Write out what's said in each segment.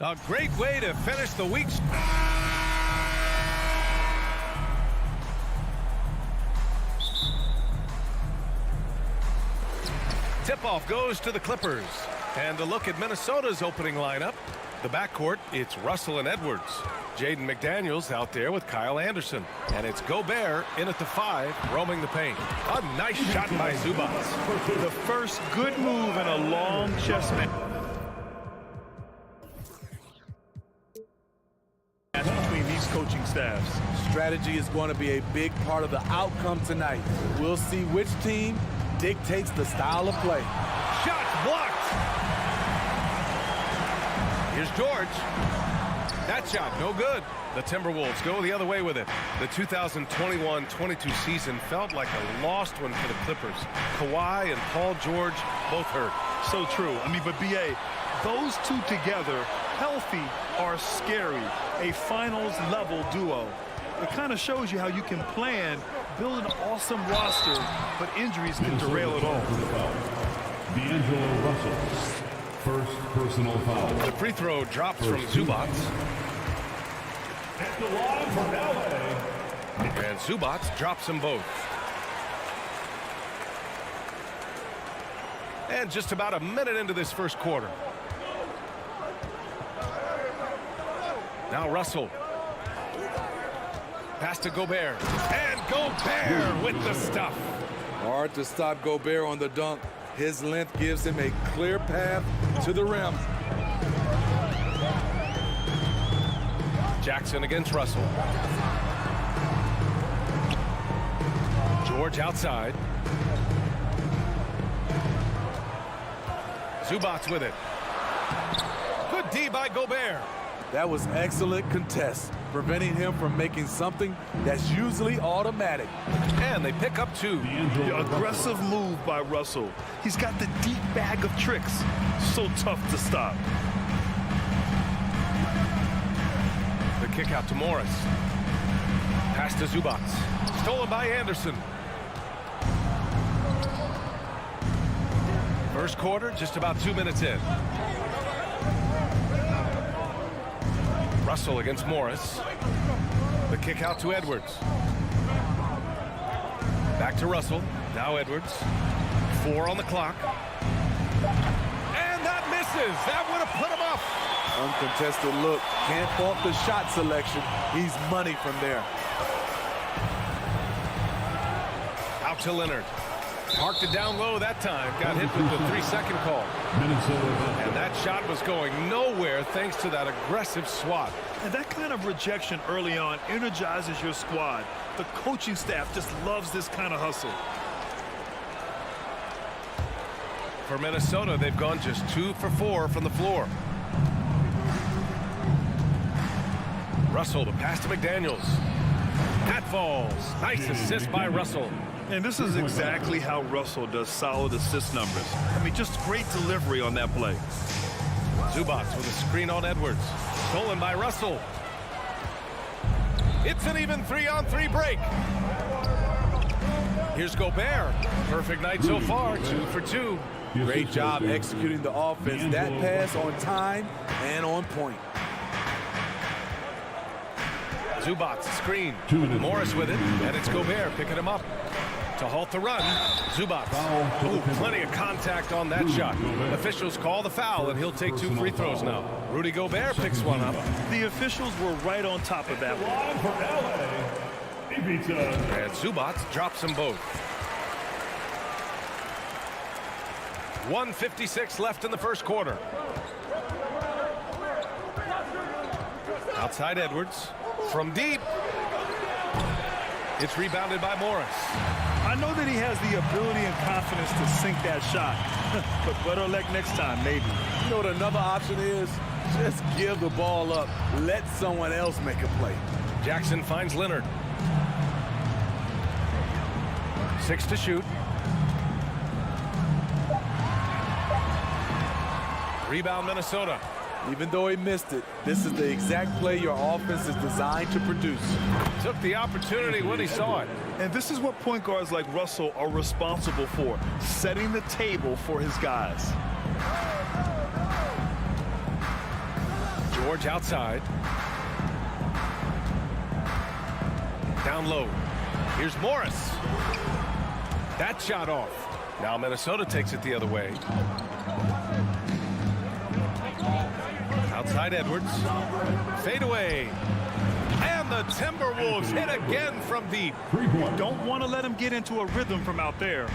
A great way to finish the week. Tip-off goes to the Clippers. And a look at Minnesota's opening lineup. The backcourt, it's Russell and Edwards. Jaden McDaniels out there with Kyle Anderson. And it's Gobert in at the 5, roaming the paint. A nice shot by Zubac. The first good move in a long chess match between these coaching staffs. Strategy is going to be a big part of the outcome tonight. We'll see which team dictates the style of play. Shot blocked. Here's George. That shot, no good. The Timberwolves go the other way with it. The 2021-22 season felt like a lost one for the Clippers. Kawhi and Paul George both hurt. So true. I mean, but B.A., those two together, healthy, are scary. A finals-level duo. It kind of shows you how you can plan, build an awesome roster, but injuries can derail it all. D'Angelo Russell. First personal foul. The free throw drops from Zubac. At the line for LA. And Zubac drops them both. And just about a minute into this first quarter. Now Russell. Pass to Gobert. And Gobert with the stuff. Hard to stop Gobert on the dunk. His length gives him a clear path to the rim. Jackson against Russell. George outside. Zubac with it. Good D by Gobert. That was excellent contest, preventing him from making something that's usually automatic. And they pick up 2. The aggressive move by Russell. He's got the deep bag of tricks. So tough to stop. The kick out to Morris. Pass to Zubac. Stolen by Anderson. First quarter, just about 2 minutes in. Russell against Morris. The kick out to Edwards. Back to Russell. Now Edwards. 4 on the clock. And that misses. That would have put him up. Uncontested look. Can't fault the shot selection. He's money from there. Out to Leonard. Parked it down low that time. Got hit with the 3-second call. And that shot was going nowhere thanks to that aggressive swat. And that kind of rejection early on energizes your squad. The coaching staff just loves this kind of hustle. For Minnesota, they've gone just 2 for 4 from the floor. Russell, the pass to McDaniels. That falls. Nice assist by Russell. And this is exactly how Russell does solid assist numbers. I mean, just great delivery on that play. Zubac with a screen on Edwards. Stolen by Russell. It's an even 3-on-3 break. Here's Gobert. Perfect night so far, 2 for 2. Great job executing the offense. That pass on time and on point. Zubac screen. Morris with it, and it's Gobert picking him up. To halt the run, Zubac. Ooh, plenty of contact on that shot. Officials call the foul, and he'll take 2 free throws now. Rudy Gobert picks one up. The officials were right on top of that one. And Zubac drops them both. 1:56 left in the first quarter. Outside Edwards. From deep. It's rebounded by Morris. I know that he has the ability and confidence to sink that shot. But better luck next time, maybe. You know what another option is? Just give the ball up. Let someone else make a play. Jackson finds Leonard. 6 to shoot. Rebound Minnesota. Even though he missed it, this is the exact play your offense is designed to produce. Took the opportunity when he saw it. And this is what point guards like Russell are responsible for, setting the table for his guys. George outside. Down low. Here's Morris. That shot off. Now Minnesota takes it the other way. Outside Edwards. Fade away. And the Timberwolves hit again from deep. Don't want to let him get into a rhythm from out there.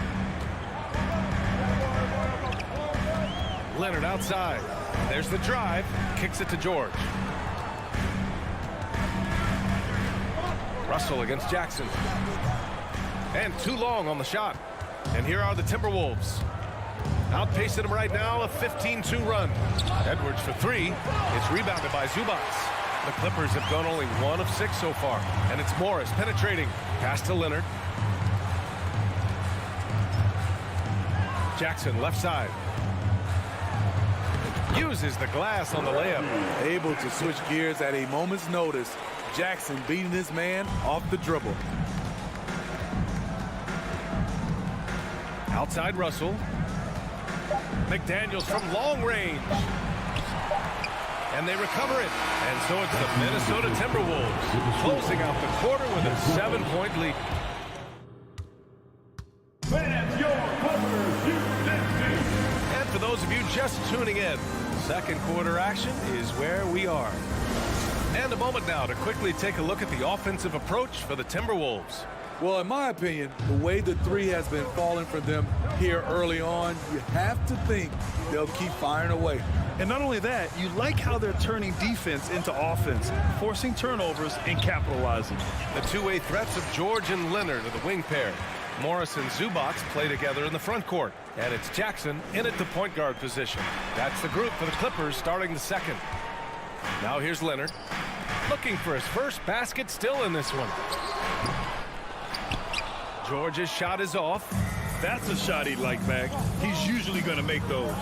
Leonard outside. There's the drive. Kicks it to George. Russell against Jackson. And too long on the shot. And here are the Timberwolves. Outpacing them right now, a 15-2 run. Edwards for three. It's rebounded by Zubac. The Clippers have gone only 1 of 6 so far. And it's Morris penetrating. Pass to Leonard. Jackson left side. Uses the glass on the layup. Able to switch gears at a moment's notice. Jackson beating his man off the dribble. Outside Russell. McDaniels from long range. And they recover it. And so it's the Minnesota Timberwolves closing out the quarter with a 7-point lead. Fans, your Clippers, Houston. And for those of you just tuning in, second quarter action is where we are. And a moment now to quickly take a look at the offensive approach for the Timberwolves. Well, in my opinion, the way the three has been falling for them here early on, you have to think they'll keep firing away. And not only that, you like how they're turning defense into offense, forcing turnovers and capitalizing. The two-way threats of George and Leonard are the wing pair. Morris and Zubac play together in the front court. And it's Jackson in at the point guard position. That's the group for the Clippers starting the second. Now here's Leonard. Looking for his first basket, still in this one. George's shot is off. That's a shot he'd like back. He's usually going to make those.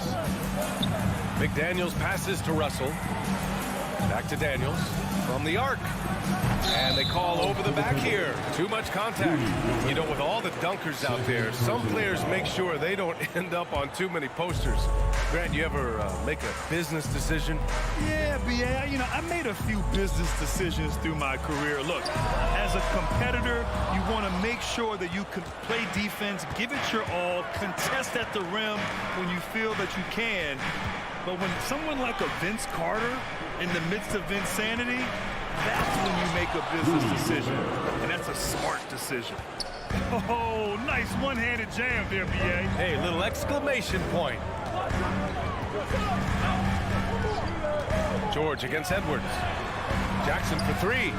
McDaniels passes to Russell. Back to Daniels from the arc. And they call over the back here. Too much contact. You know, with all the dunkers out there, some players make sure they don't end up on too many posters. Grant, you ever make a business decision? Yeah, B.A., I made a few business decisions through my career. Look, as a competitor, you want to make sure that you can play defense, give it your all, contest at the rim when you feel that you can. But when someone like a Vince Carter in the midst of insanity, that's when you make a business decision, and that's a smart decision. Oh, nice one-handed jam there, B.A. Hey, little exclamation point. George against Edwards. Jackson for three.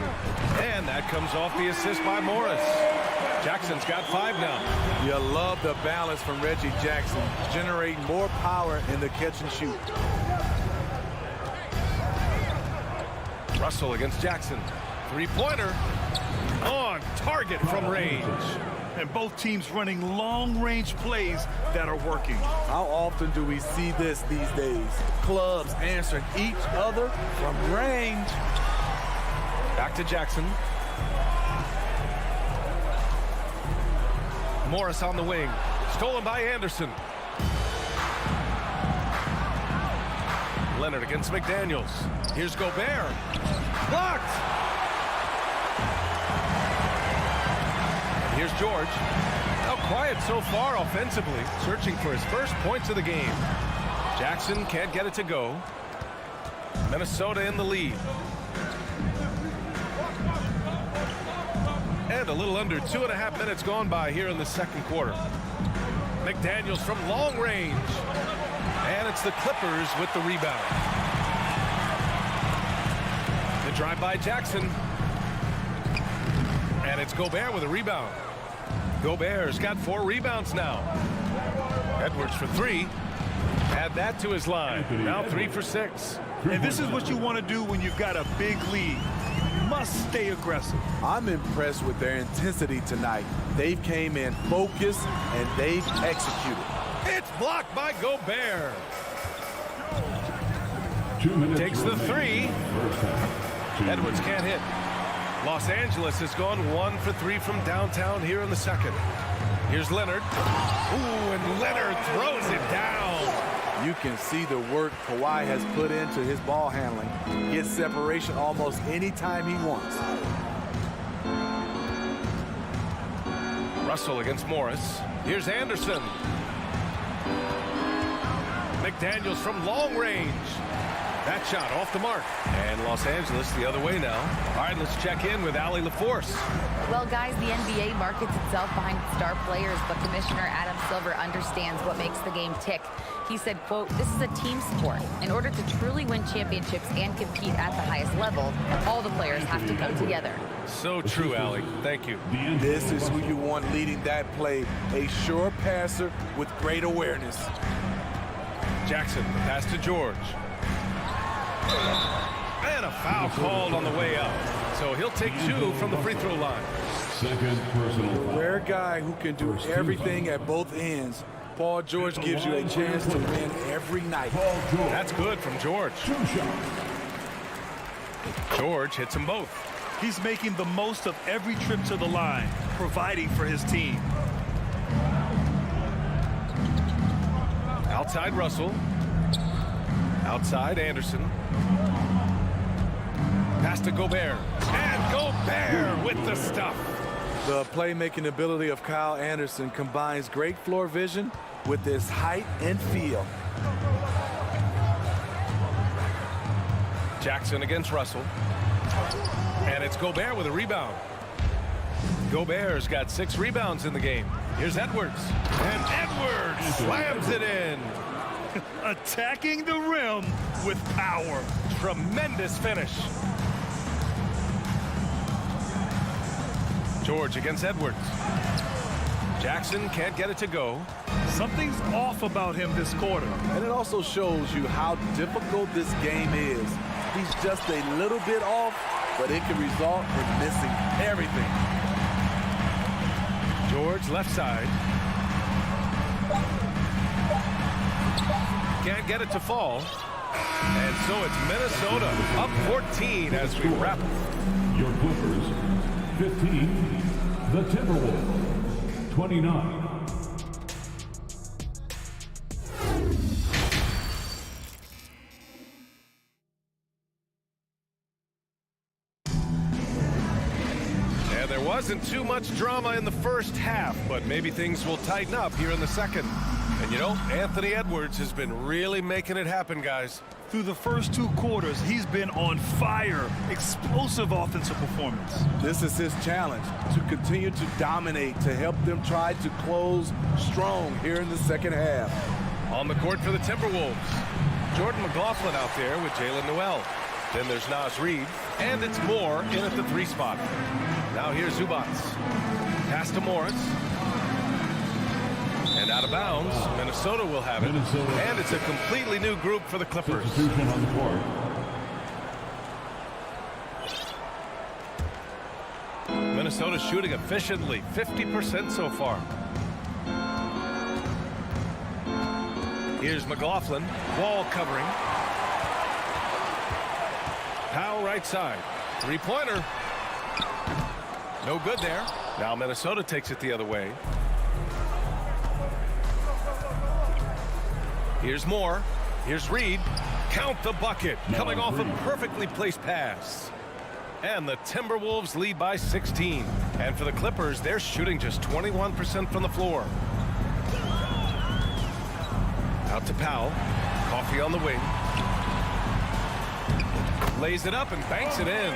And that comes off the assist by Morris. Jackson's got 5 now. You love the balance from Reggie Jackson, generating more power in the catch and shoot. Russell against Jackson. Three-pointer on target from range. And both teams running long-range plays that are working. How often do we see this these days? Clubs answering each other from range. Back to Jackson. Morris on the wing. Stolen by Anderson. Leonard against McDaniels. Here's Gobert. Blocked. Here's George. Now quiet so far offensively. Searching for his first points of the game. Jackson can't get it to go. Minnesota in the lead. And a little under 2.5 minutes gone by here in the second quarter. McDaniels from long range. And it's the Clippers with the rebound. The drive by Jackson. And it's Gobert with a rebound. Gobert's got 4 rebounds now. Edwards for 3. Add that to his line. Now 3 for 6. And this is what you want to do when you've got a big lead. You must stay aggressive. I'm impressed with their intensity tonight. They've came in focused and they've executed. It's blocked by Gobert. 2 minutes. Takes the 3. First half. Edwards can't hit. Los Angeles has gone 1 for 3 from downtown here in the second. Here's Leonard. Ooh, and Leonard throws it down. You can see the work Kawhi has put into his ball handling. Gets separation almost any time he wants. Russell against Morris. Here's Anderson. McDaniels from long range. That shot off the mark. And Los Angeles the other way now. All right, let's check in with Allie LaForce. Well, guys, the NBA markets itself behind star players, but Commissioner Adam Silver understands what makes the game tick. He said, quote, "This is a team sport. In order to truly win championships and compete at the highest level, all the players have to come together." So true, Allie. Thank you. This is who you want leading that play. A sure passer with great awareness. Jackson, the pass to George. And a foul called on the way out. So he'll take 2 from the free throw line. Second personal foul. Rare guy who can do everything at both ends. Paul George gives you a chance to win every night. That's good from George. George hits them both. He's making the most of every trip to the line, providing for his team. Outside Russell. Outside Anderson. Pass to Gobert. And Gobert with the stuff. The playmaking ability of Kyle Anderson combines great floor vision with his height and feel. Jackson against Russell. And it's Gobert with a rebound. Gobert's got 6 rebounds in the game. Here's Edwards. And Edwards slams it in. Attacking the rim with power. Tremendous finish. George against Edwards. Jackson can't get it to go. Something's off about him this quarter. And it also shows you how difficult this game is. He's just a little bit off, but it can result in missing everything. George left side. Can't get it to fall. And so it's Minnesota up 14 as we wrap. Your Clippers, 15. The Timberwolves, 29. And there wasn't too much drama in the first half, but maybe things will tighten up here in the second. And you know, Anthony Edwards has been really making it happen, guys. Through the first 2 quarters, he's been on fire. Explosive offensive performance. This is his challenge, to continue to dominate, to help them try to close strong here in the second half. On the court for the Timberwolves, Jordan McLaughlin out there with Jalen Noel. Then there's Naz Reid, and it's Moore in at the 3 spot. Now here's Zubats. Pass to Morris. And out of bounds, Minnesota will have it. And it's a completely new group for the Clippers. Substitution on the court. Minnesota shooting efficiently, 50% so far. Here's McLaughlin, wall covering. Powell right side, 3-pointer. No good there. Now Minnesota takes it the other way. Here's Moore. Here's Reed. Count the bucket. Coming off a perfectly placed pass. And the Timberwolves lead by 16. And for the Clippers, they're shooting just 21% from the floor. Out to Powell. Coffee on the wing. Lays it up and banks it in.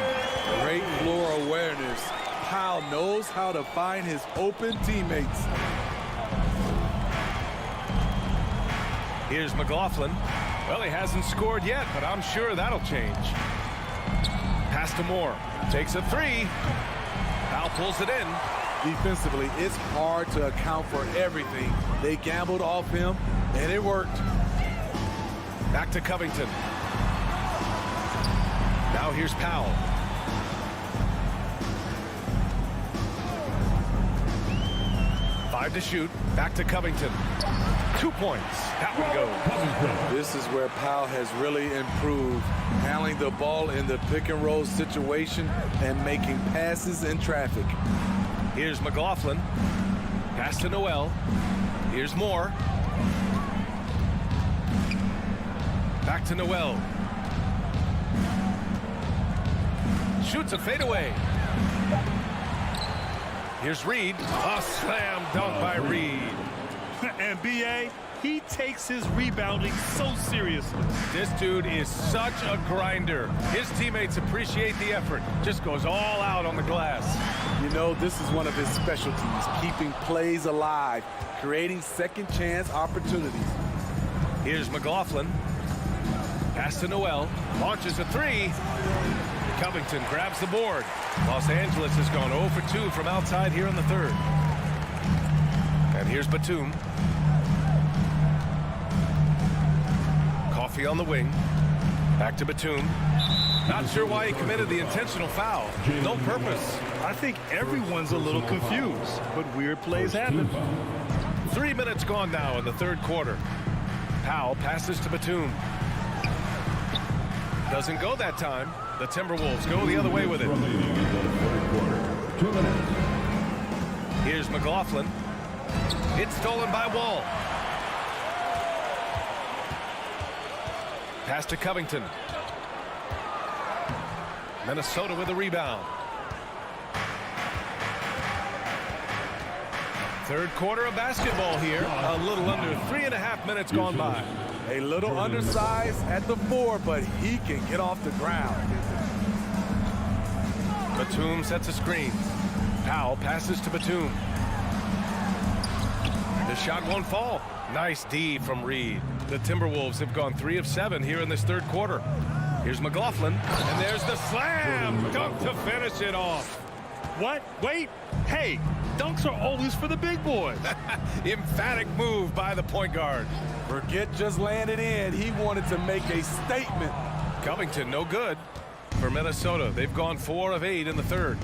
Great floor awareness. Powell knows how to find his open teammates. Here's McLaughlin. Well, he hasn't scored yet, but I'm sure that'll change. Pass to Moore. Takes a 3. Powell pulls it in. Defensively, it's hard to account for everything. They gambled off him, and it worked. Back to Covington. Now here's Powell. Five to shoot. Back to Covington. 2 points. That one goes. This is where Powell has really improved, handling the ball in the pick-and-roll situation and making passes in traffic. Here's McLaughlin. Pass to Noel. Here's Moore. Back to Noel. Shoots a fadeaway. Here's Reed. A slam dunk by Reed. And B.A., he takes his rebounding so seriously. This dude is such a grinder. His teammates appreciate the effort. Just goes all out on the glass. You know, this is one of his specialties, keeping plays alive, creating second chance opportunities. Here's McLaughlin. Pass to Noel. Launches a three. Covington grabs the board. Los Angeles has gone 0 for 2 from outside here in the third. And here's Batum. Coffee on the wing. Back to Batum. Not sure why he committed the intentional foul. No purpose. I think everyone's a little confused, but weird plays happen. 3 minutes gone now in the third quarter. Powell passes to Batum. Doesn't go that time. The Timberwolves go the other way with it. 2 minutes. Here's McLaughlin. It's stolen by Wall. Pass to Covington. Minnesota with a rebound. Third quarter of basketball here. A little under 3.5 minutes gone by. A little undersized at the 4, but he can get off the ground. Batum sets a screen. Powell passes to Batum. The shot won't fall. Nice D from Reed. The Timberwolves have gone 3 of 7 here in this third quarter. Here's McLaughlin, and there's the slam dunk to finish it off. What? Wait. Hey, dunks are always for the big boys. Emphatic move by the point guard. Forget just landed in. He wanted to make a statement. Covington, no good for Minnesota. They've gone 4 of 8 in the third.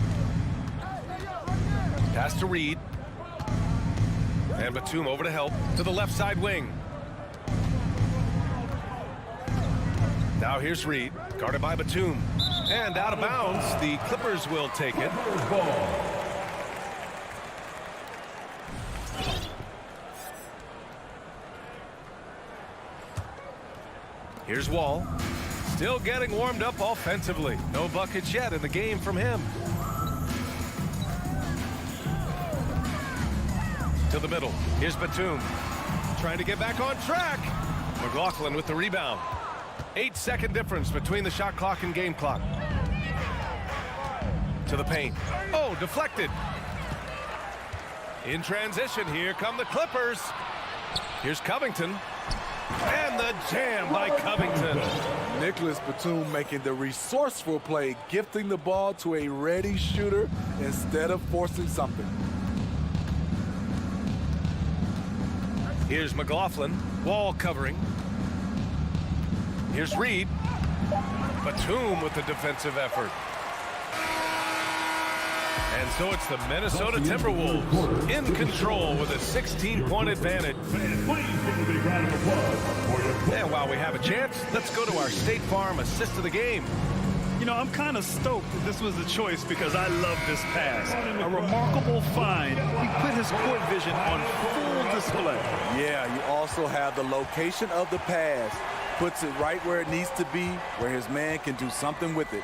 Pass to Reed. And Batum over to help to the left side wing. Now here's Reed, guarded by Batum. And out of bounds, the Clippers will take it. Here's Wall. Still getting warmed up offensively. No buckets yet in the game from him. To the middle. Here's Batum. Trying to get back on track. McLaughlin with the rebound. 8-second difference between the shot clock and game clock. To the paint. Oh, deflected. In transition, here come the Clippers. Here's Covington. And the jam by Covington. Nicholas Batum making the resourceful play, gifting the ball to a ready shooter instead of forcing something. Here's McLaughlin. Wall covering. Here's Reed. Batum with the defensive effort. And so it's the Minnesota Timberwolves in control with a 16-point advantage. And while we have a chance, let's go to our State Farm assist of the game. You know, I'm kind of stoked that this was the choice because I love this pass. A remarkable find. He put his court vision on full display. Yeah, you also have the location of the pass. Puts it right where it needs to be, where his man can do something with it.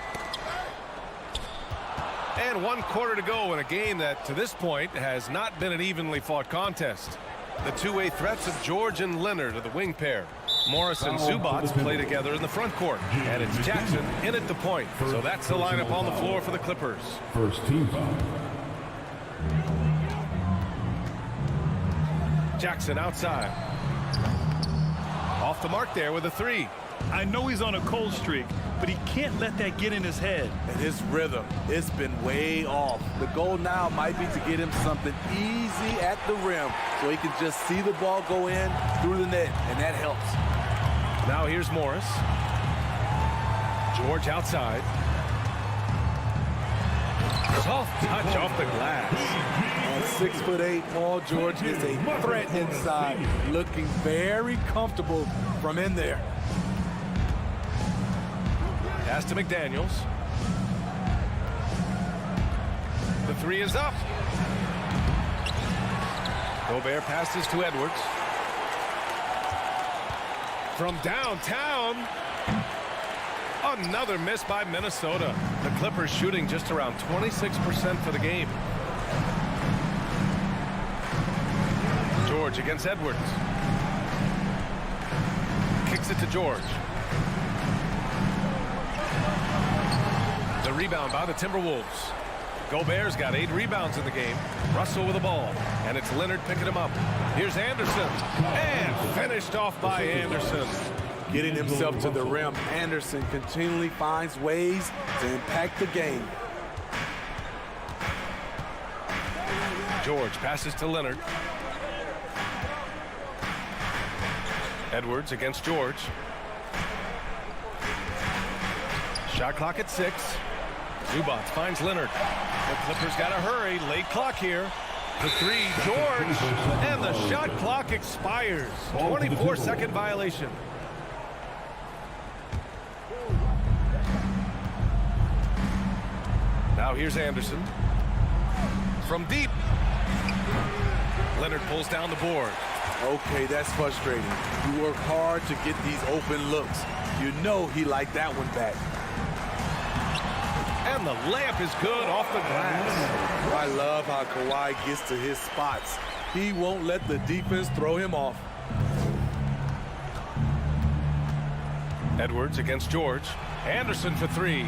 And 1 quarter to go in a game that, to this point, has not been an evenly fought contest. The two-way threats of George and Leonard are the wing pair. Morris and Zubats play together in the front court. And it's Jackson in at the point. So that's the lineup on the floor for the Clippers. First team foul. Jackson outside. Off the mark there with a 3. I know he's on a cold streak, but he can't let that get in his head. And his rhythm, it's been way off. The goal now might be to get him something easy at the rim so he can just see the ball go in through the net, and that helps. Now here's Morris. George outside. Soft touch off the glass. At 6'8", Paul George is a threat inside, looking very comfortable from in there. Pass to McDaniels. The 3 is up. Gobert passes to Edwards. From downtown. Another miss by Minnesota. The Clippers shooting just around 26% for the game. George against Edwards. Kicks it to George. The rebound by the Timberwolves. Gobert's got 8 rebounds in the game. Russell with the ball. And it's Leonard picking him up. Here's Anderson. And finished off by Anderson. Getting himself to the rim, Anderson continually finds ways to impact the game. George passes to Leonard. Edwards against George. Shot clock at 6. Zubac finds Leonard. The Clippers got to hurry. Late clock here. The 3, George. And the shot clock expires. 24-second violation. Now here's Anderson. From deep. Leonard pulls down the board. Okay, that's frustrating. You work hard to get these open looks. You know he liked that one back. And the layup is good off the glass. I love how Kawhi gets to his spots. He won't let the defense throw him off. Edwards against George. Anderson for 3.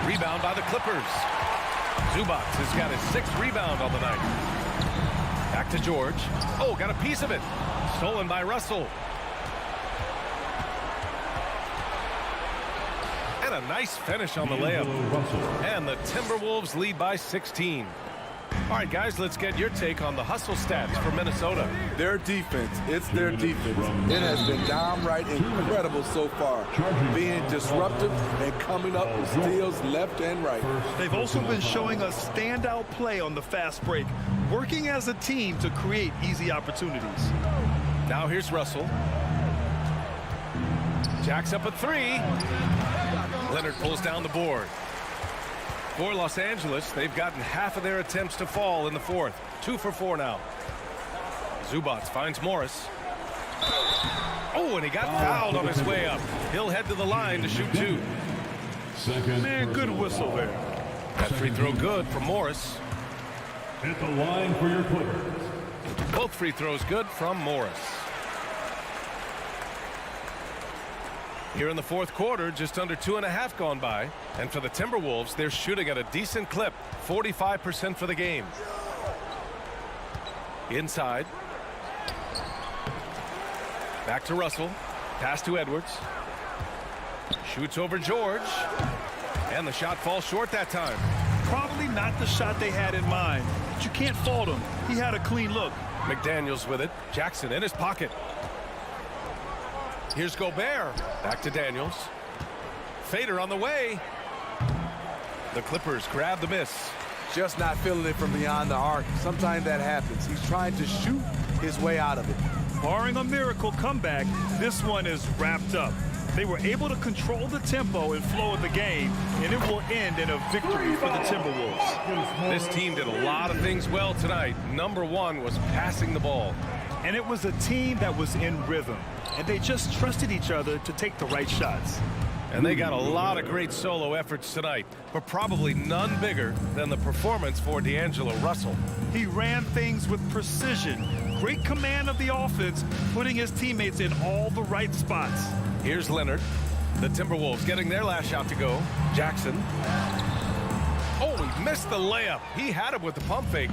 Rebound by the Clippers. Zubac has got his 6th rebound on the night. Back to George. Oh, got a piece of it. Stolen by Russell. And a nice finish on the layup. And the Timberwolves lead by 16. All right, guys, let's get your take on the hustle stats for Minnesota. Their defense, it's their defense. It has been downright incredible so far, being disruptive and coming up with steals left and right. They've also been showing a standout play on the fast break, working as a team to create easy opportunities. Now here's Russell. Jacks up a 3. Leonard pulls down the board. For Los Angeles, they've gotten half of their attempts to fall in the 4th. 2 for 4 now. Zubac finds Morris. Oh, and he got fouled on his way up. He'll head to the line to shoot 2. Man, good whistle there. That free throw good from Morris. At the line for your Clippers. Both free throws good from Morris. Here in the 4th quarter, just under 2.5 gone by. And for the Timberwolves, they're shooting at a decent clip, 45% for the game. Inside. Back to Russell. Pass to Edwards. Shoots over George. And the shot falls short that time. Probably not the shot they had in mind, but you can't fault him. He had a clean look. McDaniels with it. Jackson in his pocket. Here's Gobert. Back to Daniels. Fader on the way. The Clippers grab the miss. Just not feeling it from beyond the arc. Sometimes that happens. He's trying to shoot his way out of it. Barring a miracle comeback, this one is wrapped up. They were able to control the tempo and flow of the game, and it will end in a victory for the Timberwolves. This team did a lot of things well tonight. Number 1 was passing the ball. And it was a team that was in rhythm, and they just trusted each other to take the right shots. And they got a lot of great solo efforts tonight, but probably none bigger than the performance for D'Angelo Russell. He ran things with precision, great command of the offense, putting his teammates in all the right spots. Here's Leonard. The Timberwolves getting their last shot to go. Jackson. Oh, he missed the layup. He had it with the pump fake.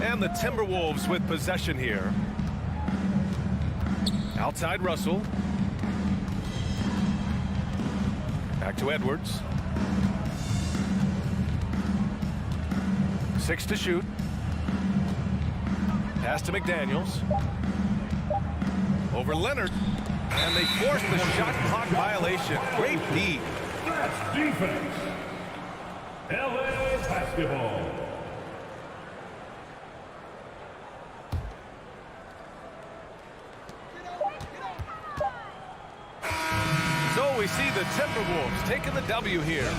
And the Timberwolves with possession here. Outside Russell. Back to Edwards. 6 to shoot. Pass to McDaniels. Over Leonard. And they forced the shot clock violation. Great D. That's defense. LA basketball. So we see the Timberwolves taking the W here.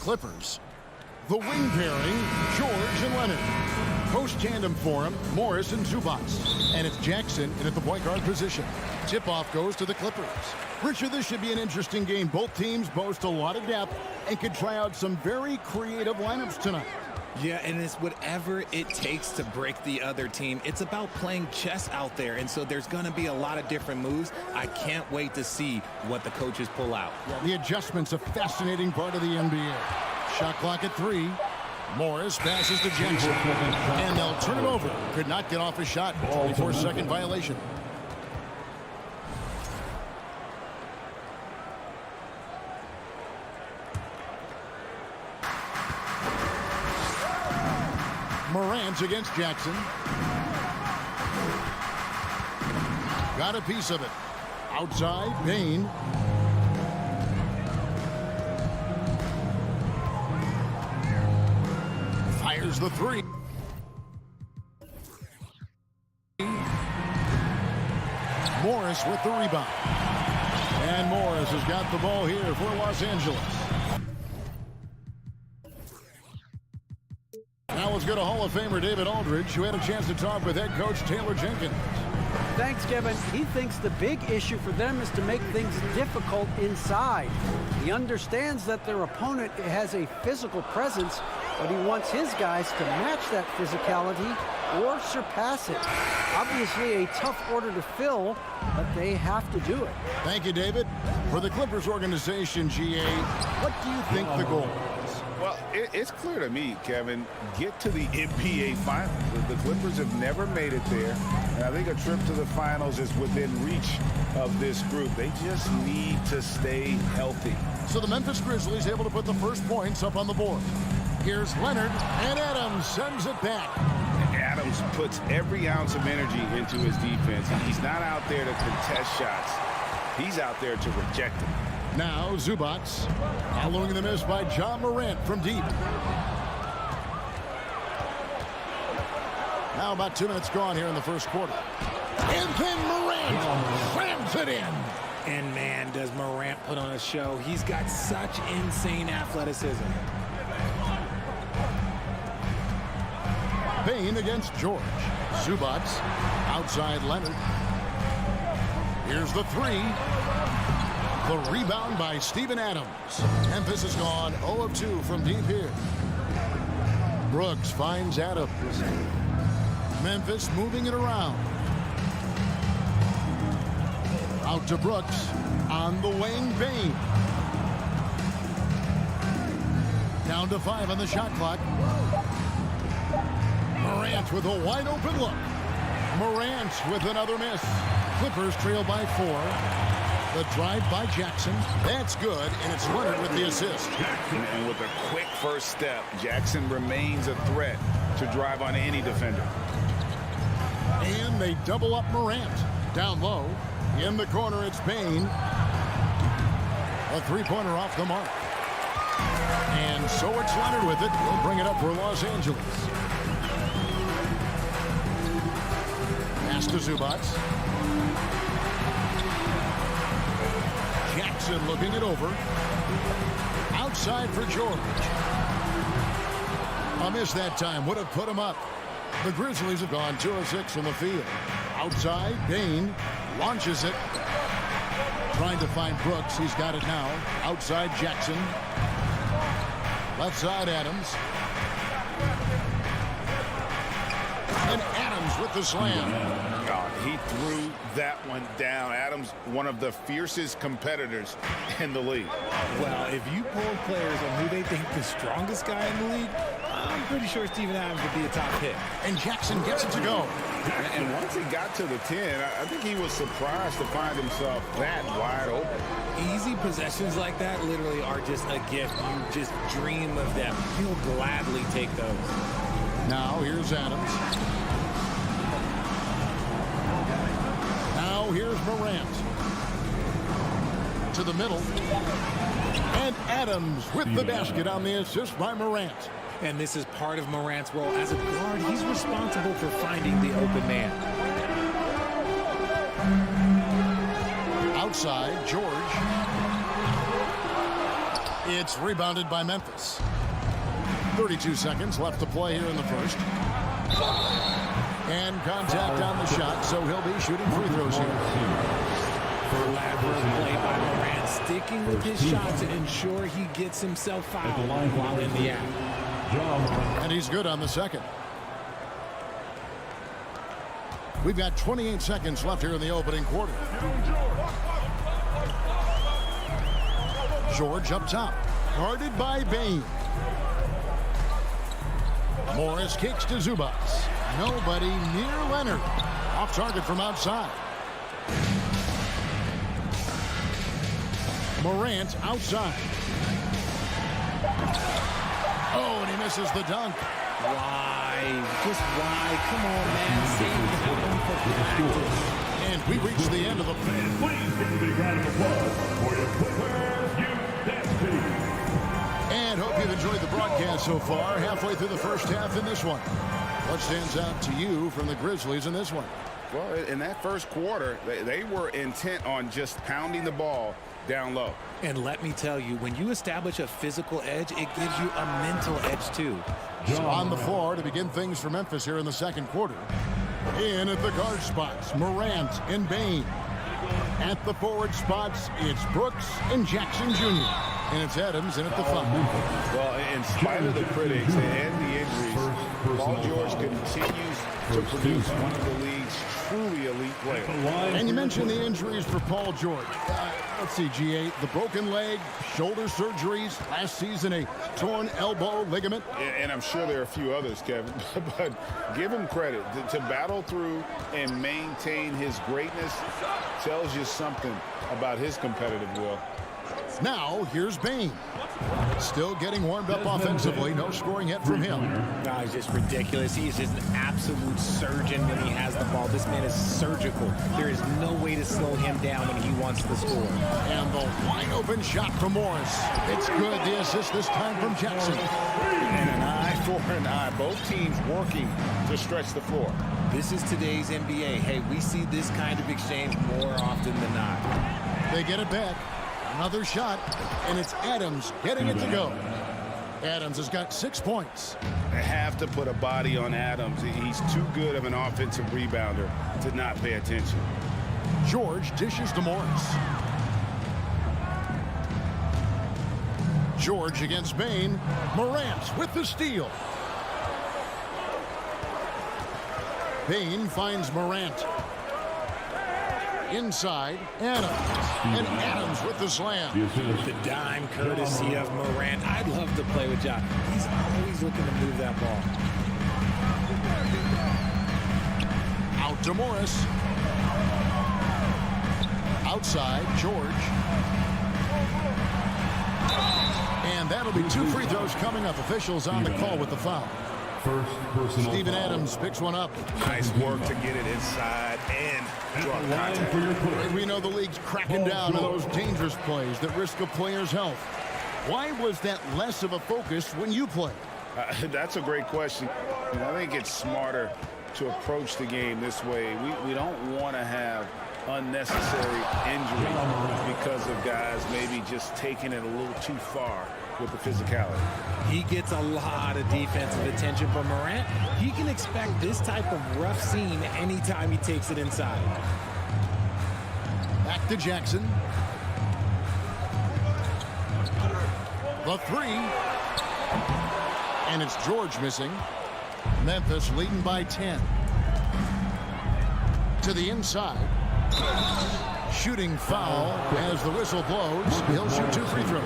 Clippers. The wing pairing, George and Leonard. Post tandem for him, Morris and Zubats. And it's Jackson in at the point guard position. Tip-off goes to the Clippers. Richard, this should be an interesting game. Both teams boast a lot of depth and could try out some very creative lineups tonight. Yeah, and it's whatever it takes to break the other team. It's about playing chess out there, and so there's going to be a lot of different moves. I can't wait to see what the coaches pull out. Yeah, the adjustment's a fascinating part of the NBA. Shot clock at 3. Morris passes to Jackson, and they'll turn it over. Could not get off a shot. 24-second violation. Morant against Jackson. Got a piece of it. Outside, Payne. Fires the 3. Morris with the rebound. And Morris has got the ball here for Los Angeles. Now let's go to Hall of Famer David Aldridge, who had a chance to talk with head coach Taylor Jenkins. Thanks, Kevin. He thinks the big issue for them is to make things difficult inside. He understands that their opponent has a physical presence, but he wants his guys to match that physicality or surpass it. Obviously a tough order to fill, but they have to do it. Thank you, David. For the Clippers organization, GA, what do you think the goal is? Well, it's clear to me, Kevin, get to the NBA Finals. The Clippers have never made it there, and I think a trip to the Finals is within reach of this group. They just need to stay healthy. So the Memphis Grizzlies able to put the first points up on the board. Here's Leonard, and Adams sends it back. Adams puts every ounce of energy into his defense. He's not out there to contest shots. He's out there to reject them. Now Zubats, following the miss by John Morant from deep. Now about 2 minutes gone here in the first quarter. And then Morant slams it in. And man, does Morant put on a show. He's got such insane athleticism. Payne against George. Zubats, outside Leonard. Here's the 3. The rebound by Steven Adams. Memphis has gone 0 of 2 from deep here. Brooks finds Adams. Memphis moving it around. Out to Brooks on the wing, Payne. Down to 5 on the shot clock. Morant with a wide open look. Morant with another miss. Clippers trail by 4. The drive by Jackson. That's good, and it's Leonard with the assist. And with a quick first step, Jackson remains a threat to drive on any defender. And they double up Morant. Down low. In the corner, it's Payne. A three-pointer off the mark. And so it's Leonard with it. He'll bring it up for Los Angeles. Pass to Zubac. Jackson looking it over. Outside for George. A miss that time. Would have put him up. The Grizzlies have gone 2 of 6 from the field. Outside, Bain launches it. Trying to find Brooks. He's got it now. Outside, Jackson. Left side, Adams. And Adams with the slam. He threw that one down. Adams, one of the fiercest competitors in the league. Well, if you poll players on who they think the strongest guy in the league, I'm pretty sure Steven Adams would be a top pick. And Jackson gets it to go. And once he got to the 10, I think he was surprised to find himself that wide open. Easy possessions like that literally are just a gift. You just dream of them. He'll gladly take those. Now here's Adams. Now here's Morant. To the middle. And Adams with the basket on the assist by Morant. And this is part of Morant's role. As a guard, he's responsible for finding the open man. Outside, George. It's rebounded by Memphis. 32 seconds left to play here in the first. And contact on the shot, so he'll be shooting free throws here. Elaborate play by Morant, sticking with his shot to ensure he gets himself fouled while in the act. And he's good on the second. We've got 28 seconds left here in the opening quarter. George up top, guarded by Bain. Morris kicks to Zubac. Nobody near Leonard. Off target from outside. Morant outside. Oh, and he misses the dunk. Why? Just why? Come on, man. Save that one for practice. And we reach the end of the Please give a big round of applause for your Clippers University. And hope you've enjoyed the broadcast so far. Halfway through the first half in this one. What stands out to you from the Grizzlies in this one? Well, in that first quarter, they were intent on just pounding the ball down low. And let me tell you, when you establish a physical edge, it gives you a mental edge too. So on the floor to begin things for Memphis here in the second quarter. In at the guard spots, Morant and Bain. At the forward spots, it's Brooks and Jackson Jr. And it's Adams in at the 5. Well, in spite of the critics and the injuries, Paul George continues to produce one of the league's truly elite players. And you mentioned the injuries for Paul George. Let's see, G8, the broken leg, shoulder surgeries, last season a torn elbow ligament. And I'm sure there are a few others, Kevin, but give him credit. To battle through and maintain his greatness tells you something about his competitive will. Now, here's Bain. Still getting warmed up offensively. No scoring yet from him. No, he's just ridiculous. He is just an absolute surgeon when he has the ball. This man is surgical. There is no way to slow him down when he wants to score. And the wide open shot from Morris. It's good. The assist this time from Jackson. And an eye for an eye. Both teams working to stretch the floor. This is today's NBA. Hey, we see this kind of exchange more often than not. They get it back. Another shot, and it's Adams getting it to go. Adams has got 6 points. They have to put a body on Adams. He's too good of an offensive rebounder to not pay attention. George dishes to Morris. George against Bain. Morant with the steal. Bain finds Morant. Inside, Adams. And Adams with the slam. The dime courtesy of Morant. I'd love to play with Ja. He's always looking to move that ball. Out to Morris. Outside, George. And that'll be 2 free throws coming up. Officials on the call with the foul. Steven Adams picks one up. Nice work to get it inside and draw contact. And we know the league's cracking down on those dangerous plays that risk a player's health. Why was that less of a focus when you played? That's a great question. And I think it's smarter to approach the game this way. We don't want to have unnecessary injury because of guys maybe just taking it a little too far with the physicality. He gets a lot of defensive attention, but Morant, he can expect this type of rough scene anytime he takes it inside. Back to Jackson. The 3. And it's George missing. Memphis leading by 10. To the inside. Shooting foul as the whistle blows. He'll shoot 2 free throws.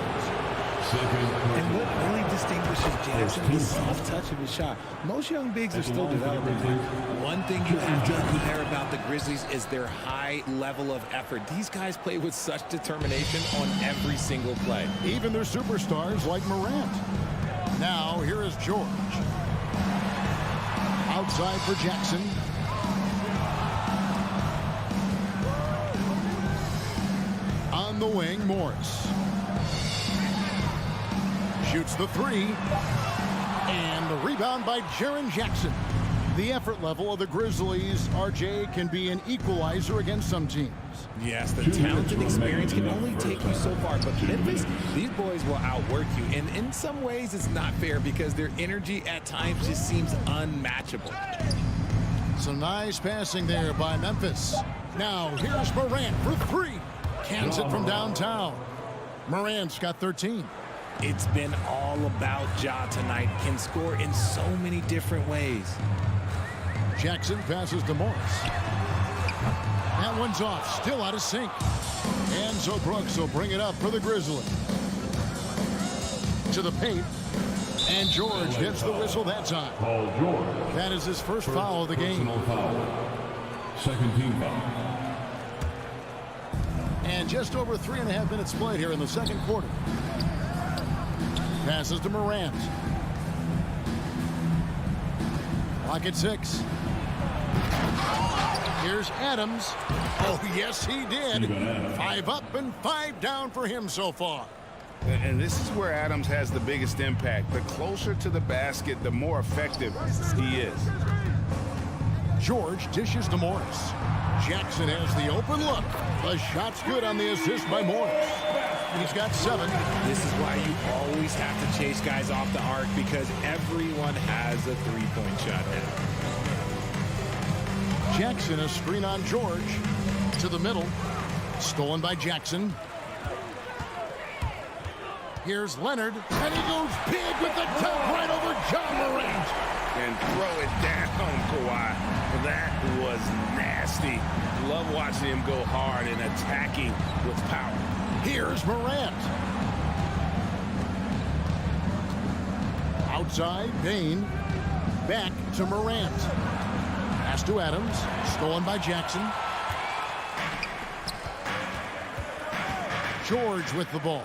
And what really distinguishes Jackson is the soft touch of his shot. Most young bigs are still developing. One thing you have to admire about the Grizzlies is their high level of effort. These guys play with such determination on every single play. Even their superstars like Morant. Now here is George. Outside for Jackson. On the wing, Morris. Shoots the 3. And the rebound by Jaren Jackson. The effort level of the Grizzlies, RJ, can be an equalizer against some teams. Yes, the talent and experience can only take you so far. But Memphis, these boys will outwork you. And in some ways, it's not fair because their energy at times just seems unmatchable. Some nice passing there by Memphis. Now, here's Morant for 3. Cans it from downtown. Morant's got 13. It's been all about Ja tonight. Can score in so many different ways. Jackson passes to Morris. That one's off. Still out of sync. And so Brooks will bring it up for the Grizzlies. To the paint. And George gets the whistle that time. That is his first foul of the game. Second team foul. And just over 3.5 minutes played here in the second quarter. Passes to Morant. Clock at 6. Here's Adams. Oh, yes, he did. 5 up and 5 down for him so far. And this is where Adams has the biggest impact. The closer to the basket, the more effective he is. George dishes to Morris. Jackson has the open look. The shot's good on the assist by Morris. He's got 7. This is why you always have to chase guys off the arc because everyone has a three-point shot now. Jackson, a screen on George. To the middle. Stolen by Jackson. Here's Leonard. And he goes big with the dunk right over John Morant. And throw it down, Kawhi. That was nasty. Love watching him go hard and attacking with power. Here's Morant. Outside, Bain. Back to Morant. Pass to Adams. Stolen by Jackson. George with the ball.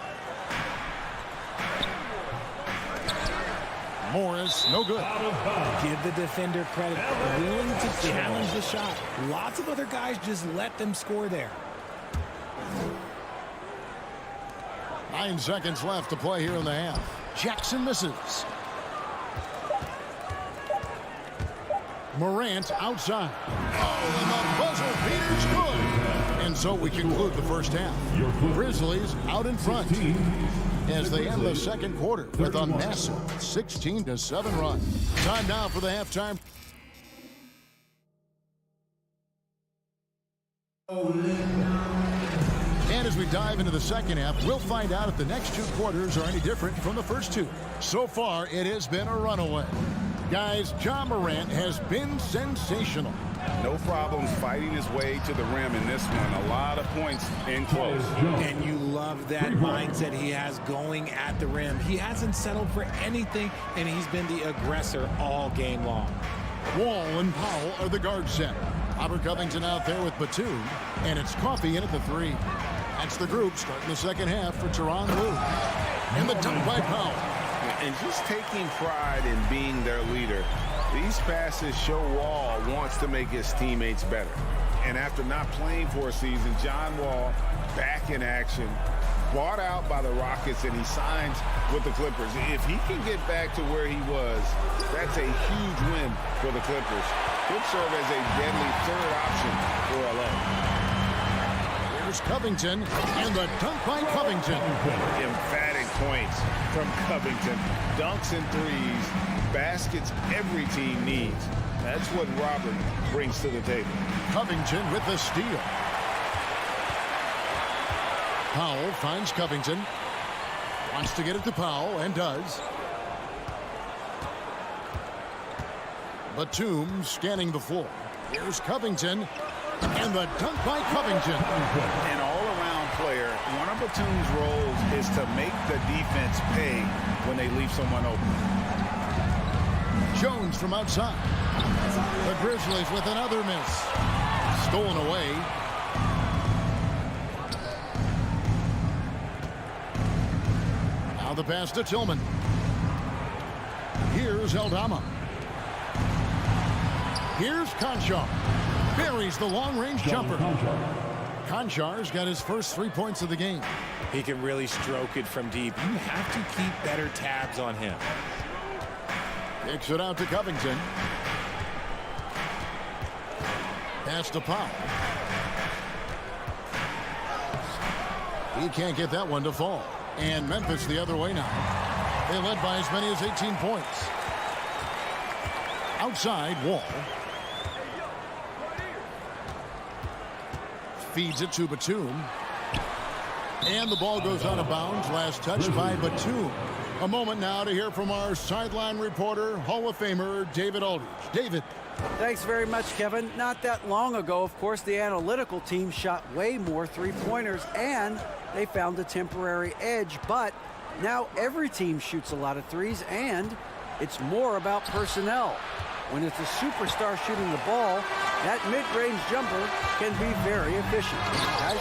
Morris, no good. Give the defender credit. Willing to challenge the shot. Lots of other guys just let them score there. 9 seconds left to play here in the half. Jackson misses. Morant outside. Oh, and the buzzer beater's good. And so we conclude the first half. Grizzlies out in front as they end the second quarter with a massive 16-7 run. Time now for the halftime. And as we dive into the second half, we'll find out if the next 2 quarters are any different from the first 2. So far, it has been a runaway. Guys, Ja Morant has been sensational. No problems fighting his way to the rim in this one. A lot of points in close. And you love that mindset he has going at the rim. He hasn't settled for anything, and he's been the aggressor all game long. Wall and Powell are the guard set. Robert Covington out there with Batum, and it's Coffey in at the 3. That's the group starting the second half for Tyronn Lue. And the dunk by Powell. And just taking pride in being their leader. These passes show Wall wants to make his teammates better. And after not playing for a season, John Wall back in action, bought out by the Rockets, and he signs with the Clippers. If he can get back to where he was, that's a huge win for the Clippers. Could serve as a deadly third option for LA. Here's Covington, and the dunk by Covington. Emphatic points from Covington. Dunks and threes, baskets every team needs. That's what Robert brings to the table. Covington with the steal. Powell finds Covington. Wants to get it to Powell, and does. Batum scanning the floor. Here's Covington, and the dunk by Covington. An all-around player. One of Batum's roles is to make the defense pay when they leave someone open. Jones from outside. The Grizzlies with another miss. Stolen away. Now the pass to Tillman. Here's Aldama. Here's Conchar. Buries the long-range jumper. Konchar's got his first 3 points of the game. He can really stroke it from deep. You have to keep better tabs on him. Kicks it out to Covington. Pass to Powell. He can't get that one to fall. And Memphis the other way now. They led by as many as 18 points. Outside, Wall. Feeds it to Batum. And the ball goes out of bounds. Last touch by Batum. A moment now to hear from our sideline reporter, Hall of Famer David Aldridge. David. Thanks very much, Kevin. Not that long ago, of course, the analytical team shot way more three-pointers, and they found a temporary edge. But now every team shoots a lot of threes, and it's more about personnel. When it's a superstar shooting the ball, that mid-range jumper can be very efficient. Guys?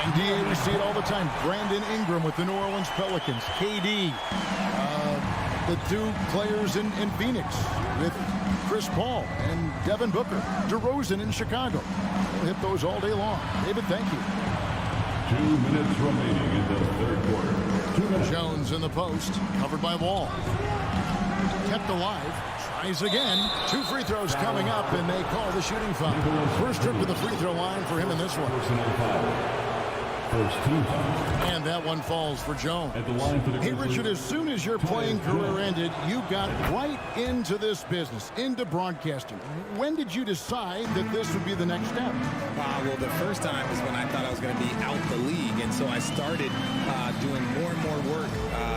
And DA, we see it all the time. Brandon Ingram with the New Orleans Pelicans. KD, the two players in Phoenix with Chris Paul and Devin Booker. DeRozan in Chicago. We'll hit those all day long. David, thank you. 2 minutes remaining in the third quarter. 2 minutes. Jones in the post, covered by Wall. Kept alive. Tries again. 2 free throws coming up, and they call the shooting foul. First trip to the free throw line for him in this one. First team foul. And that one falls for Jones. At the line for the Hey, Grizzlies. Richard, as soon as your playing career ended, you got right into this business, into broadcasting. When did you decide that this would be the next step? Well, the first time is when I thought I was going to be out the league, and so I started doing more and more work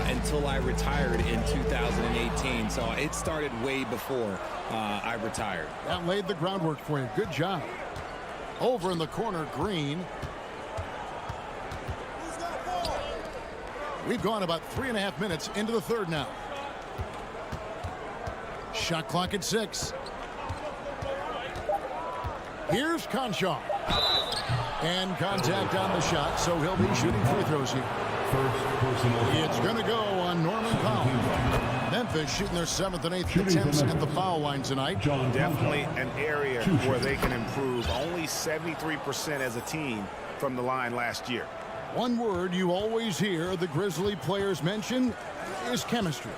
until I retired in 2018. So it started way before I retired. That laid the groundwork for you. Good job. Over in the corner, Green. We've gone about 3.5 minutes into the third now. Shot clock at 6. Here's Conchar. And contact on the shot, so he'll be shooting free throws here. First personal. It's going to go on Norman Powell. Memphis shooting their 7th and 8th attempts at the foul line tonight. Definitely an area where they can improve. Only 73% as a team from the line last year. One word you always hear the Grizzly players mention is chemistry.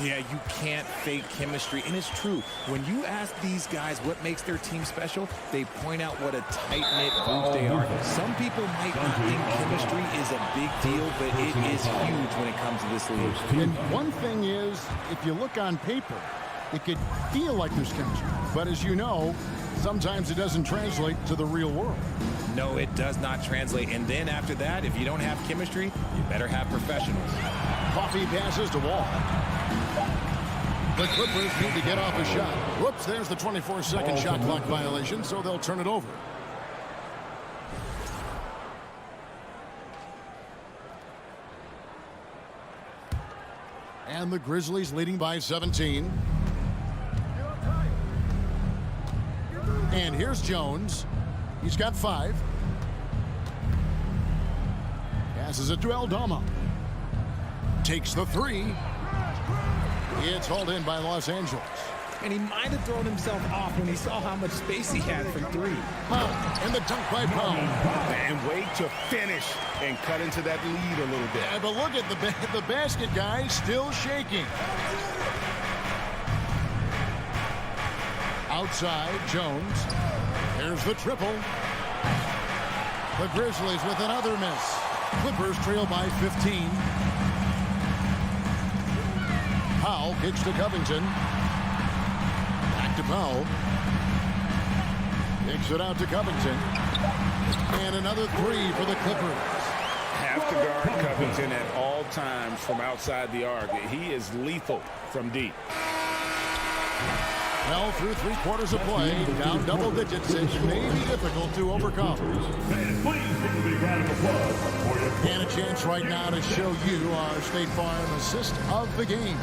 Yeah, you can't fake chemistry, and it's true. When you ask these guys what makes their team special, they point out what a tight-knit group they are. Some people might not think chemistry is a big deal, but it is huge when it comes to this league. And one thing is, if you look on paper, it could feel like there's chemistry. But as you know, sometimes it doesn't translate to the real world. No, it does not translate. And then after that, if you don't have chemistry, you better have professionals. Coffey passes to Wall. The Clippers need to get off a shot. Whoops, there's the 24-second shot clock violation, so they'll turn it over. And the Grizzlies leading by 17. And here's Jones. He's got 5. Passes it to Aldama. Takes the 3. It's hauled in by Los Angeles. And he might have thrown himself off when he saw how much space he had from 3. And the dunk by Powell. And wait to finish and cut into that lead a little bit. Yeah, but look at the basket guy still shaking. Outside, Jones. There's the triple. The Grizzlies with another miss. Clippers trail by 15. Powell kicks to Covington. Back to Powell. Kicks it out to Covington. And another 3 for the Clippers. Have to guard Covington at all times from outside the arc. He is lethal from deep. Well, through 3 quarters of play, down double digits, it may be difficult to overcome. And a chance right now to show you our State Farm assist of the game.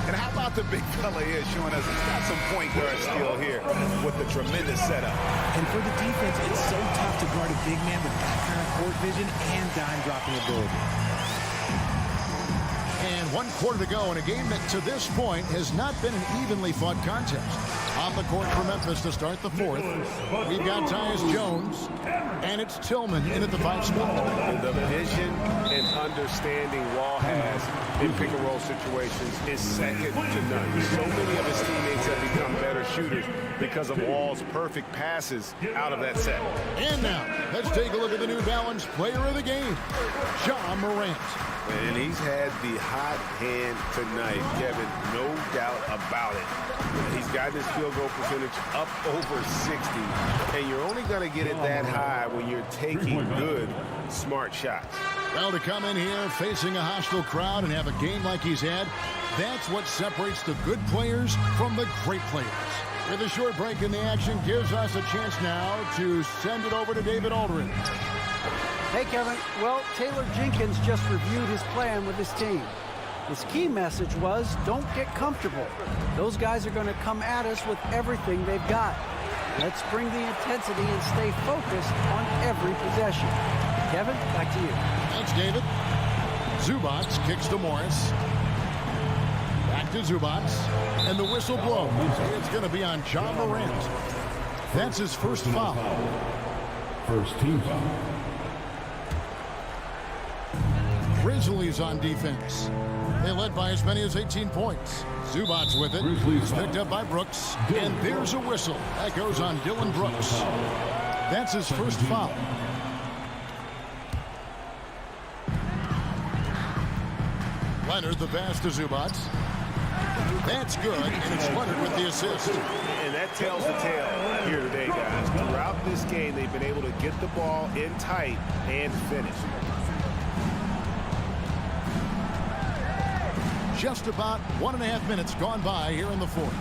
And how about the big fella here showing us he's got some point guard skill here with the tremendous setup. And for the defense, it's so tough to guard a big man with that kind of court vision and dime dropping ability. And 1 quarter to go in a game that to this point has not been an evenly fought contest. On the court for Memphis to start the 4th. We've got Tyus Jones, and it's Tillman in at the 5 spot. The vision and understanding Wall has in pick-and-roll situations is second to none. So many of his teammates have become better shooters because of Wall's perfect passes out of that set. And now, let's take a look at the New Balance player of the game, Ja Morant. And he's had the hot hand tonight, Kevin, no doubt about it. He's got his field goal percentage up over 60, and you're only going to get it that high when you're taking good, smart shots. Well, to come in here facing a hostile crowd and have a game like he's had, that's what separates the good players from the great players. With a short break in the action, gives us a chance now to send it over to David Aldridge. Hey, Kevin. Well, Taylor Jenkins just reviewed his plan with his team. His key message was, don't get comfortable. Those guys are going to come at us with everything they've got. Let's bring the intensity and stay focused on every possession. Kevin, back to you. Thanks, David. Zubats kicks to Morris. Back to Zubats. And the whistle blows. It's going to be on Ja Morant. That's his first foul. First team foul. Grizzlies on defense. They led by as many as 18 points. Zubats with it. It's picked up by Brooks. And there's a whistle. That goes on Dylan Brooks. That's his first foul. Leonard the pass to Zubats. That's good. And it's Leonard with the assist. And that tells the tale here today, guys. Throughout this game, they've been able to get the ball in tight and finish. Just about 1.5 minutes gone by here in the 4th.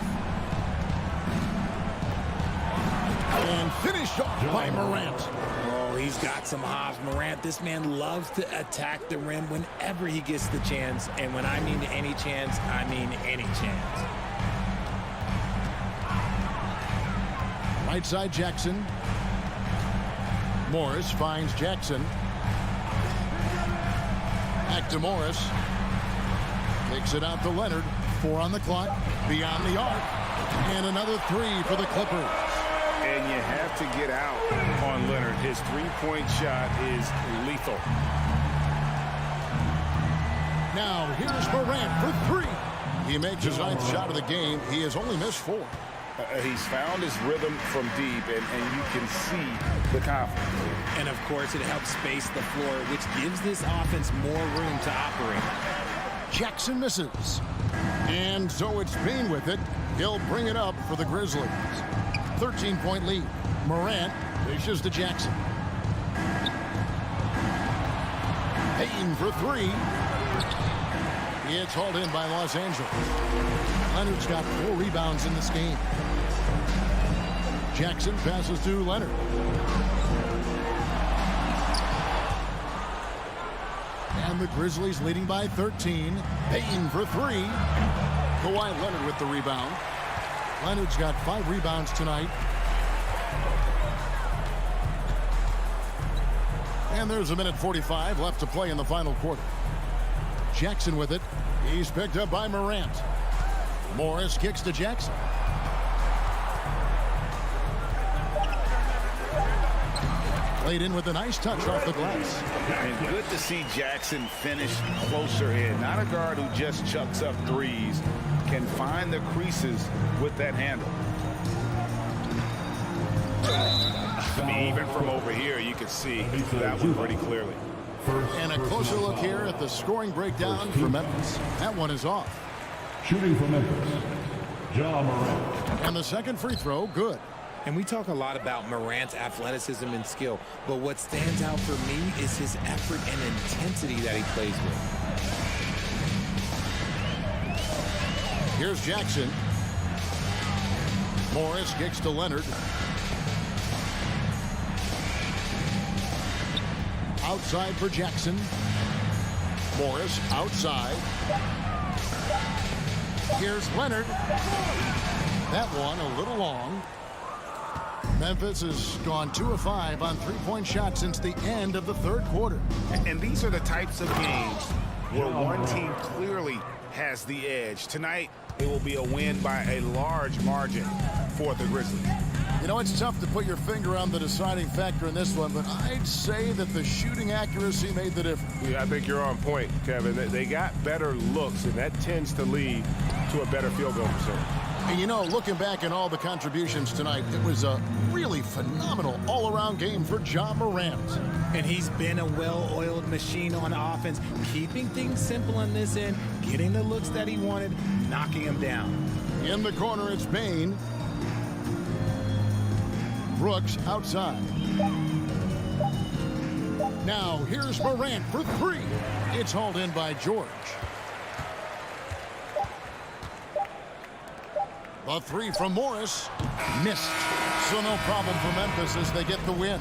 And finished off by Morant. Oh, he's got some hops. Morant, this man loves to attack the rim whenever he gets the chance. And when I mean any chance, I mean any chance. Right side Jackson. Morris finds Jackson. Back to Morris. Takes it out to Leonard. 4 on the clock. Beyond the arc. And another 3 for the Clippers. And you have to get out on Leonard. His three-point shot is lethal. Now here's Morant for 3. He makes his 9th shot of the game. He has only missed 4. He's found his rhythm from deep, and you can see the confidence. And, of course, it helps space the floor, which gives this offense more room to operate. Jackson misses. And so it's Payne with it. He'll bring it up for the Grizzlies. 13-point lead. Morant dishes to Jackson. Payne for 3. It's hauled in by Los Angeles. Leonard's got 4 rebounds in this game. Jackson passes to Leonard. And the Grizzlies leading by 13. Payton for 3. Kawhi Leonard with the rebound. Leonard's got 5 rebounds tonight. And there's a minute 45 left to play in the final quarter. Jackson with it. He's picked up by Morant. Morris kicks to Jackson. Played in with a nice touch off the glass. And good to see Jackson finish closer in. Not a guard who just chucks up threes. Can find the creases with that handle. I mean, even from over here, you can see that one pretty clearly. And a closer look here at the scoring breakdown for Memphis. That one is off. Shooting for Memphis, Ja Morant. And the second free throw, good. And we talk a lot about Morant's athleticism and skill, but what stands out for me is his effort and intensity that he plays with. Here's Jackson. Morris kicks to Leonard. Outside for Jackson. Morris outside. Here's Leonard. That one a little long. Memphis has gone 2 of 5 on 3-point shots since the end of the third quarter. And these are the types of games where one team clearly has the edge. Tonight, it will be a win by a large margin for the Grizzlies. You know, it's tough to put your finger on the deciding factor in this one, but I'd say that the shooting accuracy made the difference. Yeah, I think you're on point, Kevin. They got better looks, and that tends to lead to a better field goal percentage. And you know, looking back at all the contributions tonight, it was a really phenomenal all-around game for Ja Morant. And he's been a well-oiled machine on offense, keeping things simple on this end, getting the looks that he wanted, knocking him down. In the corner, it's Bain. Brooks outside. Now, here's Morant for 3. It's hauled in by George. The 3 from Morris. Missed. So no problem for Memphis as they get the win.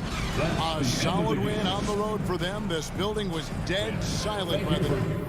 A solid win on the road for them. This building was dead silent by the...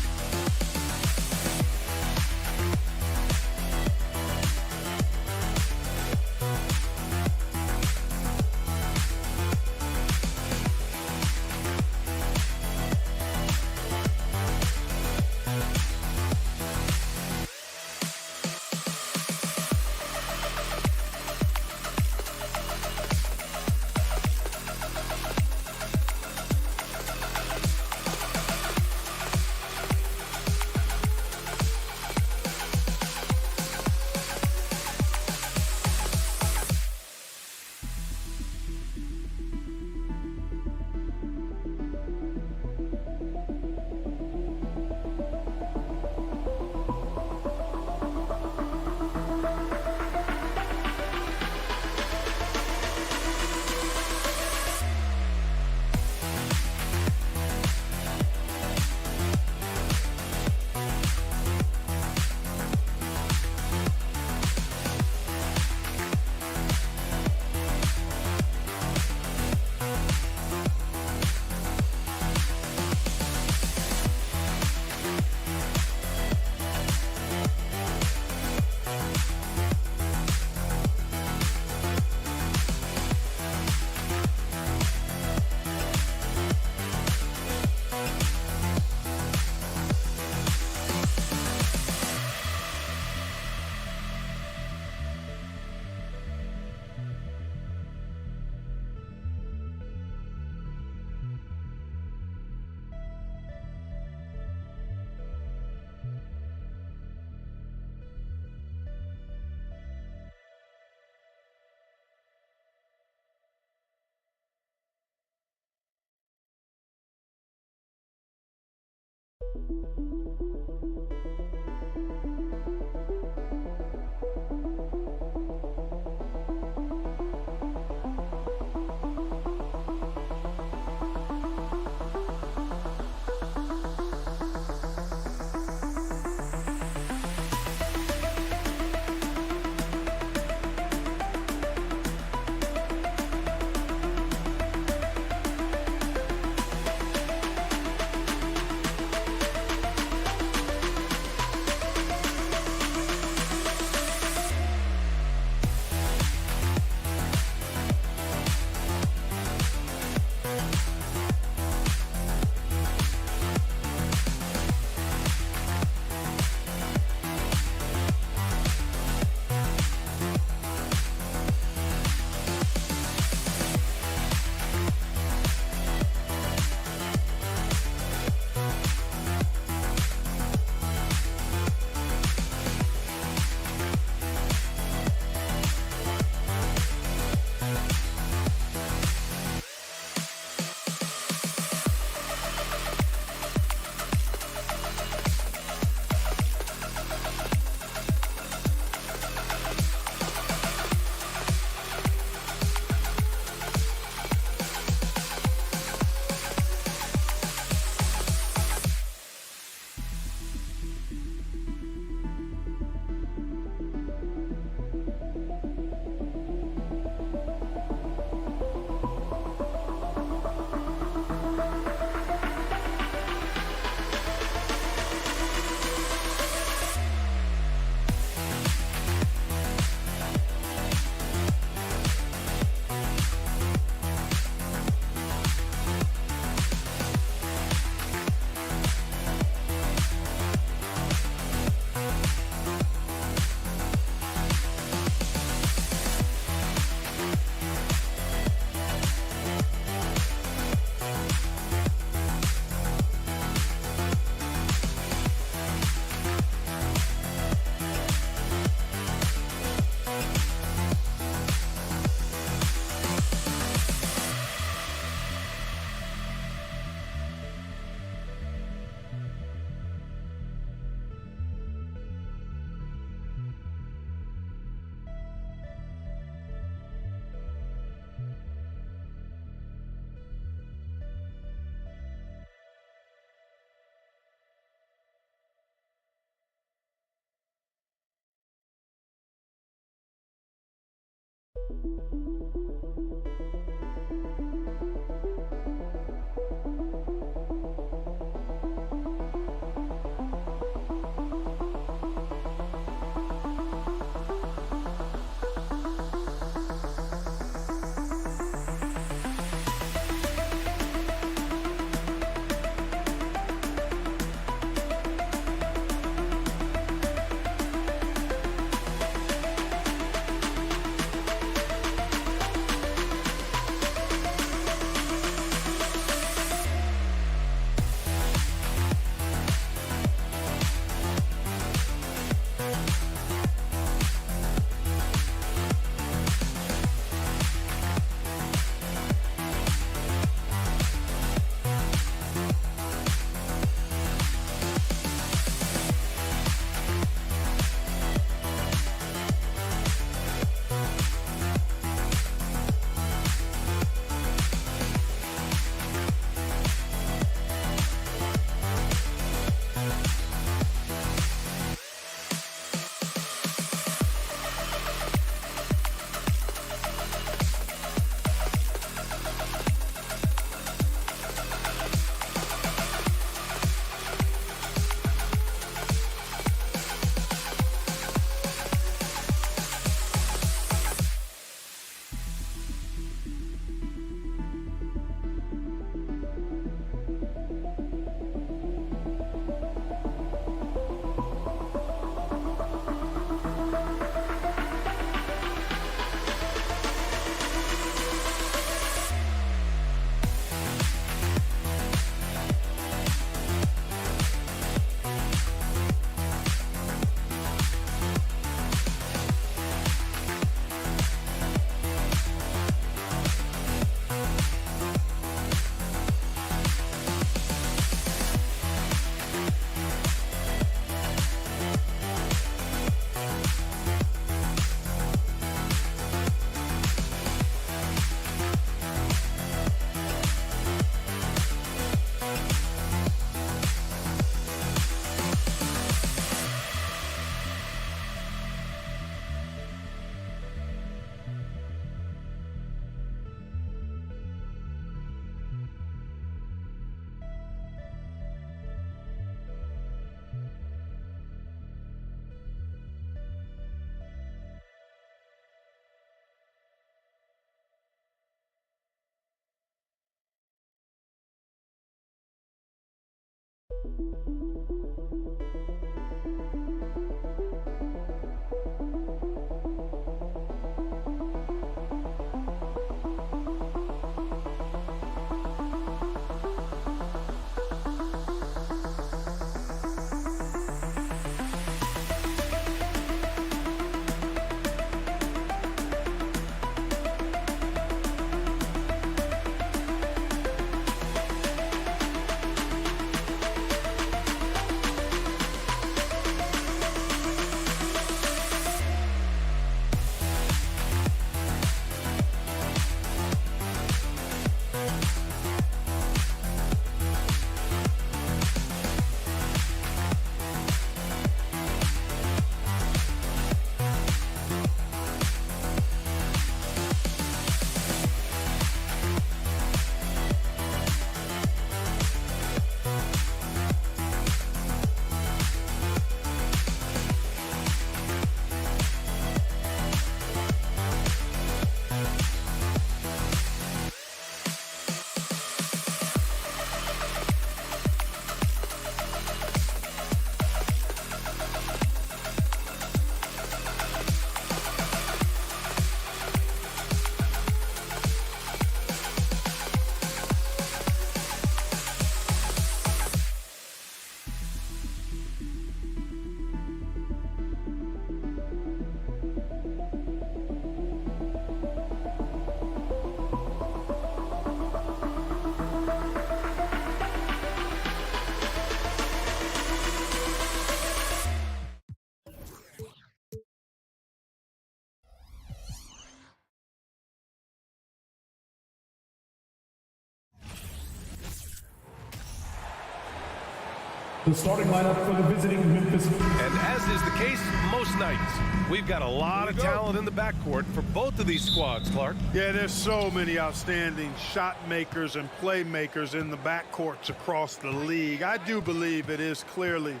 The starting lineup for the visiting Memphis. And as is the case most nights, we've got a lot of talent in the backcourt for both of these squads, Clark. Yeah, there's so many outstanding shot makers and playmakers in the backcourts across the league. I do believe it is clearly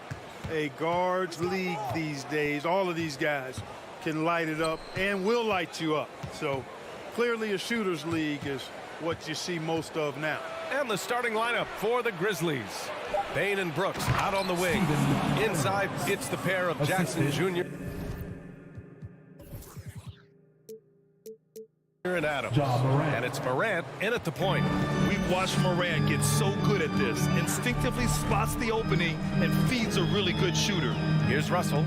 a guards league these days. All of these guys can light it up and will light you up. So clearly a shooters league is what you see most of now. And the starting lineup for the Grizzlies. Bain and Brooks out on the wing. Inside, it's the pair of Jackson Jr. and Adams. And it's Morant in at the point. We've watched Morant get so good at this. Instinctively spots the opening and feeds a really good shooter. Here's Russell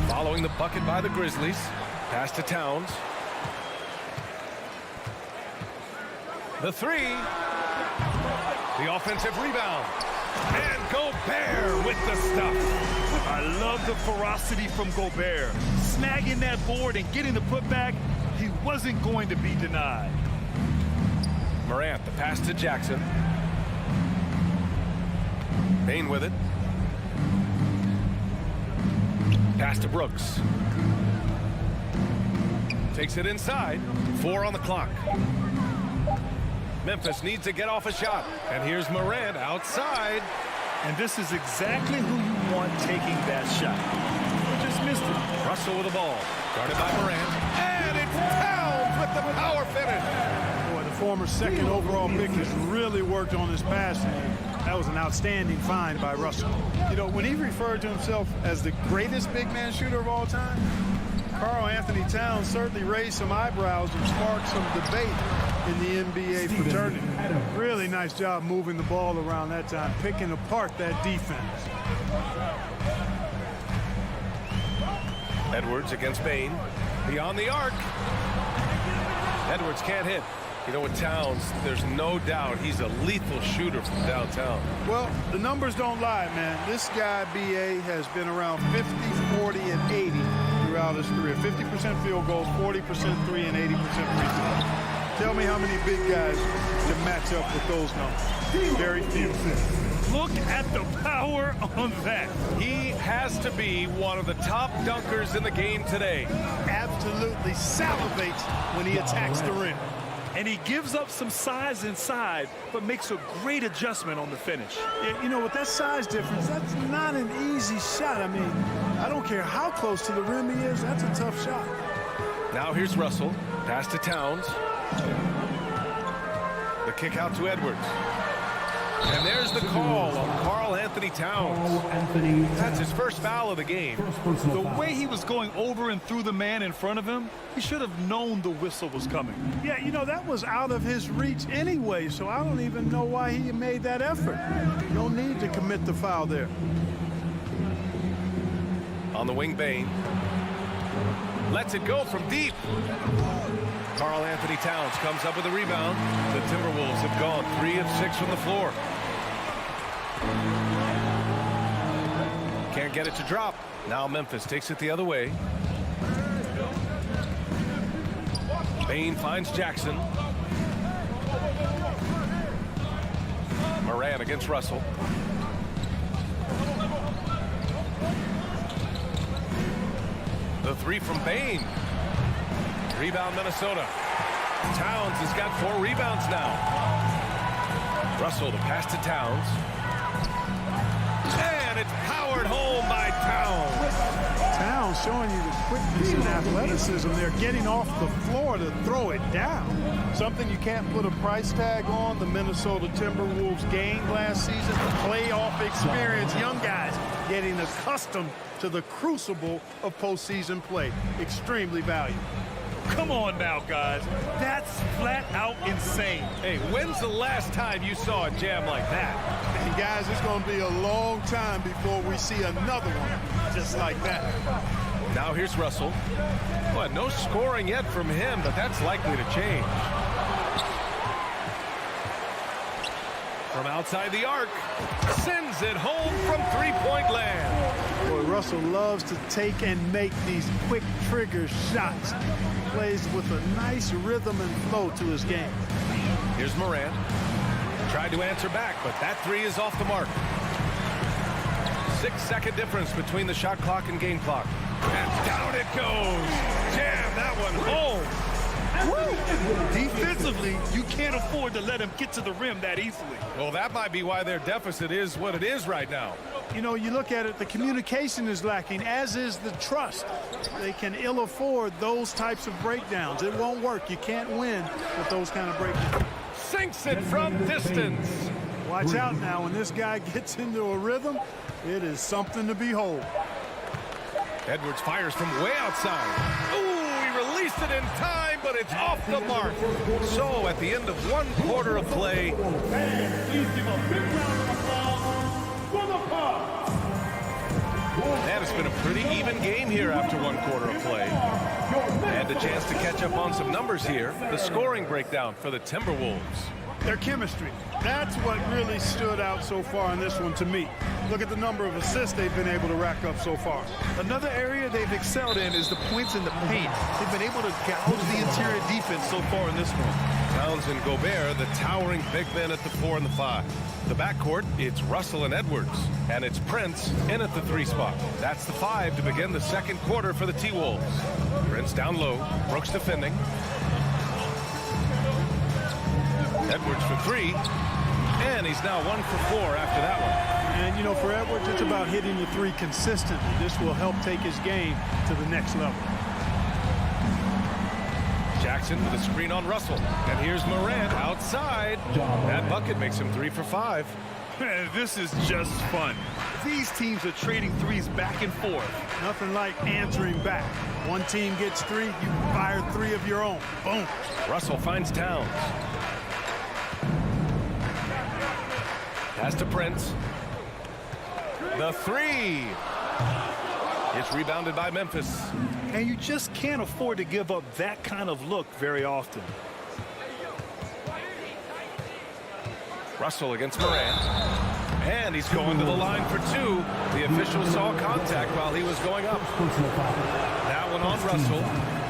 following the bucket by the Grizzlies. Pass to Towns. The three. The offensive rebound. And Gobert with the stuff. I love the ferocity from Gobert. Snagging that board and getting the putback. He wasn't going to be denied. Morant, the pass to Jackson. Bain with it. Pass to Brooks. Takes it inside. 4 on the clock. Memphis needs to get off a shot. And here's Morant outside. And this is exactly who you want taking that shot. Just missed it. Russell with the ball. Guarded by Morant. And it's Towns with the power finish. Boy, the former second overall pick has really worked on his passing. That was an outstanding find by Russell. You know, when he referred to himself as the greatest big man shooter of all time, Karl Anthony Towns certainly raised some eyebrows and sparked some debate in the NBA fraternity. Really nice job moving the ball around that time, picking apart that defense. Edwards against Bain. Beyond the arc. Edwards can't hit. You know, with Towns, there's no doubt he's a lethal shooter from downtown. Well, the numbers don't lie, man. This guy, B.A., has been around 50, 40, and 80 throughout his career. 50% field goals, 40% three, and 80% free throws. Tell me how many big guys can match up with those numbers. Very few. Look at the power on that. He has to be one of the top dunkers in the game today. Absolutely salivates when he attacks the rim. And he gives up some size inside, but makes a great adjustment on the finish. You know, with that size difference, that's not an easy shot. I mean, I don't care how close to the rim he is, that's a tough shot. Now here's Russell. Pass to Towns. The kick out to Edwards. And there's the call on Karl Anthony Towns. That's his first foul of the game. The way he was going over and through the man in front of him, he should have known the whistle was coming. Yeah, you know, that was out of his reach anyway, so I don't even know why he made that effort. No need to commit the foul there. On the wing, Bain. Lets it go from deep. Karl Anthony Towns comes up with a rebound. The Timberwolves have gone 3 of 6 from the floor. Can't get it to drop. Now Memphis takes it the other way. Bain finds Jackson. Morant against Russell. The three from Bain. Rebound Minnesota. Towns has got 4 rebounds now. Russell, the pass to Towns. And it's powered home by Towns. Towns showing you the quickness and athleticism. They're getting off the floor to throw it down. Something you can't put a price tag on. The Minnesota Timberwolves gained last season. The playoff experience. Young guys getting accustomed to the crucible of postseason play. Extremely valuable. Come on now, guys. That's flat out insane. Hey, when's the last time you saw a jam like that? And guys, it's going to be a long time before we see another one just like that. Now here's Russell. Well, no scoring yet from him, but that's likely to change. From outside the arc, sends it home from three-point land. Boy, Russell loves to take and make these quick trigger shots. Plays with a nice rhythm and flow to his game. Here's Morant. Tried to answer back, but that three is off the mark. 6-second difference between the shot clock and game clock. And down it goes. Jam that one home. Defensively, you can't afford to let him get to the rim that easily. Well, that might be why their deficit is what it is right now. You know, you look at it, the communication is lacking, as is the trust. They can ill afford those types of breakdowns. It won't work. You can't win with those kind of breakdowns. Sinks it from distance. Watch out now. When this guy gets into a rhythm, it is something to behold. Edwards fires from way outside. Ooh, he released it in time, but it's off the mark. So at the end of 1 quarter of play, Please give a big round of applause for the Bucks. and it's been a pretty even game here after 1 quarter of play. And a chance to catch up on some numbers here. The scoring breakdown for the Timberwolves. Their chemistry. That's what really stood out so far in this one to me. Look at the number of assists they've been able to rack up so far. Another area they've excelled in is the points in the paint. They've been able to gouge the interior defense so far in this one. Towns and Gobert, the towering big men at the 4 and the 5. The backcourt, it's Russell and Edwards. And it's Prince in at the 3 spot. That's the 5 to begin the 2nd quarter for the T-Wolves. Prince down low, Brooks defending. Edwards for 3. And he's now 1 for 4 after that one. And, you know, for Edwards, it's about hitting the 3 consistently. This will help take his game to the next level. Jackson with a screen on Russell. And here's Morant outside. That bucket makes him 3 for 5. Man, this is just fun. These teams are trading threes back and forth. Nothing like answering back. One team gets 3, you fire 3 of your own. Boom. Russell finds Towns. Pass to Prince. The 3. It's rebounded by Memphis. And you just can't afford to give up that kind of look very often. Russell against Morant. And he's going to the line for 2. The official saw contact while he was going up. That one on Russell.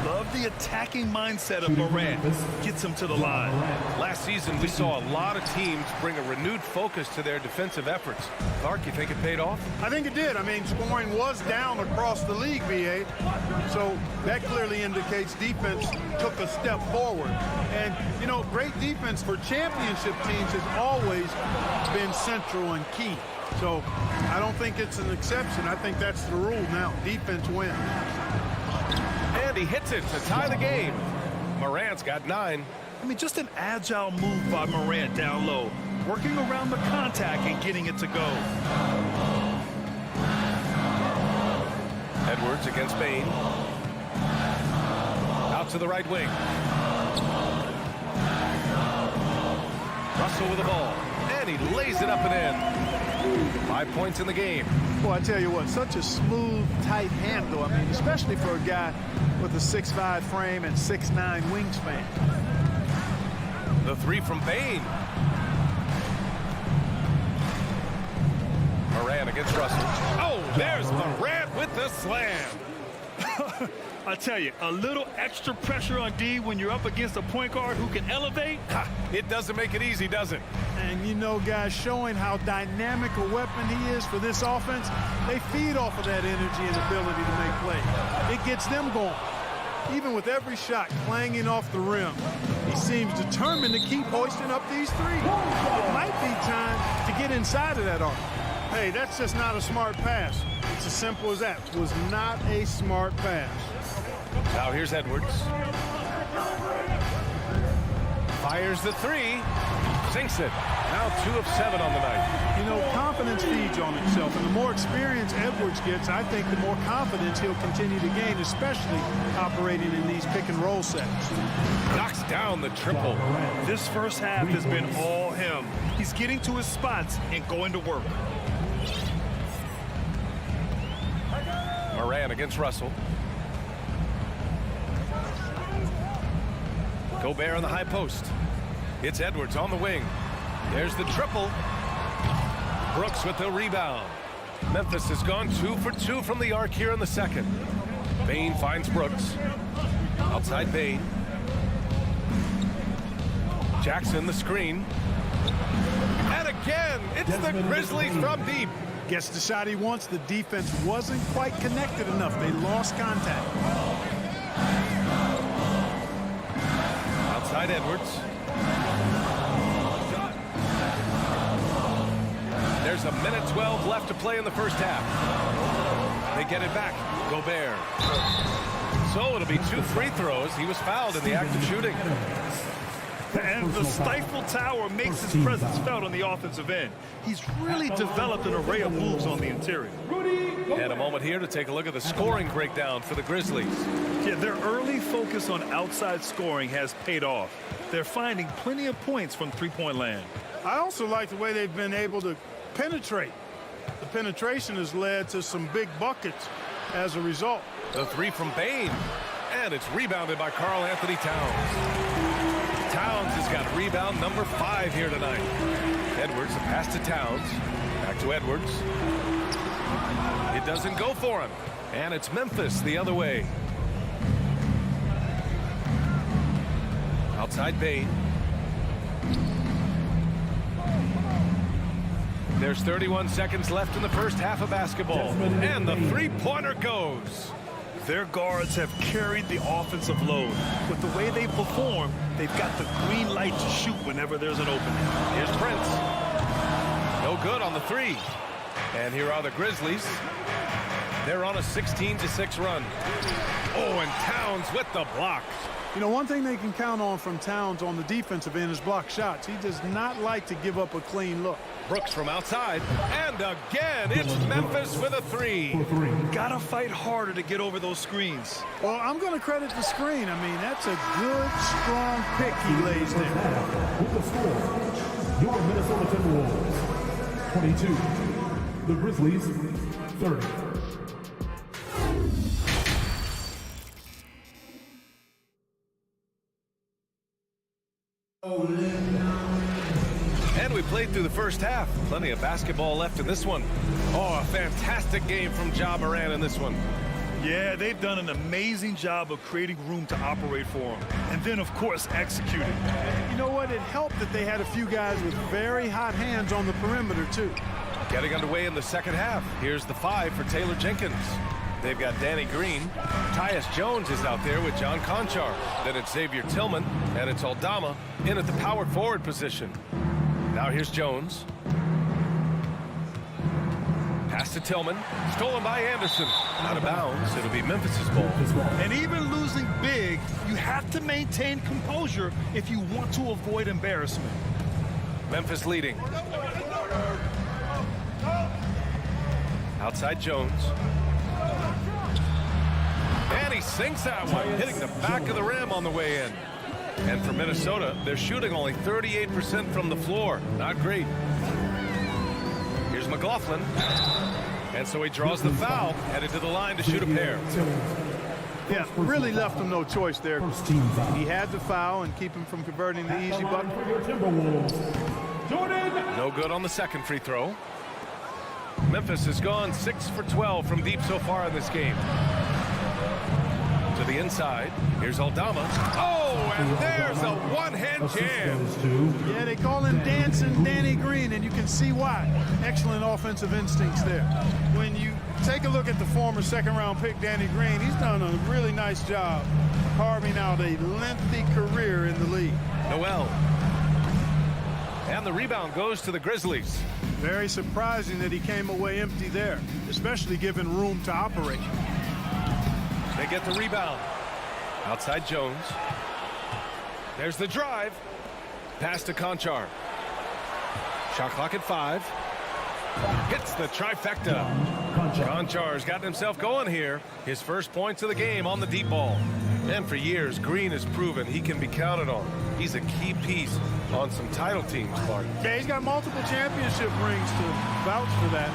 Love the attacking mindset of Morant. Gets him to the line. Last season, we saw a lot of teams bring a renewed focus to their defensive efforts. Clark, you think it paid off? I think it did. I mean, scoring was down across the league, BA. So that clearly indicates defense took a step forward. And, you know, great defense for championship teams has always been central and key. So I don't think it's an exception. I think that's the rule now. Defense wins. And he hits it to tie the game. Morant's got 9. I mean, just an agile move by Morant down low. Working around the contact and getting it to go. Edwards against Bain. Out to the right wing. Russell with the ball. And he lays it up and in. 5 points in the game. Well, I tell you what, such a smooth, tight handle. I mean, especially for a guy with a 6'5" frame and 6'9" wingspan. The 3 from Bain. Morant against Russell. Oh, there's Morant with the slam. I tell you, a little extra pressure on D when you're up against a point guard who can elevate. It doesn't make it easy, does it? And, you know, guys, showing how dynamic a weapon he is for this offense, they feed off of that energy and ability to make plays. It gets them going. Even with every shot clanging off the rim, he seems determined to keep hoisting up these 3. It might be time to get inside of that arc. Hey, that's just not a smart pass. It's as simple as that. It was not a smart pass. Now here's Edwards. Fires the 3. Sinks it. Now 2 of 7 on the night. You know, confidence feeds on itself, and the more experience Edwards gets, I think the more confidence he'll continue to gain, especially operating in these pick-and-roll sets. Knocks down the triple. This first half has been all him. He's getting to his spots and going to work. Morant against Russell. Gobert on the high post. It's Edwards on the wing. There's the triple. Brooks with the rebound. Memphis has gone 2 for 2 from the arc here in the 2nd. Bain finds Brooks. Outside Bain. Jackson the screen. And again, it's the Grizzlies from deep. Gets the shot he wants. The defense wasn't quite connected enough. They lost contact. Outside Edwards. There's a minute 12 left to play in the first half. They get it back. Gobert. So it'll be 2 free throws. He was fouled in the act of shooting. And the stifle tower makes his presence felt on the offensive end. He's really developed an array of moves on the interior. And a moment here to take a look at the scoring breakdown for the Grizzlies. Yeah, their early focus on outside scoring has paid off. They're finding plenty of points from three-point land. I also like the way they've been able to penetrate. The penetration has led to some big buckets as a result. The 3 from Bain. And it's rebounded by Karl Anthony Towns. Towns has got rebound number 5 here tonight. Edwards, a pass to Towns. Back to Edwards. It doesn't go for him. And it's Memphis the other way. Outside Bain. There's 31 seconds left in the first half of basketball. And the three-pointer goes. Their guards have carried the offensive load. With the way they perform, they've got the green light to shoot whenever there's an opening. Here's Prince. No good on the 3. And here are the Grizzlies. They're on a 16-6 run. Oh, and Towns with the block. You know, one thing they can count on from Towns on the defensive end is block shots. He does not like to give up a clean look. Brooks from outside. And again, it's Memphis with a 3. Gotta fight harder to get over those screens. Well, I'm going to credit the screen. I mean, that's a good, strong pick he lays there. With the score, your Minnesota Timberwolves 22, the Grizzlies 30. And we played through the first half. Plenty of basketball left in this one. Oh, a fantastic game from Ja Morant in this one. Yeah, they've done an amazing job of creating room to operate for him. And then, of course, executing. You know what? It helped that they had a few guys with very hot hands on the perimeter, too. Getting underway in the second half. Here's the 5 for Taylor Jenkins. They've got Danny Green. Tyus Jones is out there with John Conchar. Then it's Xavier Tillman, and it's Aldama in at the power forward position. Now here's Jones. Pass to Tillman. Stolen by Anderson. Out of bounds. It'll be Memphis's ball. And even losing big, you have to maintain composure if you want to avoid embarrassment. Memphis leading. Outside Jones. And he sinks that one, hitting the back of the rim on the way in. And for Minnesota, they're shooting only 38% from the floor. Not great. Here's McLaughlin. And so he draws the foul, headed to the line to shoot a pair. Yeah, really left him no choice there. He had to foul and keep him from converting the easy bucket. No good on the second free throw. Memphis has gone 6 for 12 from deep so far in this game. To the inside. Here's Aldama. Oh, and there's a one-hand jam. Yeah, they call him Dancing Danny Green, and you can see why. Excellent offensive instincts there. When you take a look at the former second-round pick, Danny Green, he's done a really nice job carving out a lengthy career in the league. Noel. And the rebound goes to the Grizzlies. Very surprising that he came away empty there, especially given room to operate. They get the rebound. Outside Jones. There's the drive. Pass to Conchar. Shot clock at 5. Hits the trifecta. Conchar's gotten himself going here. His first points of the game on the deep ball. And for years, Green has proven he can be counted on. He's a key piece on some title teams, Clark. Yeah, he's got multiple championship rings to vouch for that,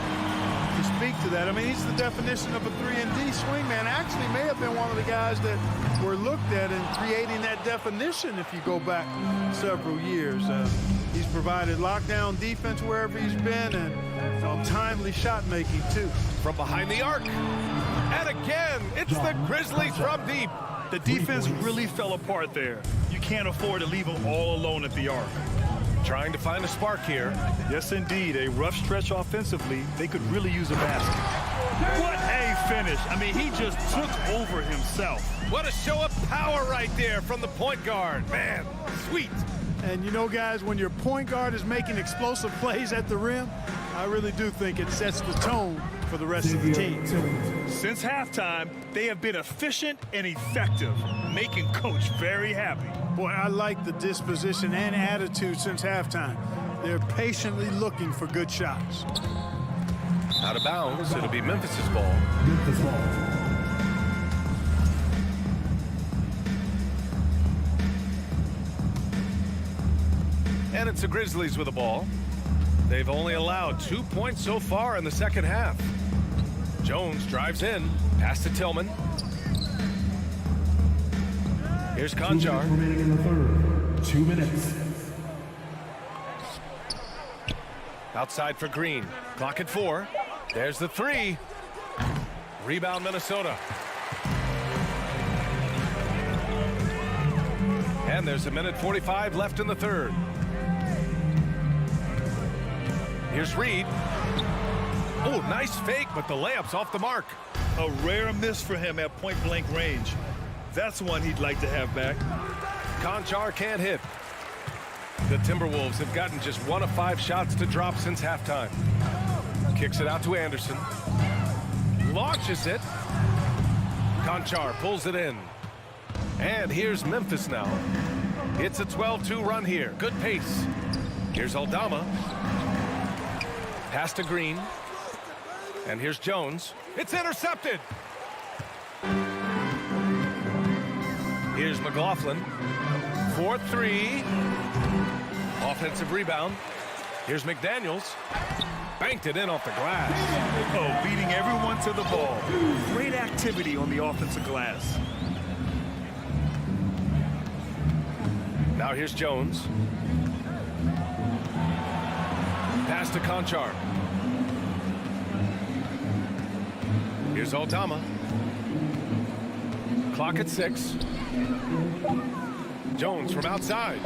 to speak to that. I mean, he's the definition of a 3-and-D swingman. Actually may have been one of the guys that were looked at in creating that definition if you go back several years. He's provided lockdown defense wherever he's been and timely shot making, too. From behind the arc. And again, it's the Grizzlies from deep. The defense really fell apart there. You can't afford to leave them all alone at the arc. trying to find a spark here. Yes, indeed. A rough stretch offensively. They could really use a basket. What a finish. I mean, he just took over himself. What a show of power right there from the point guard. Man, sweet. And you know, guys, when your point guard is making explosive plays at the rim, I really do think it sets the tone for the rest of the team. Since halftime, they have been efficient and effective, making Coach very happy. Boy, I like the disposition and attitude since halftime. They're patiently looking for good shots. Out of bounds, it'll be Memphis's ball. Memphis ball. And it's the Grizzlies with the ball. They've only allowed 2 points so far in the second half. Jones drives in, pass to Tillman. Here's Conjar. 2 minutes remaining in the third. 2 minutes. Outside for Green. Clock at 4. There's the 3. Rebound Minnesota. And there's a minute 45 left in the third. Here's Reed. Oh, nice fake, but the layup's off the mark. A rare miss for him at point-blank range. That's one he'd like to have back. Conjar can't hit. The Timberwolves have gotten just 1 of 5 shots to drop since halftime. Kicks it out to Anderson. Launches it. Conjar pulls it in. And here's Memphis now. It's a 12-2 run here. Good pace. Here's Aldama. Pass to Green. And here's Jones. It's intercepted. Here's McLaughlin. 4-3. Offensive rebound. Here's McDaniels. Banked it in off the glass. Oh, beating everyone to the ball. Great activity on the offensive glass. Now here's Jones. Pass to Conjar. Here's Aldama. Clock at 6. Jones from outside.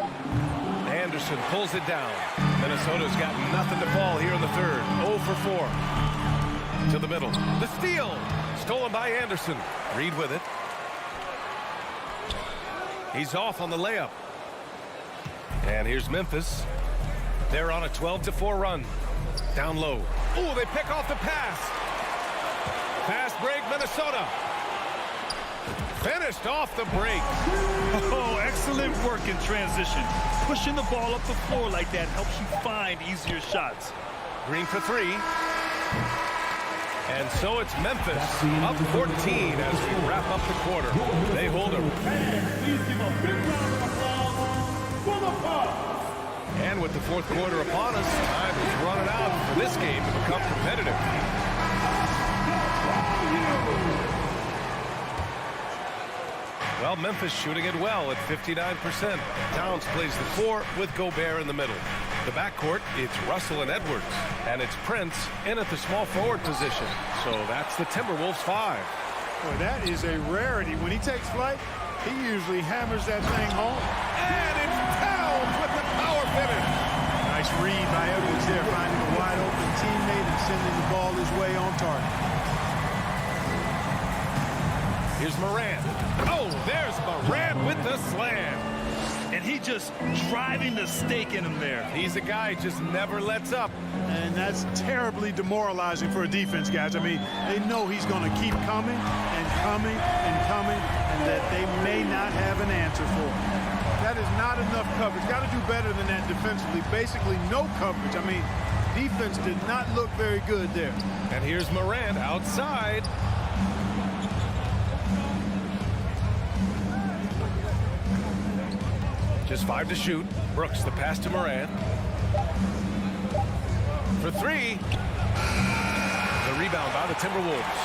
Anderson pulls it down. Minnesota's got nothing to fall here in the third. 0 for 4. To the middle. The steal. Stolen by Anderson. Reed with it. He's off on the layup. And here's Memphis. They're on a 12-4 run. Down low. Oh, they pick off the pass. Fast break, Minnesota. Finished off the break. Oh, excellent work in transition. Pushing the ball up the floor like that helps you find easier shots. Green for 3. And so it's Memphis up 14 as we wrap up the quarter. They hold them. Please give a big round of applause for the Pirates. And with the fourth quarter upon us, time is running out for this game to become competitive. Well, Memphis shooting it well at 59%. Towns plays the 4 with Gobert in the middle. The backcourt, it's Russell and Edwards. And it's Prince in at the small forward position. So that's the Timberwolves 5. Boy, that is a rarity. When he takes flight, he usually hammers that thing home. And it's Towns with the power finish. Nice read by Edwards there, finding a wide open teammate and sending the ball his way on target. Here's Morant. Oh, there's Morant with the slam. And he just driving the stake in him there. He's a guy who just never lets up. And that's terribly demoralizing for a defense, guys. I mean, they know he's going to keep coming and coming and coming, and that they may not have an answer for it. That is not enough coverage. Got to do better than that defensively. Basically, no coverage. I mean, defense did not look very good there. And here's Morant outside. Just 5 to shoot. Brooks, the pass to Morant. For 3. The rebound by the Timberwolves.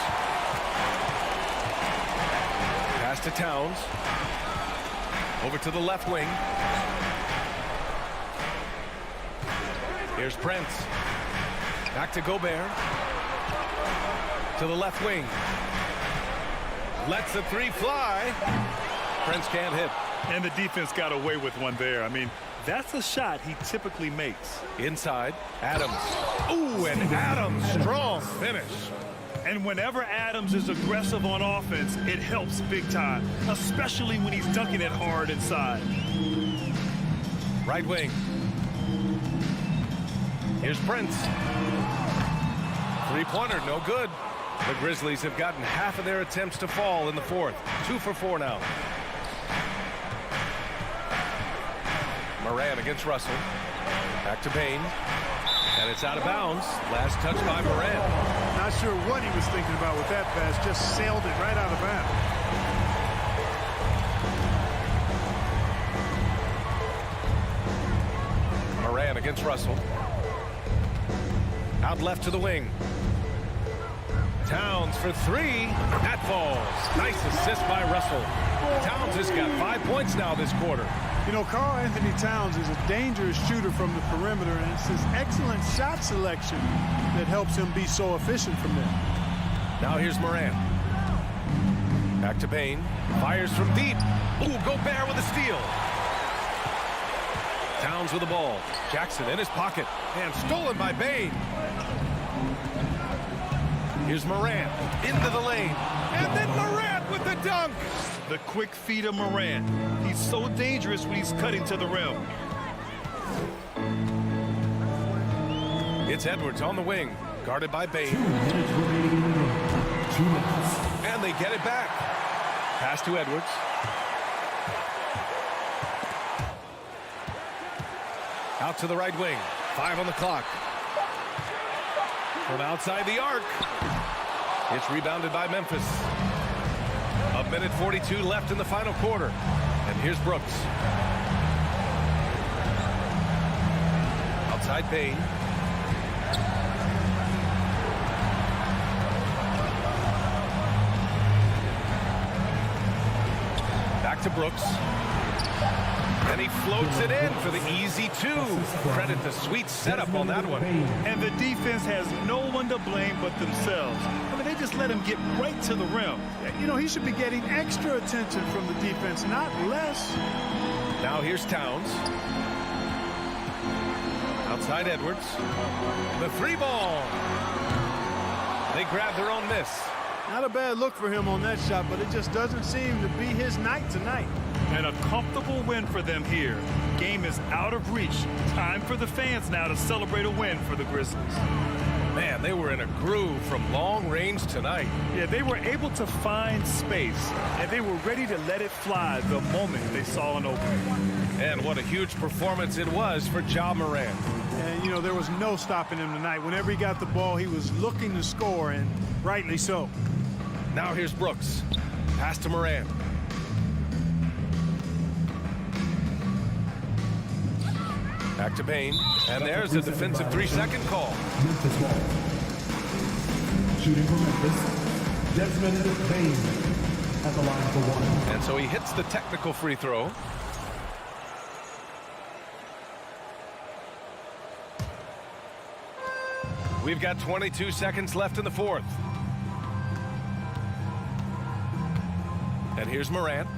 Pass to Towns. Over to the left wing. Here's Prince. Back to Gobert. To the left wing. Lets the 3 fly. Prince can't hit. And the defense got away with one there. I mean, That's a shot he typically makes. Inside, Adams. Ooh, and Adams, strong finish. And whenever Adams is aggressive on offense, it helps big time, especially when he's dunking it hard inside. Right wing. Here's Prince. Three-pointer, no good. The Grizzlies have gotten half of their attempts to fall in the fourth. 2 for 4 now. Moran against Russell. Back to Payne. And it's out of bounds. Last touch by Moran. Not sure what he was thinking about with that pass. Just sailed it right out of bounds. Moran against Russell. Out left to the wing. Towns for 3. That falls. Nice assist by Russell. Towns has got 5 points now this quarter. You know, Karl Anthony Towns is a dangerous shooter from the perimeter, and it's his excellent shot selection that helps him be so efficient from there. Now here's Moran. Back to Payne. Fires from deep. Ooh, Gobert with a steal. Towns with the ball. Jackson in his pocket. And stolen by Payne. Here's Moran into the lane. And then Moran with the dunk. The quick feet of Moran. He's so dangerous when he's cutting to the rim. It's Edwards on the wing. Guarded by Payne. And they get it back. Pass to Edwards. Out to the right wing. 5 on the clock. From outside the arc. It's rebounded by Memphis. 1:42 left in the final quarter. And here's Brooks. Outside Payne. Back to Brooks. And he floats it in for the easy 2. Credit the sweet setup on that one. And the defense has no one to blame but themselves. I mean, they just let him get right to the rim. You know, he should be getting extra attention from the defense, not less. Now here's Towns. Outside Edwards. The 3-ball. They grab their own miss. Not a bad look for him on that shot, but it just doesn't seem to be his night tonight. And a comfortable win for them here. Game is out of reach. Time for the fans now to celebrate a win for the Grizzlies. Man, they were in a groove from long range tonight. Yeah, they were able to find space, and they were ready to let it fly the moment they saw an opening. And what a huge performance it was for Ja Morant. And, you know, there was no stopping him tonight. Whenever he got the ball, he was looking to score, and rightly so. Now here's Brooks. Pass to Morant. Back to Payne. And there's a defensive 3-second call. Memphis ball. Shooting for Memphis. Desmond Payne at the line for 1. And so he hits the technical free throw. We've got 22 seconds left in the fourth. And here's Morant.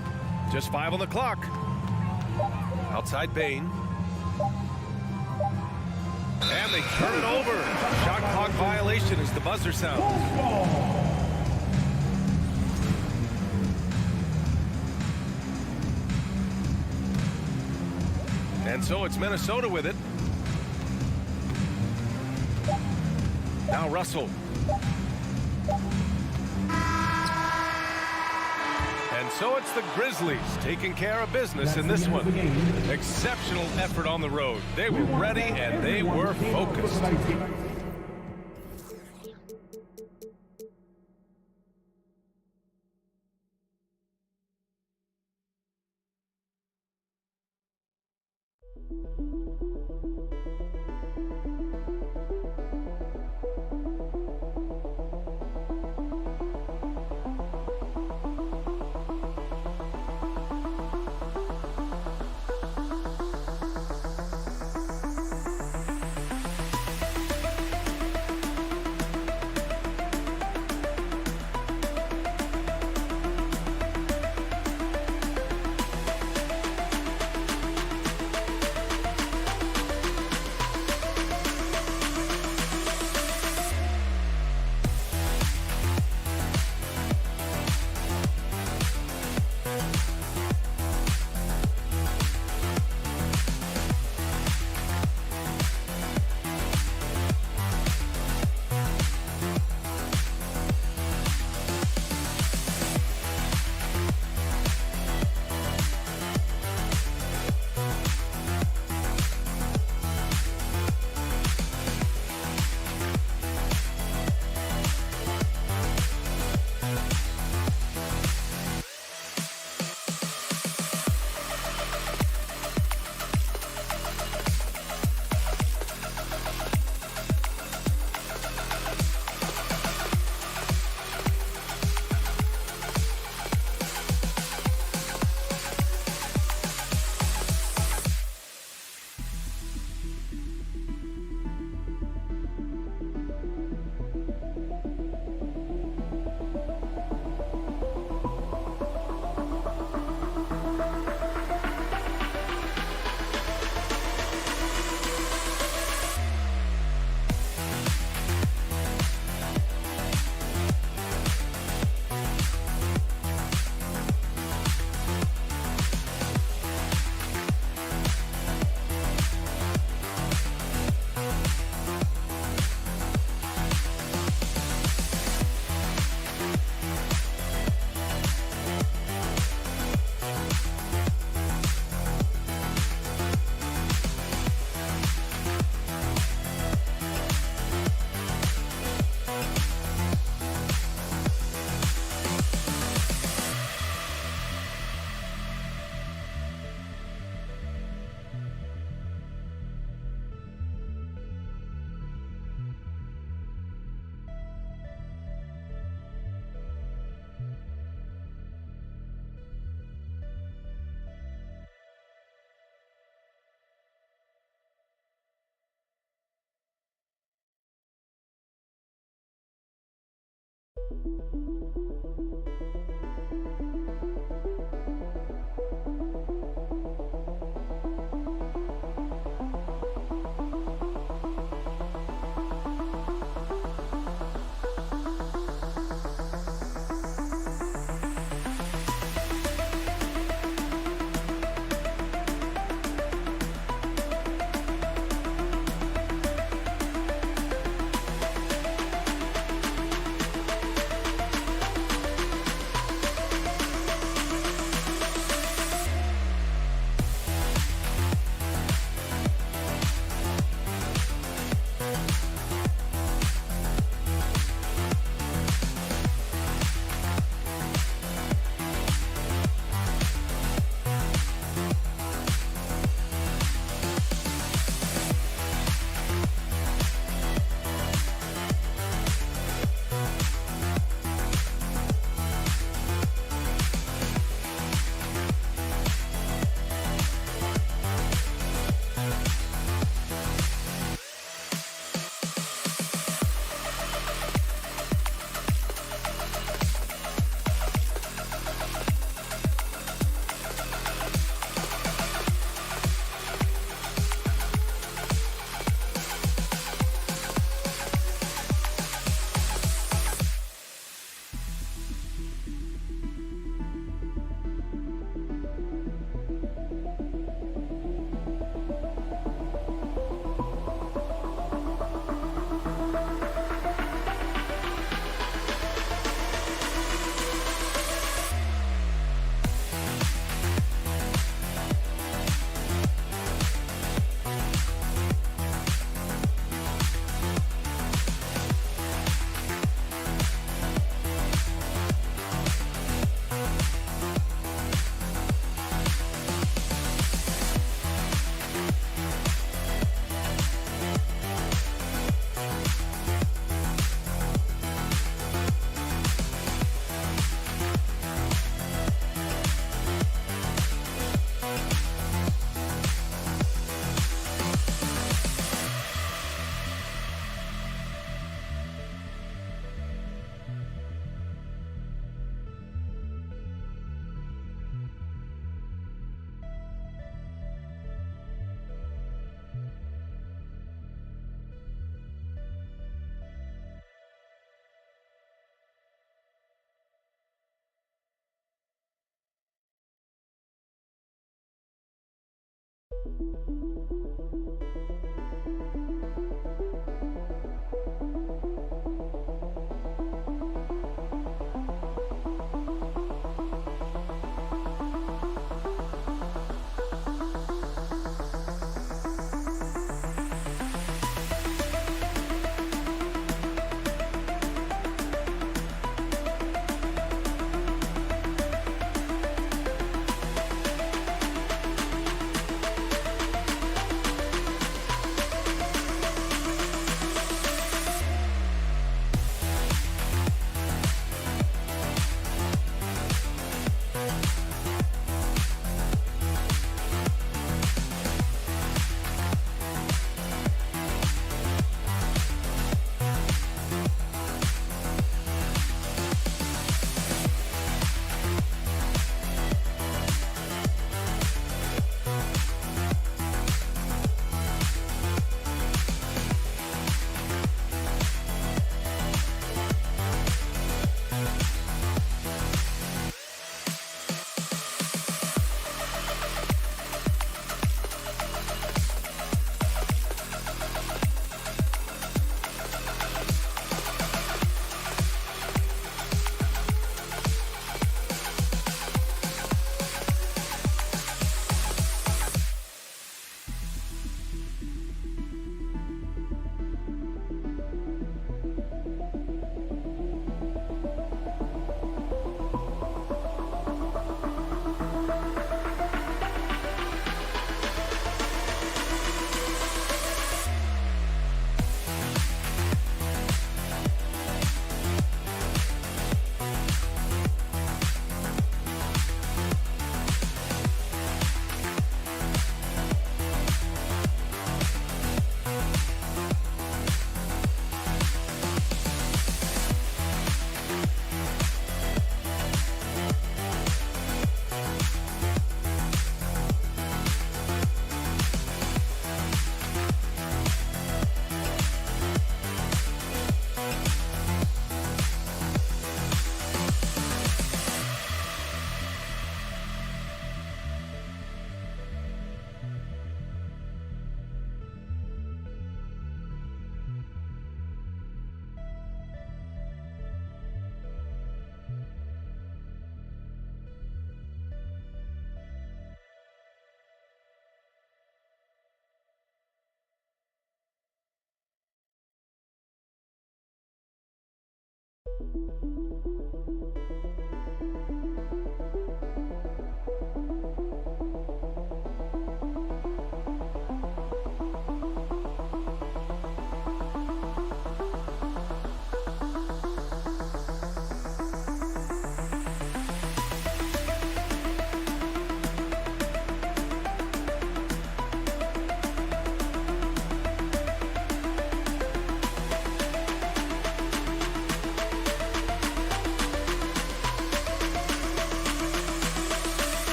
Just 5 on the clock. Outside Payne. And they turn it over. Shot clock violation as the buzzer sounds. And so it's Minnesota with it. Now Russell. And so it's the Grizzlies taking care of business in this one. Exceptional effort on the road. They were ready and they were focused.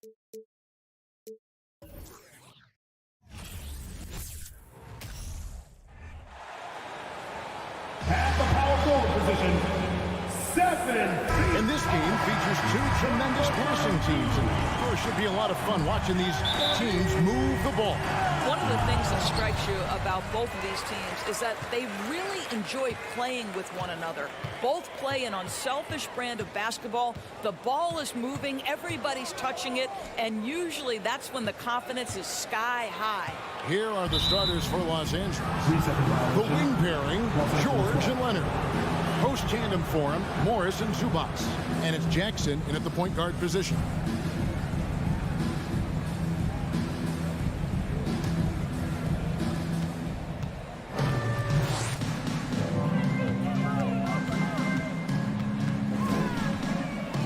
At the power forward position, 7. And this game features two tremendous passing teams, and there should be a lot of fun watching these teams move the ball. One of the things that strikes you about both of these teams is that they really enjoy playing with one another. Both play an unselfish brand of basketball. The ball is moving, everybody's touching it, and usually that's when the confidence is sky high. Here are the starters for Los Angeles. The wing pairing, George and Leonard. Post tandem for him, Morris and Zubats. And it's Jackson in at the point guard position.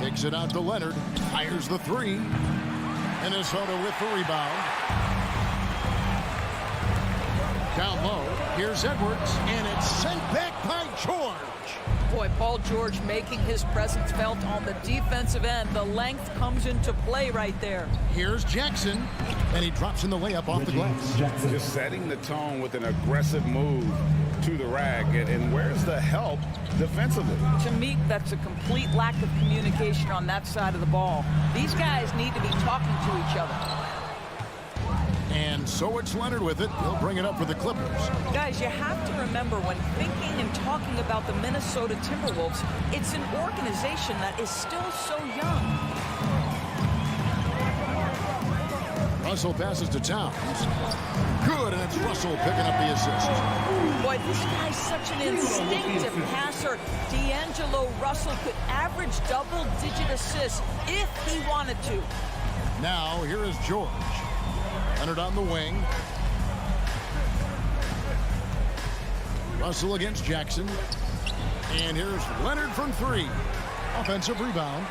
Kicks it out to Leonard, fires the three. Minnesota with the rebound. Down low, here's Edwards, and it's sent back by George. Boy, Paul George making his presence felt on the defensive end. The length comes into play right there. Here's Jackson, and he drops in the layup off the glass. Just setting the tone with an aggressive move to the rack. And where's the help defensively? To me, that's a complete lack of communication on that side of the ball. These guys need to be talking to each other. And so it's Leonard with it. He'll bring it up for the Clippers. Guys, you have to remember when thinking and talking about the Minnesota Timberwolves, it's an organization that is still so young. Russell passes to Towns. Good, and it's Russell picking up the assist. Boy, this guy's such an instinctive passer. D'Angelo Russell could average double-digit assists if he wanted to. Now, here is George. Leonard on the wing. Russell against Jackson. And here's Leonard from three. Offensive rebound.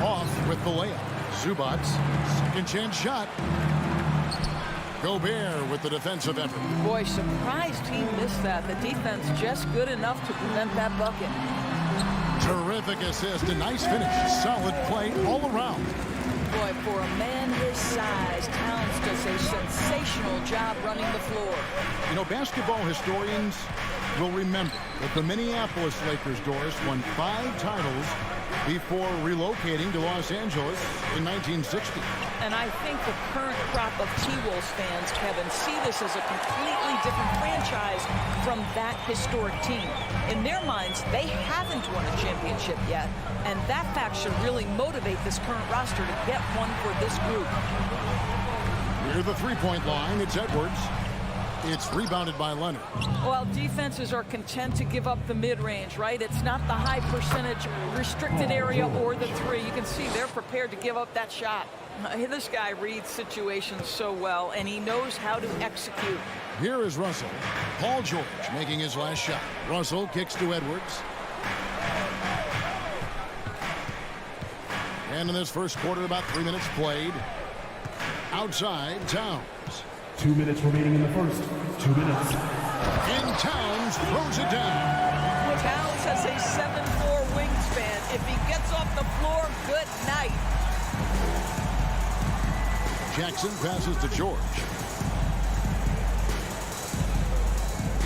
Off with the layup. Zubats. Second chance shot. Gobert with the defensive effort. Boy, surprised he missed that. The defense just good enough to prevent that bucket. Terrific assist. A nice finish. Solid play all around. Boy, for a man his size, Towns does a sensational job running the floor. You know, basketball historians will remember that the Minneapolis Lakers, Doris, won 5 titles before relocating to Los Angeles in 1960. And I think the current crop of T-Wolves fans, Kevin, see this as a completely different franchise from that historic team. In their minds, they haven't won a championship yet, and that fact should really motivate this current roster to get one for this group. Near the three-point line, it's Edwards. It's rebounded by Leonard. Well, defenses are content to give up the mid-range, right? It's not the high percentage restricted area or the three. You can see they're prepared to give up that shot. This guy reads situations so well, and he knows how to execute. Here is Russell. Paul George making his last shot. Russell kicks to Edwards. And in this first quarter, about 3 minutes played. Outside, Towns. 2 minutes remaining in the first. 2 minutes. And Towns throws it down. Towns has a 7'4" wingspan. If he gets off the floor, good night. Jackson passes to George.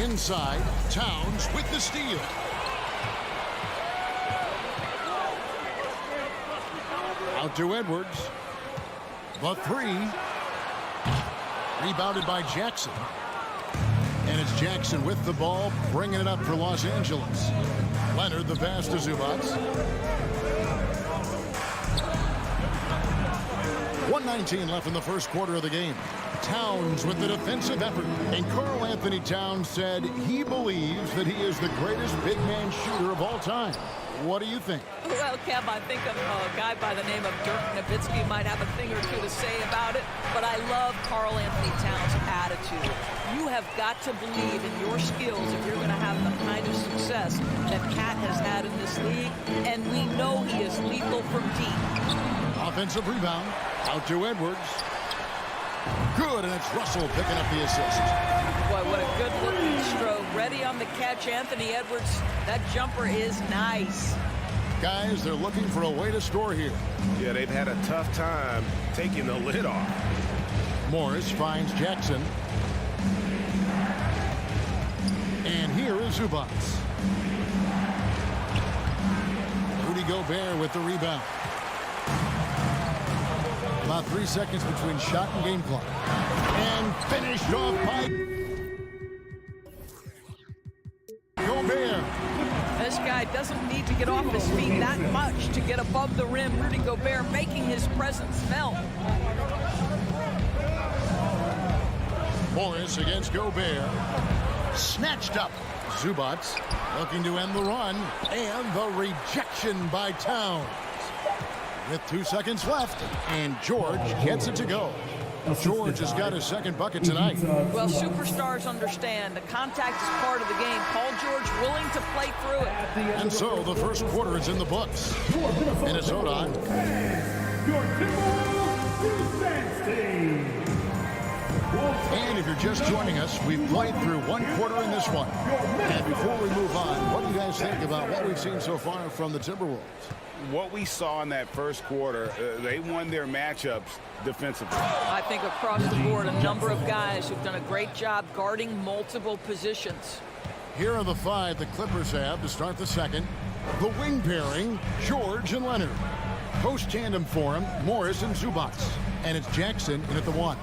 Inside, Towns with the steal. Out to Edwards. The three. Rebounded by Jackson. And it's Jackson with the ball, bringing it up for Los Angeles. Leonard, the pass to Zubats. 1:19 left in the first quarter of the game. Towns with the defensive effort. And Karl Anthony Towns said he believes that he is the greatest big man shooter of all time. What do you think? Well, Kev, I think a guy by the name of Dirk Nowitzki might have a thing or two to say about it, but I love Karl Anthony Towns' attitude. You have got to believe in your skills if you're going to have the kind of success that Cat has had in this league, and we know he is lethal from deep. Offensive rebound. Out to Edwards. Good, and it's Russell picking up the assist. Boy, what a good-looking stroke. Ready on the catch, Anthony Edwards. That jumper is nice. Guys, they're looking for a way to score here. Yeah, they've had a tough time taking the lid off. Morris finds Jackson. And here is Zubats. Rudy Gobert with the rebound. About 3 seconds between shot and game clock. And finished off by Gobert. This guy doesn't need to get off his feet that much to get above the rim. Rudy Gobert making his presence felt. Morris against Gobert. Snatched up. Zubats looking to end the run. And the rejection by Towns. With 2 seconds left. And George gets it to go. George has got his second bucket tonight. Well, superstars understand the contact is part of the game. Paul George willing to play through it. And so the first quarter is in the books. Minnesota. And if you're just joining us, we've played through one quarter in this one. And before we move on, what do you guys think about what we've seen so far from the Timberwolves? What we saw in that first quarter, they won their matchups defensively. I think across the board, a number of guys who've done a great job guarding multiple positions. Here are the five the Clippers have to start the second. The wing pairing, George and Leonard. Post tandem for him, Morris and Zubats. And it's Jackson in at the one.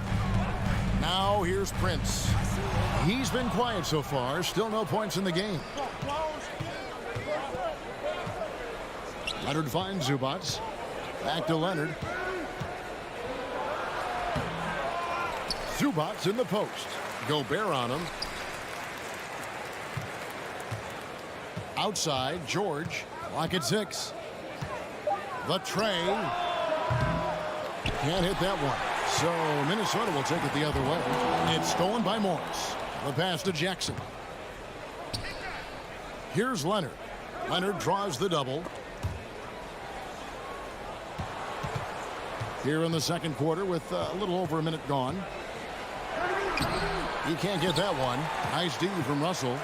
Now here's Prince. He's been quiet so far, still no points in the game. Leonard finds Zubats. Back to Leonard. Zubats in the post. Gobert on him. Outside, George. Lock at 6. The tray. Can't hit that one. So Minnesota will take it the other way. It's stolen by Morris. The pass to Jackson. Here's Leonard. Leonard draws the double. Here in the second quarter with a little over a minute gone. He can't get that one. Nice D from Russell.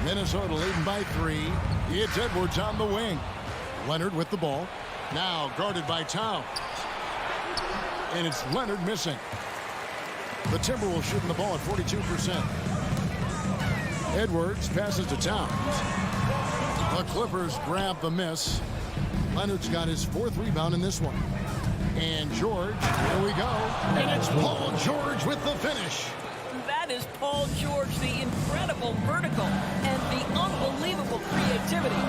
Minnesota leading by 3. It's Edwards on the wing. Leonard with the ball. Now guarded by Towns. And it's Leonard missing. The Timberwolves shooting the ball at 42%. Edwards passes to Towns. The Clippers grab the miss. Leonard's got his 4th rebound in this one. And George, here we go. And it's Paul George with the finish. That is Paul George, the incredible vertical and the unbelievable creativity.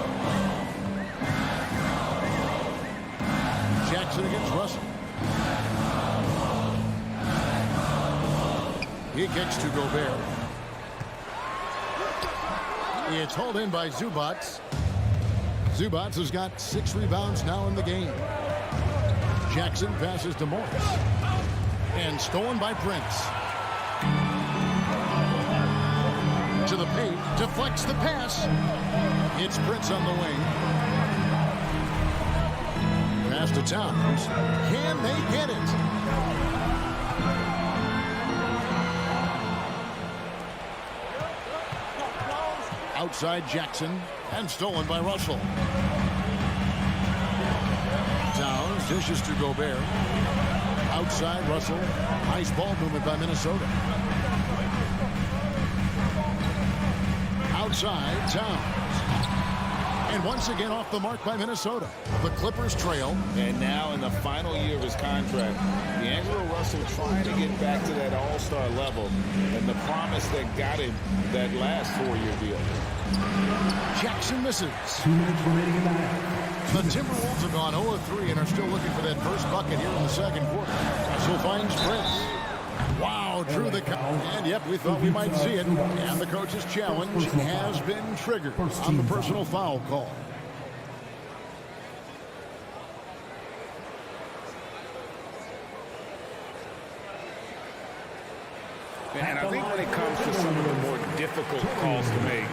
Jackson against Russell. He kicks to Gobert. It's hauled in by Zubats. Zubats has got 6 rebounds now in the game. Jackson passes to Morris. And stolen by Prince. To the paint. Deflects the pass. It's Prince on the wing. Pass to Towns. Can they get it? Outside Jackson. And stolen by Russell. Towns dishes to Gobert. Outside Russell. Nice ball movement by Minnesota. Outside Towns. And once again off the mark by Minnesota. The Clippers trail. And now in the final year of his contract, D'Angelo Russell trying to get back to that all-star level and the promise that got him that last 4-year deal. Jackson misses. 2 minutes remaining in the half. The Timberwolves have gone 0-3 and are still looking for that first bucket here in the second quarter. Russell finds Prince. Wow, drew the count. And yep, we thought we might see it. And the coach's challenge has been triggered on the personal foul call. And I think when it comes to some of the more difficult calls to make,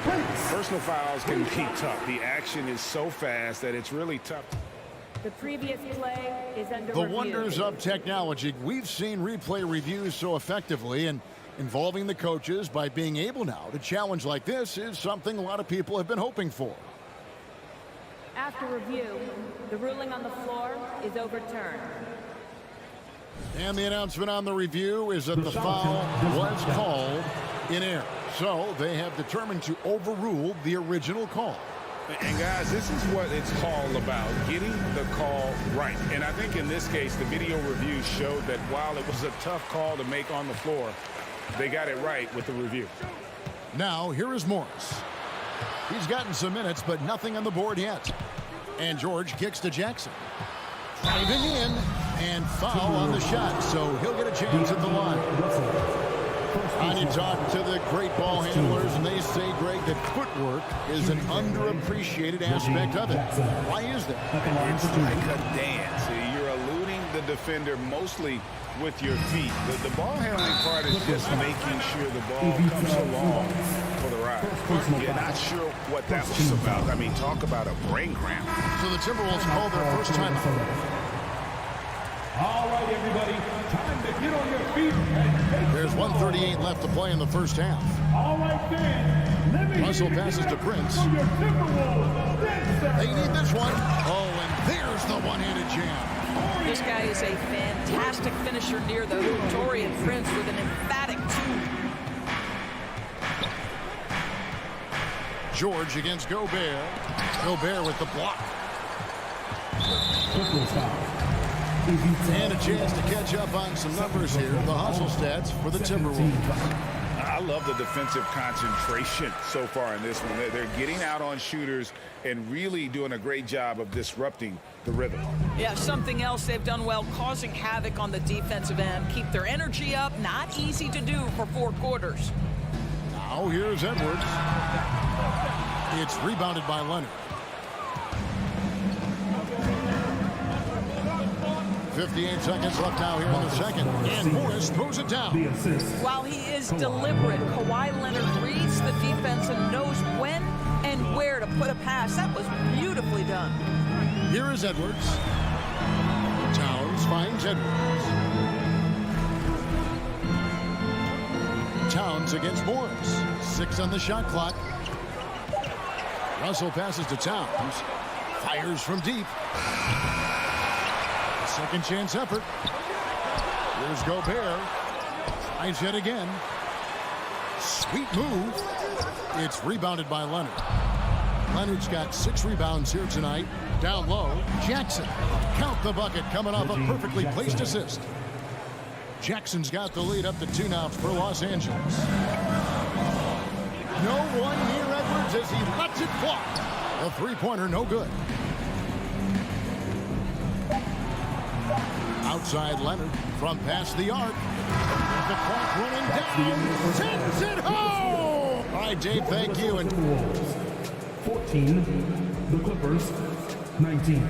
personal fouls can be tough. The action is so fast that it's really tough. The previous play is under The review. wonders of technology. We've seen replay reviews so effectively, and involving the coaches by being able now to challenge like this is something a lot of people have been hoping for. After review, the ruling on the floor is overturned. And the announcement on the review is that the foul was called in air. So they have determined to overrule the original call. And guys, this is what it's all about, getting the call right. And I think in this case, the video review showed that while it was a tough call to make on the floor, they got it right with the review. Now, here is Morris. He's gotten some minutes, but nothing on the board yet. And George kicks to Jackson. Driving in, and foul on the shot, so he'll get a chance at the line. And you talk to the great ball handlers, and they say, Greg, that footwork is an underappreciated aspect of it. Why is that? It's like a dance. You're eluding the defender mostly with your feet. The ball handling part is just making sure the ball comes along for the ride. You're not sure what that was about. I mean, talk about a brain cramp. So the Timberwolves call their first timeout. All right, everybody, time to get on your feet. There's 1:38 left to play in the first half. All right, fans, let me Russell passes to Prince. They need this one. Oh, and there's the one-handed jam. This guy is a fantastic finisher near the hoop. Taurean Prince with an emphatic 2. George against Gobert. Gobert with the block. And a chance to catch up on some numbers here. The hustle stats for the Timberwolves. I love the defensive concentration so far in this one. They're getting out on shooters and really doing a great job of disrupting the rhythm. Yeah, something else they've done well, causing havoc on the defensive end. Keep their energy up. Not easy to do for 4 quarters. Now here's Edwards. It's rebounded by Leonard. 58 seconds left now here in the second. And Morris throws it down. While he is deliberate, Kawhi Leonard reads the defense and knows when and where to put a pass. That was beautifully done. Here is Edwards. Towns finds Edwards. Towns against Morris. 6 on the shot clock. Russell passes to Towns. Fires from deep. Second chance effort. Here's Gobert. Tries yet again. Sweet move. It's rebounded by Leonard. Leonard's got 6 rebounds here tonight. Down low. Jackson. Count the bucket coming off a perfectly placed assist. Jackson's got the lead up to 2 now for Los Angeles. No one near Edwards as he lets it fly. A 3-pointer, no good. Outside Leonard from past the arc. The clock running down. Sends it home. All right, Dave, thank you. And 14, the Clippers, 19.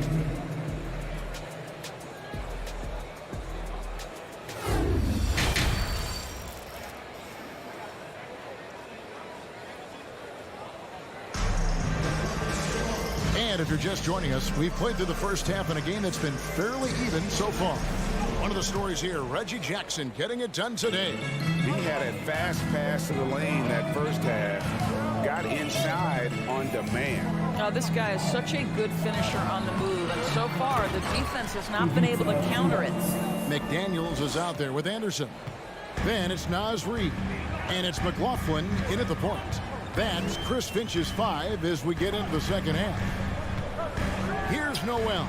And if you're just joining us, we've played through the first half in a game that's been fairly even so far. One of the stories here, Reggie Jackson getting it done today. He had a fast pass to the lane that first half. Got inside on demand. Now, this guy is such a good finisher on the move, and so far the defense has not been able to counter it. McDaniels is out there with Anderson. Then it's Naz Reid. And it's McLaughlin in at the point. That's Chris Finch's 5 as we get into the second half. Here's Noel.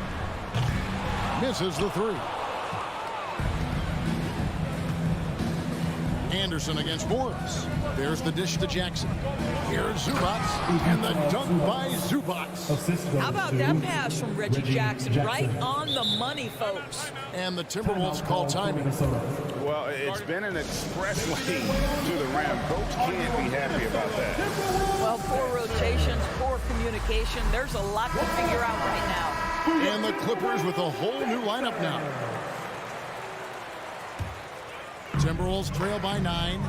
Misses the 3. Anderson against Morris. There's the dish to Jackson. Here's Zubats, and the dunk by Zubats. How about that pass from Reggie Jackson? Right on the money, folks. And the Timberwolves call timing. Well, it's been an express lane to the rim. Coach can't be happy about that. Well, poor rotations, poor communication. There's a lot to figure out right now. And the Clippers with a whole new lineup now. Timberwolves trail by 9.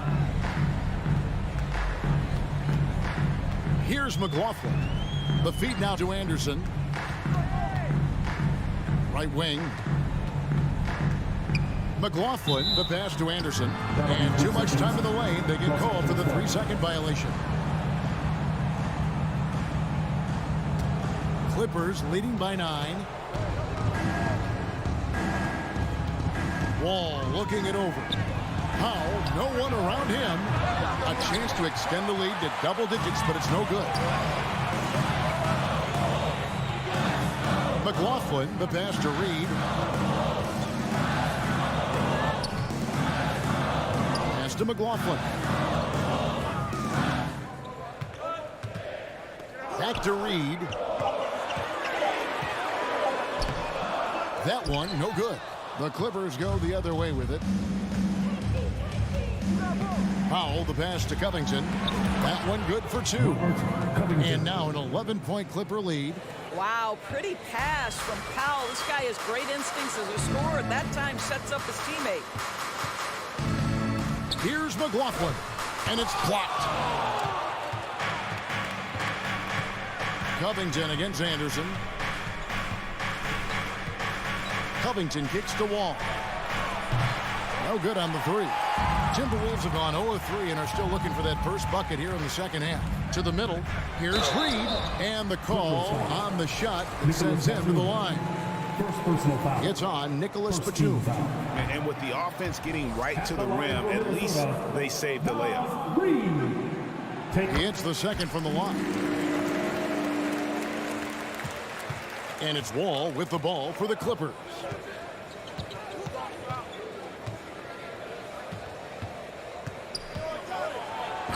Here's McLaughlin. The feed now to Anderson. Right wing. McLaughlin, the pass to Anderson. And too much time in the lane. They get called for the 3-second violation. Clippers leading by 9. Wall looking it over. Powell, no one around him. A chance to extend the lead to double digits, but it's no good. McLaughlin, the pass to Reed. Pass to McLaughlin. Back to Reed. That one, no good. The Clippers go the other way with it. Powell, the pass to Covington. That one good for 2. And now an 11-point Clipper lead. Wow, pretty pass from Powell. This guy has great instincts as a scorer. At that time, sets up his teammate. Here's McLaughlin, and it's blocked. Covington against Anderson. Covington kicks to Wall. No good on the 3. Timberwolves have gone 0-3 and are still looking for that first bucket here in the second half. To the middle. Here's Reed. And the call on the shot sends him to the line. It's on Nicholas Batum. And with the offense getting right to the rim, at least they saved the layup. He hits the second from the line. And it's Wall with the ball for the Clippers.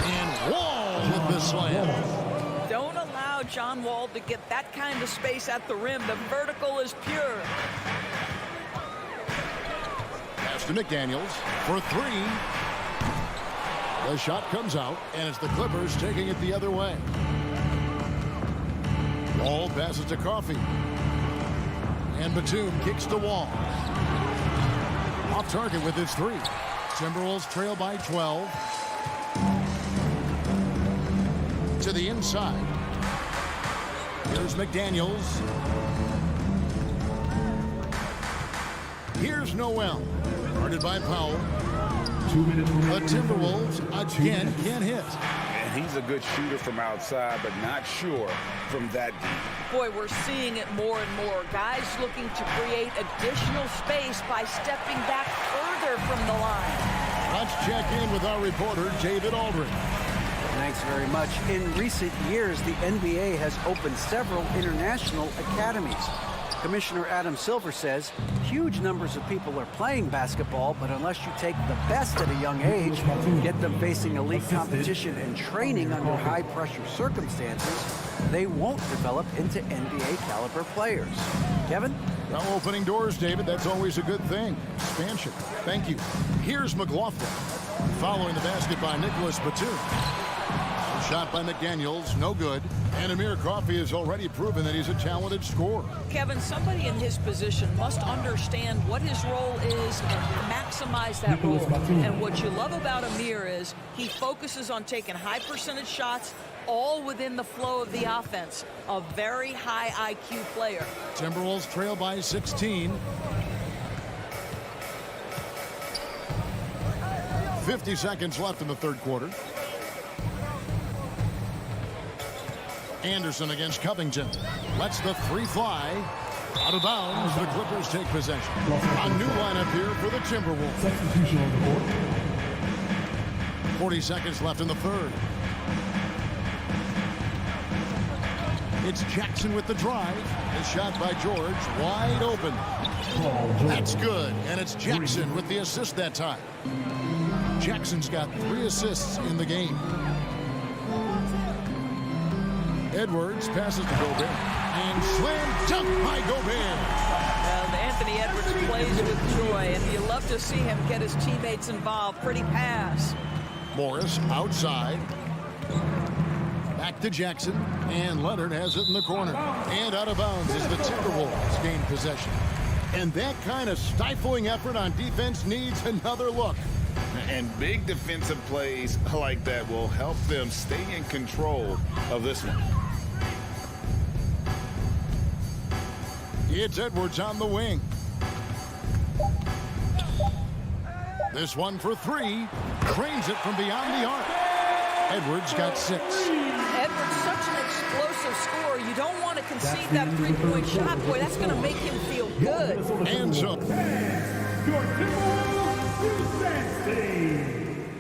And Wall with the slam. Don't allow John Wall to get that kind of space at the rim. The vertical is pure. Pass to McDaniels for 3. The shot comes out, and it's the Clippers taking it the other way. Wall passes to Coffey. And Batum kicks to Wall. Off target with his 3. Timberwolves trail by 12. To the inside. Here's McDaniels. Here's Noel. Guarded by Powell. 2 minutes remaining. The Timberwolves again can't hit. And he's a good shooter from outside, but not sure from that deep. Boy, we're seeing it more and more. Guys looking to create additional space by stepping back further from the line. Let's check in with our reporter, David Aldridge. Thanks very much. In recent years, the NBA has opened several international academies. Commissioner Adam Silver says huge numbers of people are playing basketball, but unless you take the best at a young age, get them facing elite competition and training under high-pressure circumstances, they won't develop into NBA-caliber players. Kevin? Now opening doors, David. That's always a good thing. Expansion. Thank you. Here's McLaughlin. Following the basket by Nicholas Batum. Shot by McDaniels, no good. And Amir Coffey has already proven that he's a talented scorer. Kevin, somebody in his position must understand what his role is and maximize that role. And what you love about Amir is he focuses on taking high percentage shots, all within the flow of the offense. A very high IQ player. Timberwolves trail by 16. 50 seconds left in the third quarter. Anderson against Covington. Lets the 3 fly. Out of bounds, the Clippers take possession. A new lineup here for the Timberwolves. Substitution on the court. 40 seconds left in the third. It's Jackson with the drive. The shot by George, wide open. That's good, and it's Jackson with the assist that time. Jackson's got 3 assists in the game. Edwards passes to Gobert. And slam dunk by Gobert. Anthony Edwards plays with joy, and you love to see him get his teammates involved. Pretty pass. Morris outside. Back to Jackson. And Leonard has it in the corner. And out of bounds as the Timberwolves gain possession. And that kind of stifling effort on defense needs another look. And big defensive plays like that will help them stay in control of this one. It's Edwards on the wing. This one for 3. Trains it from beyond the arc. Edwards got 6. Edwards, such an explosive scorer. You don't want to concede that three-point shot, boy, that's going to make him feel good. And so.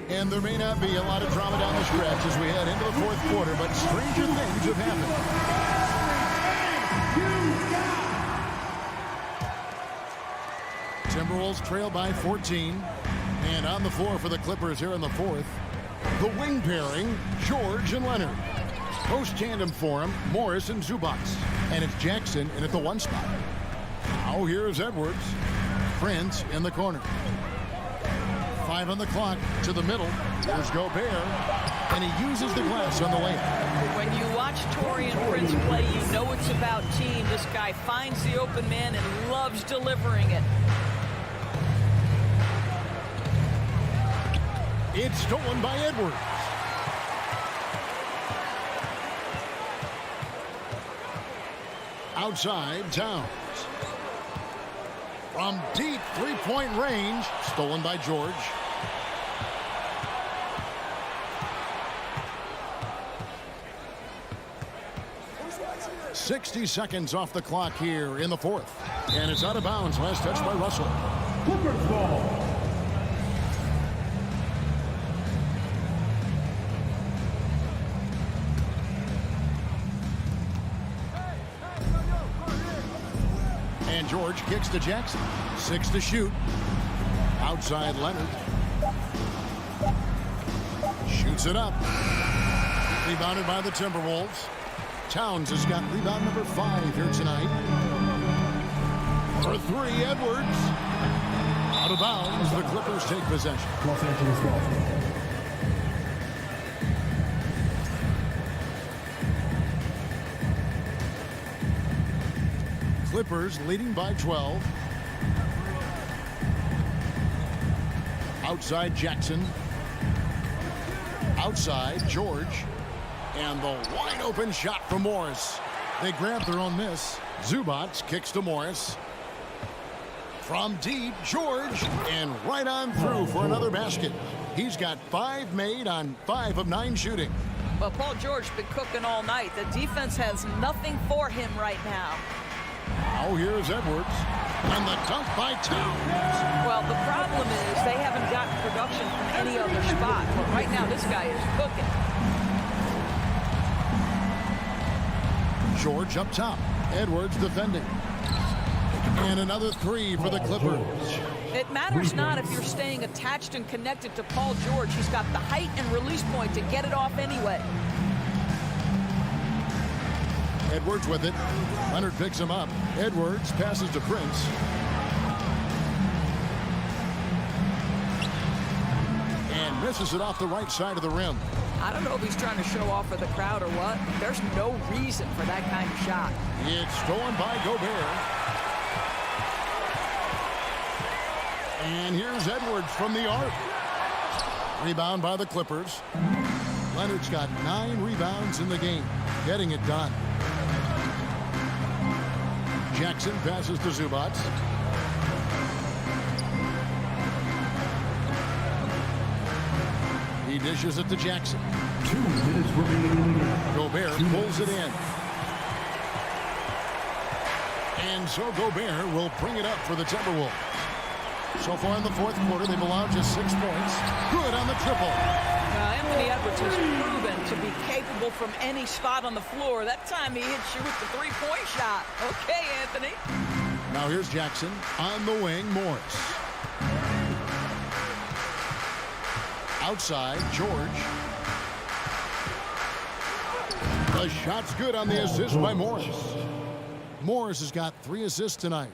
And there may not be a lot of drama down the stretch as we head into the fourth quarter, but stranger things have happened. Timberwolves trail by 14. And on the floor for the Clippers here in the fourth, the wing pairing, George and Leonard. Post tandem for him, Morris and Zubac. And it's Jackson in at the 1 spot. Now here's Edwards. Prince in the corner. 5 on the clock to the middle. Here's Gobert. And he uses the glass on the layup. When you watch Taurean Prince play, you know it's about team. This guy finds the open man and loves delivering it. It's stolen by Edwards. Outside, Towns. From deep three-point range, stolen by George. "60 seconds off the clock here in the fourth. And it's out of bounds. Last touch by Russell. Clippers ball. And George kicks to Jackson. 6 to shoot. Outside Leonard. Shoots it up. Rebounded by the Timberwolves. Towns has got rebound number 5 here tonight. For 3, Edwards. Out of bounds, the Clippers take possession. Los Angeles ball. Clippers leading by 12. Outside Jackson. Outside George. And the wide open shot from Morris. They grab their own miss. Zubac kicks to Morris. From deep, George. And right on through for another basket. He's got 5 made on 5 of 9 shooting. Well, Paul George's been cooking all night. The defense has nothing for him right now. Now here's Edwards. And the dunk by Towns. Well, the problem is they haven't gotten production from any other spot. But right now, this guy is cooking. George up top. Edwards defending. And another 3 for the Clippers. It matters not if you're staying attached and connected to Paul George. He's got the height and release point to get it off anyway. Edwards with it. Leonard picks him up. Edwards passes to Prince. And misses it off the right side of the rim. I don't know if he's trying to show off for the crowd or what. There's no reason for that kind of shot. It's stolen by Gobert. And here's Edwards from the arc. Rebound by the Clippers. Leonard's got 9 rebounds in the game. Getting it done. Jackson passes to Zubac. He dishes it to Jackson. 2 minutes remaining. Gobert pulls it in. And so Gobert will bring it up for the Timberwolves. So far in the fourth quarter, they've allowed just 6 points. Good on the triple. Anthony Edwards has proven to be capable from any spot on the floor. That time he hits you with the three-point shot. Okay, Anthony. Now here's Jackson on the wing. Morris. Outside, George. The shot's good on the assist by Morris. Morris has got 3 assists tonight.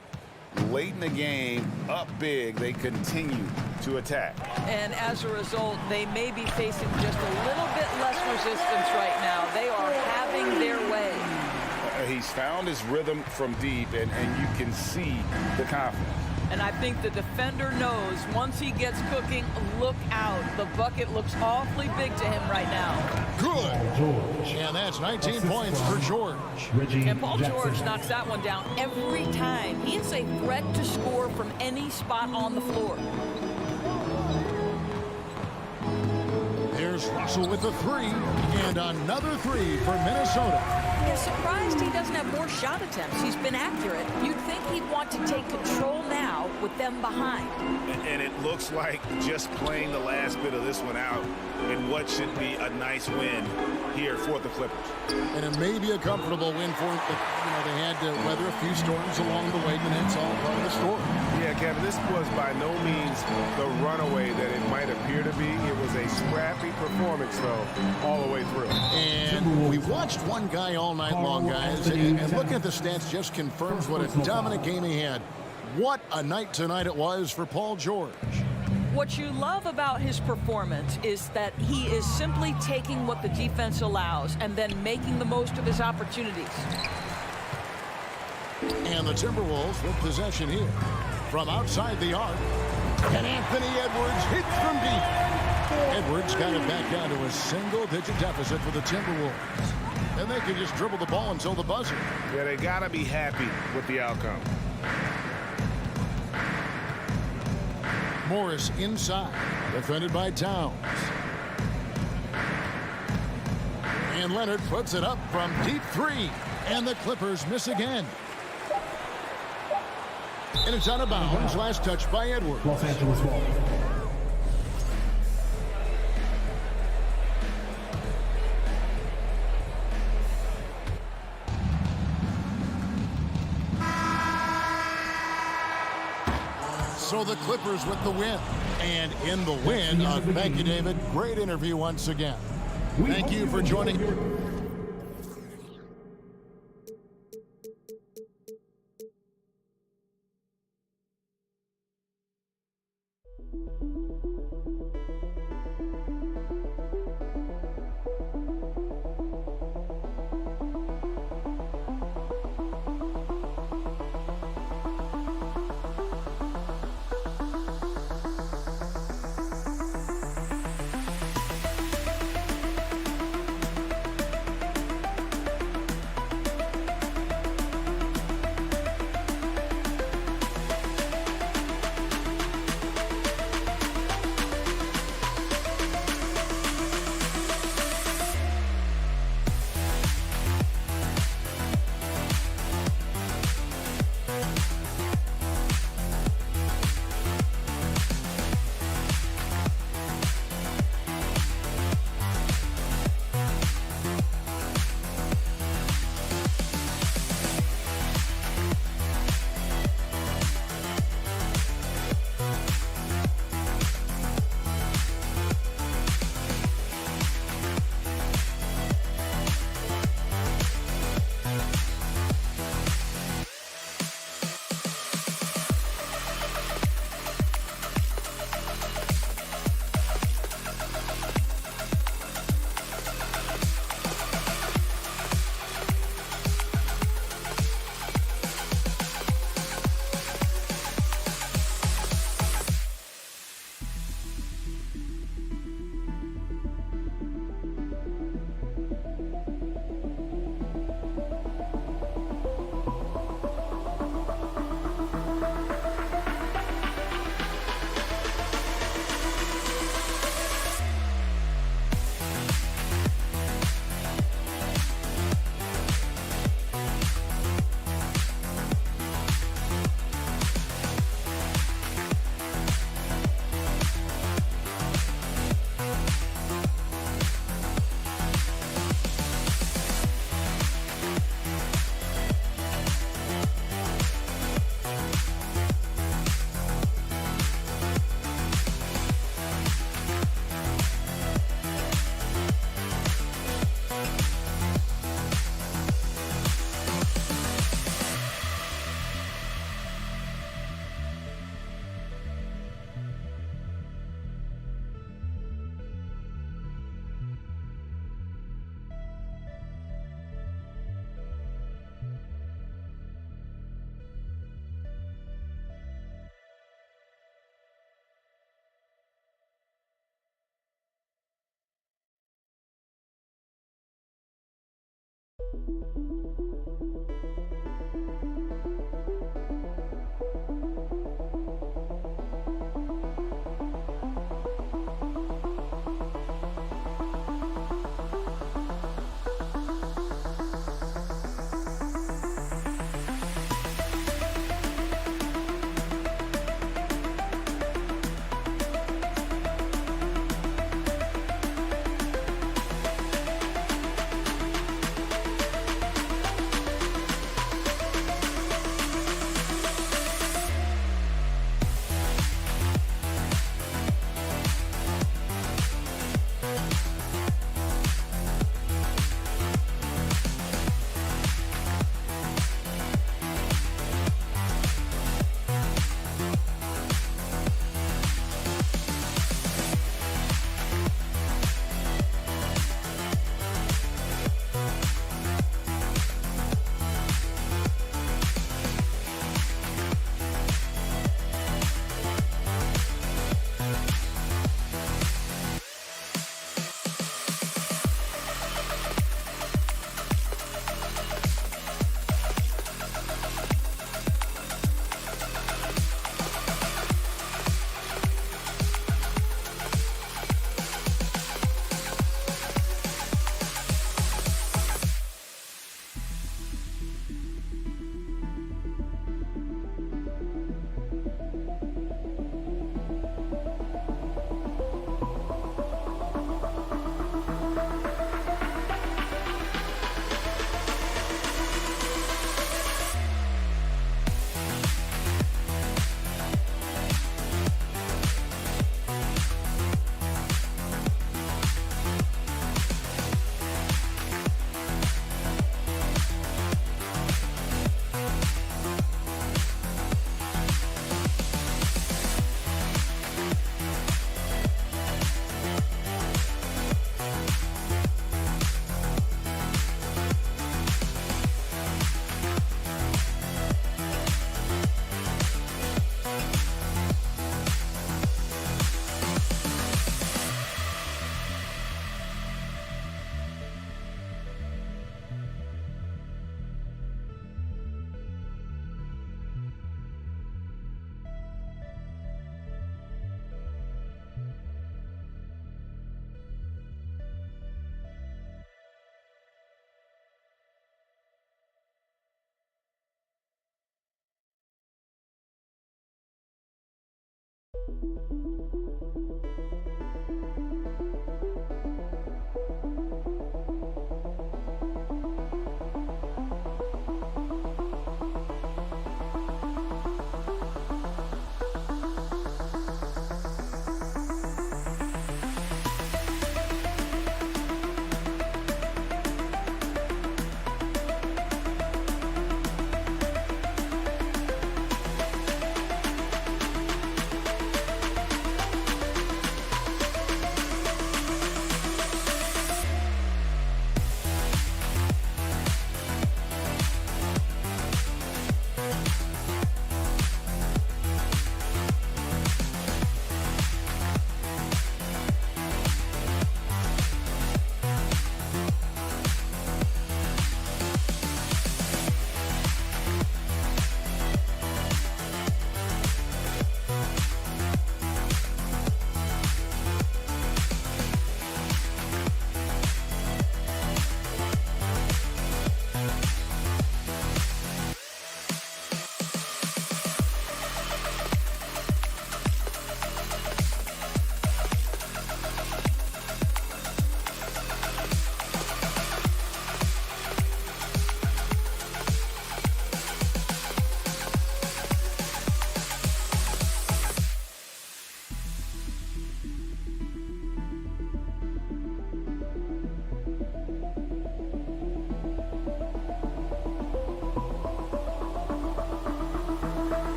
Late in the game, up big, they continue to attack. And as a result, they may be facing just a little bit less resistance right now. They are having their way. He's found his rhythm from deep, and you can see the confidence. And I think the defender knows once he gets cooking, look out. The bucket looks awfully big to him right now. Good. And that's 19 points for George. And Paul George knocks that one down every time. He is a threat to score from any spot on the floor. There's Russell with the 3. And another 3 for Minnesota. Yeah, surprised he doesn't have more shot attempts. He's been accurate. You'd think he'd want to take control now with them behind. And it looks like just playing the last bit of this one out in what should be a nice win here for the Clippers. And it may be a comfortable win for them, but they had to weather a few storms along the way, and that's all part of the story. Yeah, Kevin, this was by no means the runaway that it might appear to be. It was a scrappy performance, though, all the way through. And we watched one guy all night long, guys, and looking at the stats just confirms what a dominant game he had. What a night tonight it was for Paul George. What you love about his performance is that he is simply taking what the defense allows and then making the most of his opportunities. And the Timberwolves with possession here from outside the arc. And Anthony Edwards hits from deep. Edwards got it back down to a single-digit deficit for the Timberwolves. And they can just dribble the ball until the buzzer. Yeah, they got to be happy with the outcome. Morris inside, defended by Towns. And Leonard puts it up from deep three. And the Clippers miss again. And it's out of bounds. Last touch by Edwards. Los Angeles ball. So the Clippers with the win. And in the win, thank you, David. Great interview once again. Thank you for joining.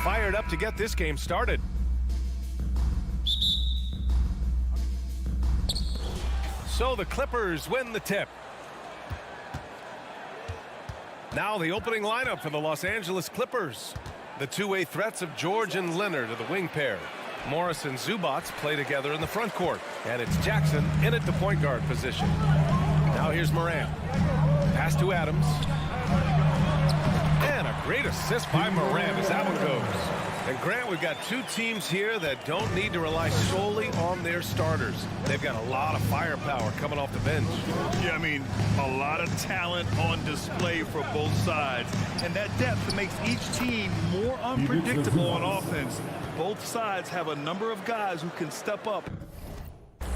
Fired up to get this game started. So the Clippers win the tip. Now the opening lineup for the Los Angeles Clippers. The two-way threats of George and Leonard are the wing pair. Morris and Zubats play together in the front court. And it's Jackson in at the point guard position. Now here's Morant. Pass to Adams. And a great assist by Morant as that one goes. And Grant, we've got two teams here that don't need to rely solely on their starters. They've got a lot of firepower coming off the bench. Yeah, I mean, a lot of talent on display for both sides. And that depth makes each team more unpredictable on offense. Both sides have a number of guys who can step up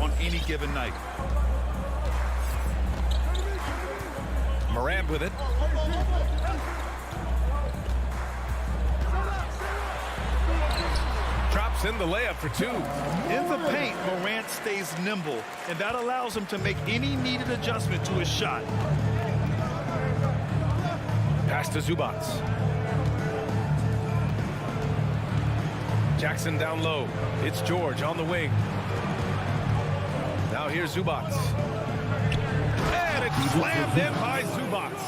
on any given night. Morant with it. Drops in the layup for two. In the paint, Morant stays nimble, and that allows him to make any needed adjustment to his shot. Pass to Zubats. Jackson down low. It's George on the wing. Now here's Zubats. And it's Slammed in by Zubats.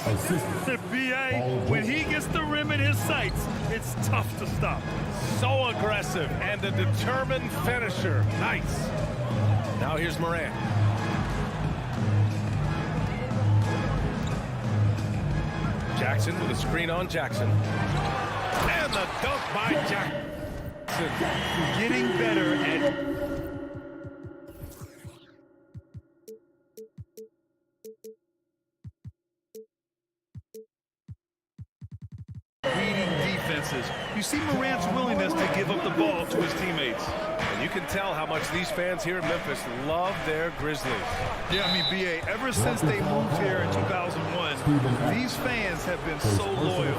BA, when he gets the rim in his sights, it's tough to stop. So aggressive and a determined finisher. Nice. Now here's Moran. Jackson with a screen on Jackson. And the dunk by Jackson. Getting better at... reading defenses. You see Morant's willingness to give up the ball to his teammates. And you can tell how much these fans here in Memphis love their Grizzlies. Yeah, I mean, BA, ever since they moved here in 2001, these fans have been so loyal.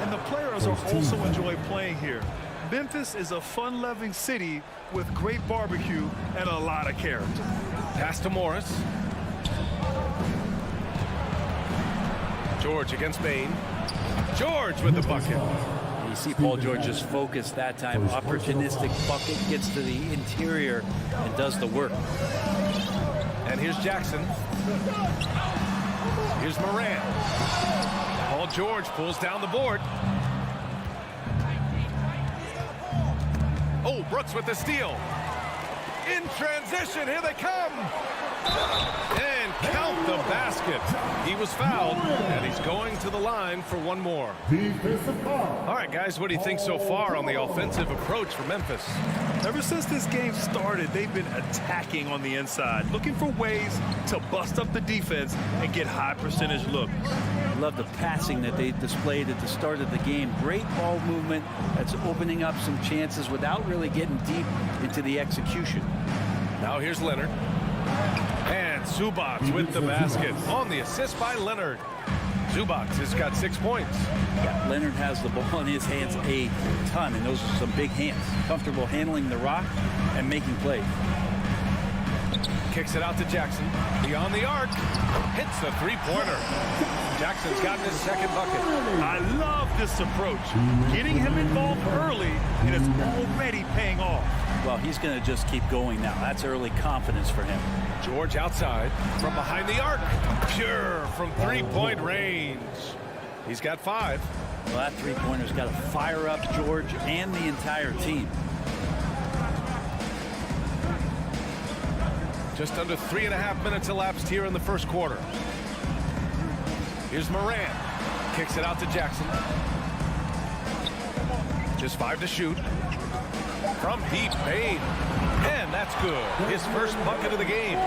And the players are also enjoy playing here. Memphis is a fun-loving city with great barbecue and a lot of character. Pass to Morris. George against Bain. George with the bucket. You see Paul George just focus that time. Opportunistic bucket, gets to the interior and does the work. And here's Jackson. Here's Moran. Paul George pulls down the board. Oh, Brooks with the steal. In transition, here they come. And count the basket. He was fouled, and he's going to the line for one more. All right, guys, what do you think so far on the offensive approach for Memphis? Ever since this game started, they've been attacking on the inside, looking for ways to bust up the defense and get high percentage looks. I love the passing that they displayed at the start of the game. Great ball movement that's opening up some chances without really getting deep into the execution. Now here's Leonard. And Zubats with the basket on the assist by Leonard. Zubats has got 6 points. Yeah, Leonard has the ball in his hands a ton, and those are some big hands. Comfortable handling the rock and making plays. Kicks it out to Jackson. Beyond the arc. Hits the three-pointer. Jackson's gotten his second bucket. I love this approach. Getting him involved early, and it's already paying off. Well, he's going to just keep going now. That's early confidence for him. George outside from behind the arc. Pure from three-point range. He's got 5. Well, that three-pointer's got to fire up George and the entire team. Just under 3.5 minutes elapsed here in the first quarter. Here's Moran. Kicks it out to Jackson. Just 5 to shoot. From deep, Bain. And that's good. His first bucket of the game.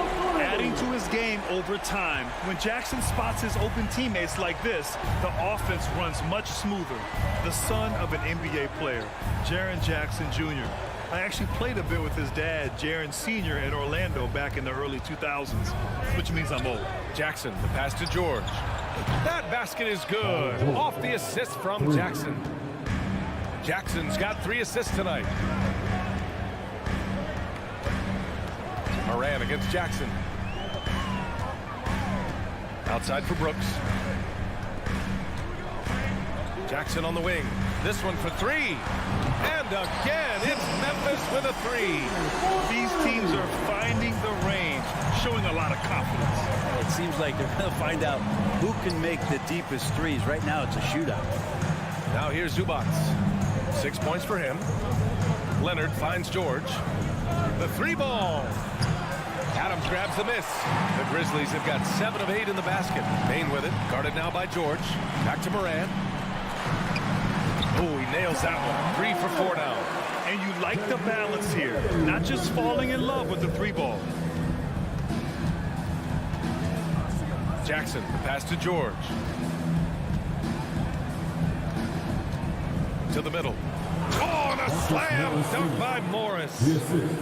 Adding to his game over time. When Jackson spots his open teammates like this, the offense runs much smoother. The son of an NBA player, Jaren Jackson Jr. I actually played a bit with his dad, Jaren Sr. in Orlando back in the early 2000s, which means I'm old. Jackson, the pass to George. That basket is good. Off the assist from Jackson. Jackson's got 3 assists tonight. Moran against Jackson. Outside for Brooks. Jackson on the wing. This one for 3. And again, it's Memphis with a 3. These teams are finding the range, showing a lot of confidence. It seems like they're going to find out who can make the deepest threes. Right now, it's a shootout. Now here's Zubats. 6 points for him. Leonard finds George. The 3-ball. Adams grabs the miss. The Grizzlies have got 7 of 8 in the basket. Bain with it. Guarded now by George. Back to Moran. Oh, he nails that one. 3 for 4 now. And you like the balance here. Not just falling in love with the 3-ball. Jackson, the pass to George. To the middle. Oh, and a slam dunk by Morris.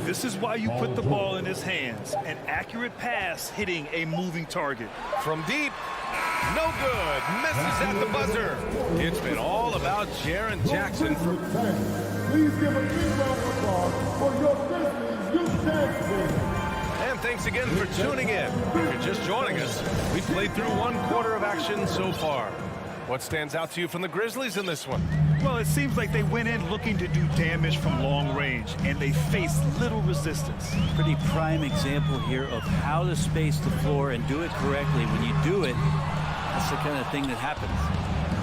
This is why you put the ball in his hands. An accurate pass hitting a moving target. From deep. No good. Misses at the buzzer. It's been all about Jaren Jackson. Please give a big round of applause for your Grizzlies youth dance team. And thanks again for tuning in. If you're just joining us, we've played through 1 quarter of action so far. What stands out to you from the Grizzlies in this one? Well, it seems like they went in looking to do damage from long range, and they faced little resistance. Pretty prime example here of how to space the floor and do it correctly. When you do it, that's the kind of thing that happens.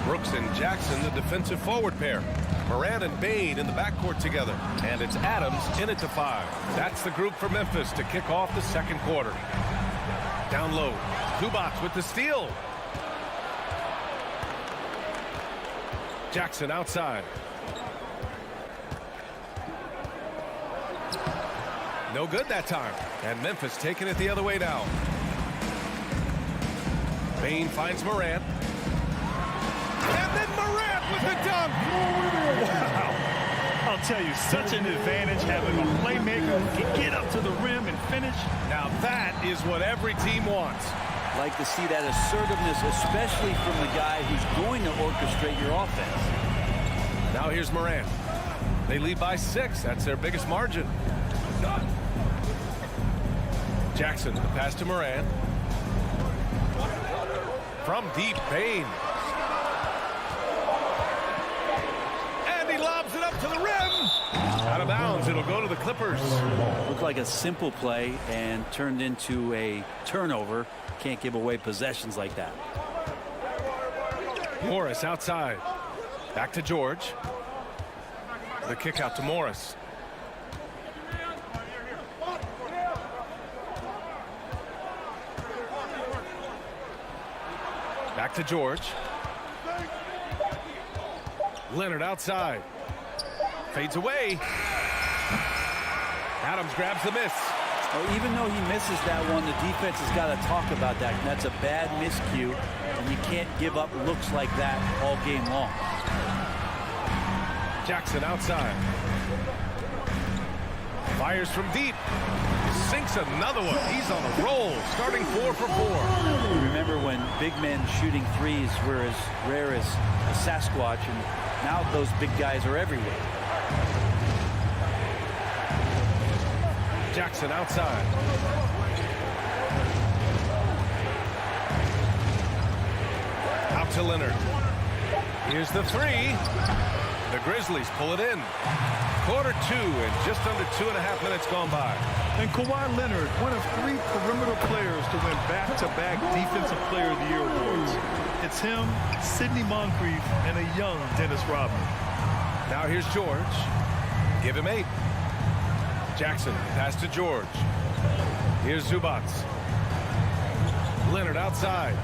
Brooks and Jackson, the defensive forward pair. Moran and Bain in the backcourt together. And it's Adams in it to 5. That's the group for Memphis to kick off the second quarter. Down low, Zubats with the steal. Jackson outside. No good that time. And Memphis taking it the other way now. Bain finds Morant. And then Morant with the dunk. Wow. I'll tell you, such an advantage having a playmaker who can get up to the rim and finish. Now that is what every team wants. Like to see that assertiveness, especially from the guy who's going to orchestrate your offense. Now here's Morant. They lead by 6. That's their biggest margin. Jackson, the pass to Morant. From deep, Bain. And he lobs it up to the rim. Out of bounds, it'll go to the Clippers. Looked like a simple play and turned into a turnover. Can't give away possessions like that. Morris outside. Back to George. The kick out to Morris. Back to George. Leonard outside. Fades away. Adams grabs the miss. Well, even though he misses that one, the defense has got to talk about that. And that's a bad miscue, and you can't give up looks like that all game long. Jackson outside. Fires from deep. Sinks another one. He's on a roll, starting 4 for 4. Remember when big men shooting threes were as rare as a Sasquatch, and now those big guys are everywhere. Jackson outside. Out to Leonard. Here's the 3. The Grizzlies pull it in. Quarter 2 and just under 2.5 minutes gone by. And Kawhi Leonard, one of 3 perimeter players to win back-to-back Defensive Player of the Year awards. It's him, Sidney Moncrief, and a young Dennis Rodman. Now here's George. Give him 8. Jackson, pass to George. Here's Zubats. Leonard outside.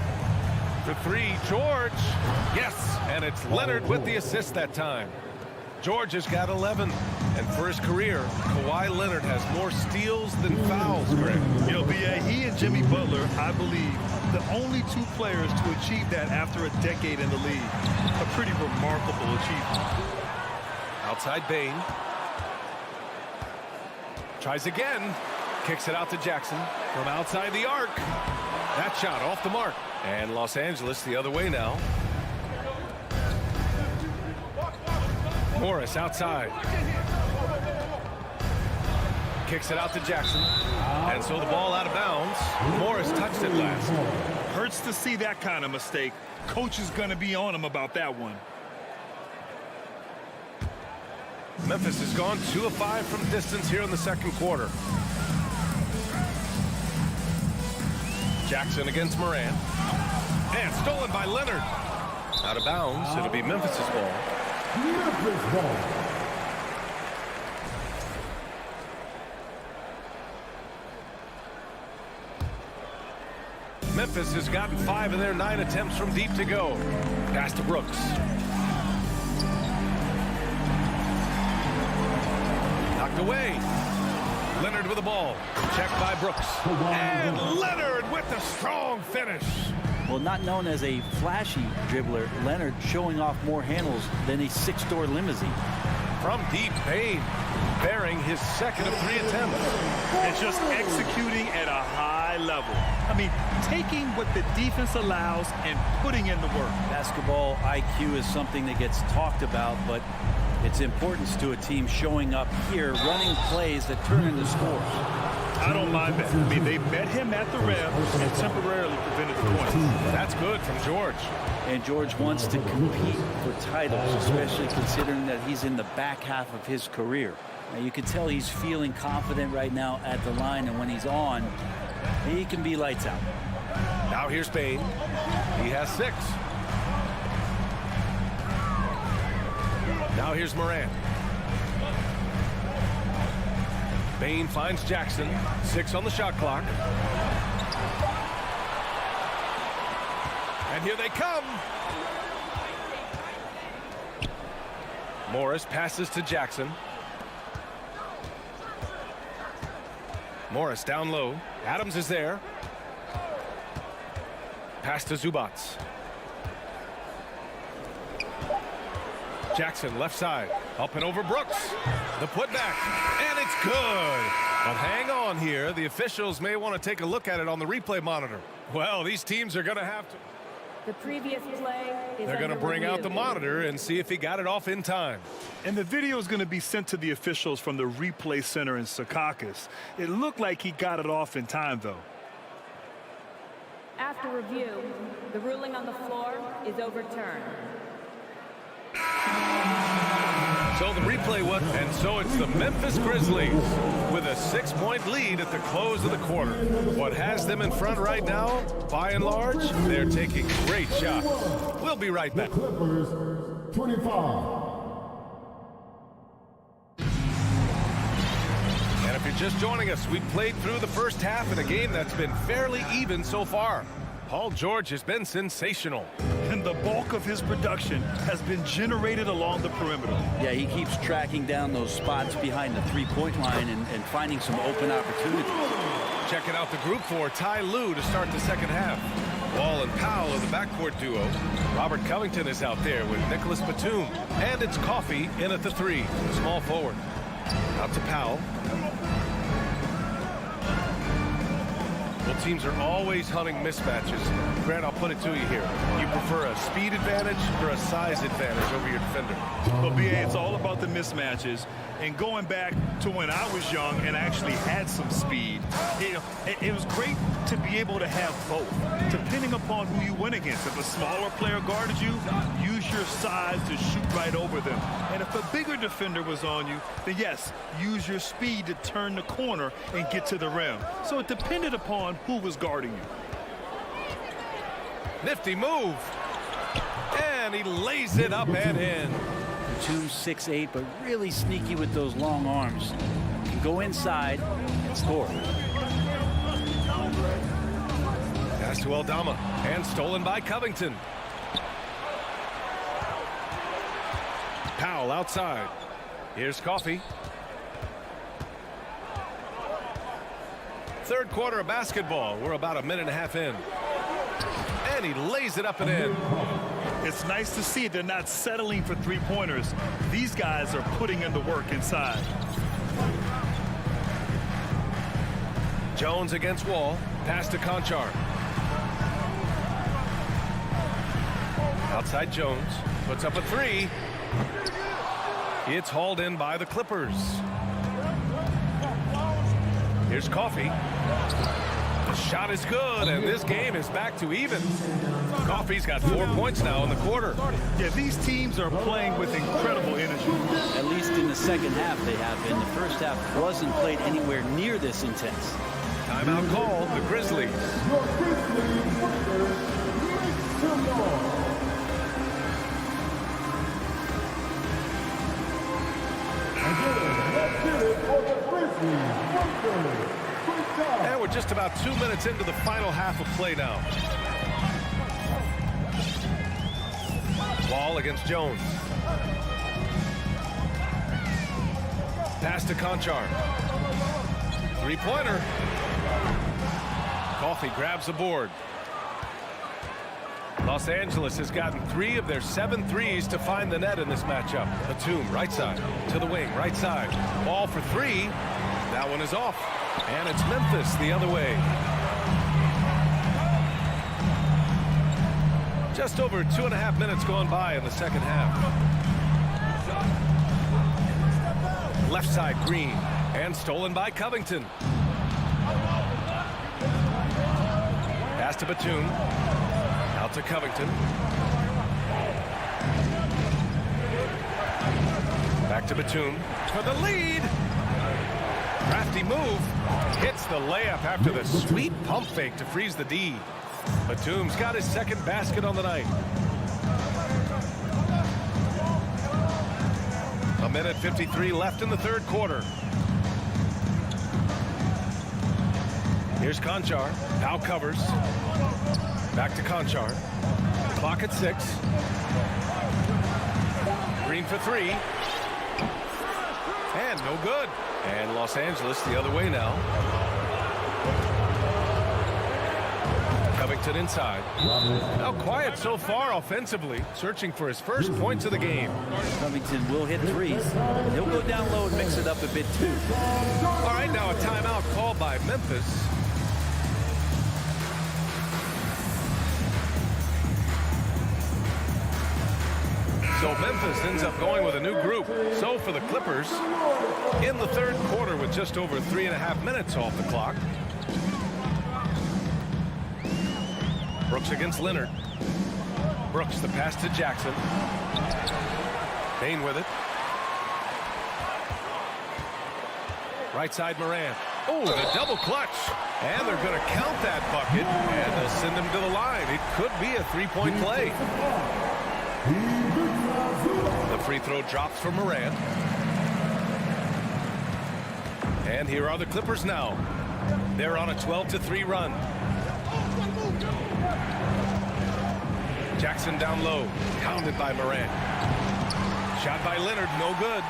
For 3, George. Yes, and it's Leonard with the assist that time. George has got 11. And for his career, Kawhi Leonard has more steals than fouls, Greg. Yo, B.A., he and Jimmy Butler, I believe, the only 2 players to achieve that after a decade in the league. A pretty remarkable achievement. Outside Bain. Tries again. Kicks it out to Jackson from outside the arc. That shot off the mark. And Los Angeles the other way now. Morris outside. Kicks it out to Jackson. And so the ball out of bounds. Morris touched it last. Hurts to see that kind of mistake. Coach is going to be on him about that one. Memphis has gone 2 of 5 from distance here in the second quarter. Jackson against Moran. And stolen by Leonard. Out of bounds. It'll be Memphis's ball. Memphis ball. Memphis has gotten 5 of their 9 attempts from deep to go. Pass to Brooks. Knocked away. Leonard with the ball. Checked by Brooks. And Leonard with the strong finish. Well, not known as a flashy dribbler, Leonard showing off more handles than a 6-door limousine. From deep, Bain bearing his second of 3 attempts. And just executing at a high level. I mean, taking what the defense allows and putting in the work. Basketball IQ is something that gets talked about, but its importance to a team showing up here, running plays that turn into scores. I don't mind that. I mean, they met him at the rim and temporarily prevented the points. That That's good from George. And George wants to compete for titles, especially considering that he's in the back half of his career. Now, you can tell he's feeling confident right now at the line, and when he's on, he can be lights out. Now here's Bain. He has 6. Now here's Moran. Bain finds Jackson. 6 on the shot clock. And here they come. Morris passes to Jackson. Morris down low. Adams is there. Pass to Zubats. Jackson left side. Up and over Brooks. The putback. And it's good. But hang on here. The officials may want to take a look at it on the replay monitor. Well, these teams are going to have to. The previous play is They're going to bring review. out the monitor and see if he got it off in time. And the video is going to be sent to the officials from the replay center in Skijesss. It looked like he got it off in time, though. After review, the ruling on the floor is overturned. So the replay was, and so it's the Memphis Grizzlies with a 6-point lead at the close of the quarter. What has them in front right now, by and large, they're taking great shots. We'll be right back. Clippers, 25. And if you're just joining us, we've played through the first half in a game that's been fairly even so far. Paul George has been sensational. And the bulk of his production has been generated along the perimeter. Yeah, he keeps tracking down those spots behind the three-point line and finding some open opportunities. Checking out the group for Ty Lue to start the second half. Wall and Powell are the backcourt duo. Robert Covington is out there with Nicholas Batum. And it's Coffey in at the 3, small forward. Out to Powell. Well, teams are always hunting mismatches. Grant, I'll put it to you here. You prefer a speed advantage or a size advantage over your defender? Well, BA, it's all about the mismatches. And going back to when I was young and actually had some speed, it was great to be able to have both, depending upon who you went against. If a smaller player guarded you, use your size to shoot right over them. And if a bigger defender was on you, then yes, use your speed to turn the corner and get to the rim. So it depended upon who was guarding you. Nifty move. And he lays it up and in. 2-6-8, but really sneaky with those long arms. Can go inside and score. Pass to Aldama, and stolen by Covington. Powell outside. Here's Coffey. Third quarter of basketball. We're about a minute and a half in. And he lays it up and in. It's nice to see they're not settling for three-pointers. These guys are putting in the work inside. Jones against Wall. Pass to Conchar. Outside Jones. Puts up a 3. It's hauled in by the Clippers. Here's Coffey. The shot is good, and this game is back to even. Coffey's got 4 points now in the quarter. Yeah, these teams are playing with incredible energy. At least in the second half they have been. The first half wasn't played anywhere near this intense. Timeout call, the Grizzlies. And we're just about 2 minutes into the final half of play now. Wall against Jones. Pass to Conchar. Three-pointer. Coffey grabs the board. Los Angeles has gotten 3 of their 7 threes to find the net in this matchup. Batum, right side, to the wing, right side. Ball for 3. That one is off. And it's Memphis the other way. Just over 2.5 minutes gone by in the second half. Left side, Green. And stolen by Covington. Pass to Batum. Out to Covington. Back to Batum for the lead. Crafty move. Hits the layup after the sweet pump fake to freeze the D. Batum's got his second basket on the night. A minute 53 left in the third quarter. Here's Conchar. Now covers. Back to Conchar. Clock at 6. Green for 3. And no good. And Los Angeles the other way now. Covington inside. Now quiet so far offensively, searching for his first points of the game. Covington will hit threes. He'll go down low and mix it up a bit too. All right, now a timeout called by Memphis. So Memphis ends up going with a new group. So for the Clippers, in the third quarter with just over 3.5 minutes off the clock. Brooks against Leonard. Brooks, the pass to Jackson. Bain with it. Right side Morant. Oh, the double clutch. And they're going to count that bucket, and they'll send him to the line. It could be a three-point play. The free throw drops for Morant. And here are the Clippers now. They're on a 12-3 run. Jackson down low, pounded by Morant. Shot by Leonard, no good.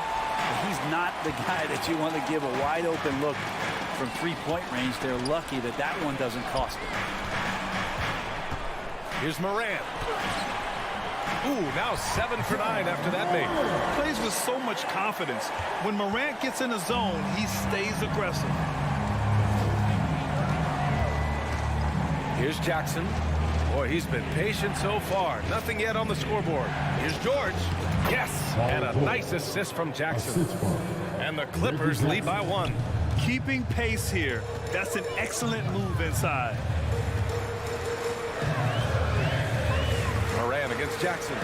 He's not the guy that you want to give a wide open look from three-point range. They're lucky that that one doesn't cost them. Here's Morant. Ooh, now 7 for 9 after that make. Plays with so much confidence. When Morant gets in a zone, he stays aggressive. Here's Jackson. Boy, he's been patient so far. Nothing yet on the scoreboard. Here's George. Yes, and a nice assist from Jackson. And the Clippers lead by 1. Keeping pace here. That's an excellent move inside. Morant against Jackson.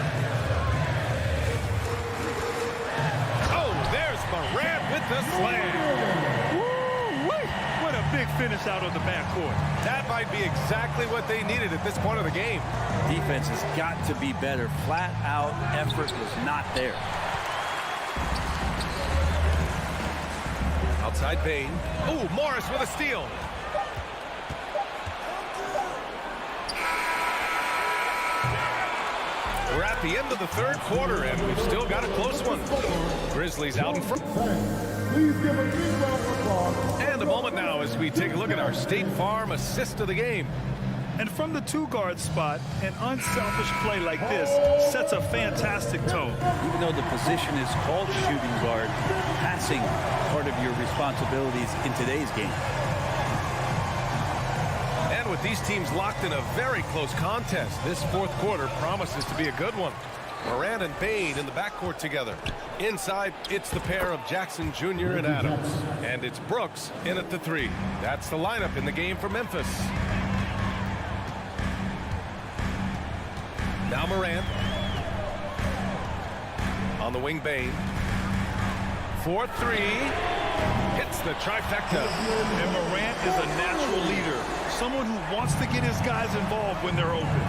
Oh, there's Morant with the slam. Woo-wee. What a big finish out of the backcourt. That might be exactly what they needed at this point of the game. Defense has got to be better. Flat out effort was not there. Outside Bain. Oh, Morris with a steal. We're at the end of the third quarter, and we've still got a close one. Grizzlies out in front. And a moment now as we take a look at our State Farm assist of the game. And from the two-guard spot, an unselfish play like this sets a fantastic tone. Even though the position is called shooting guard, passing part of your responsibilities in today's game. And with these teams locked in a very close contest, this fourth quarter promises to be a good one. Morant and Bain in the backcourt together. Inside, it's the pair of Jackson Jr. and Adams. And it's Brooks in at the 3. That's the lineup in the game for Memphis. Now Morant. On the wing, Bain. 4-3. Hits the trifecta. And Morant is a natural leader. Someone who wants to get his guys involved when they're open.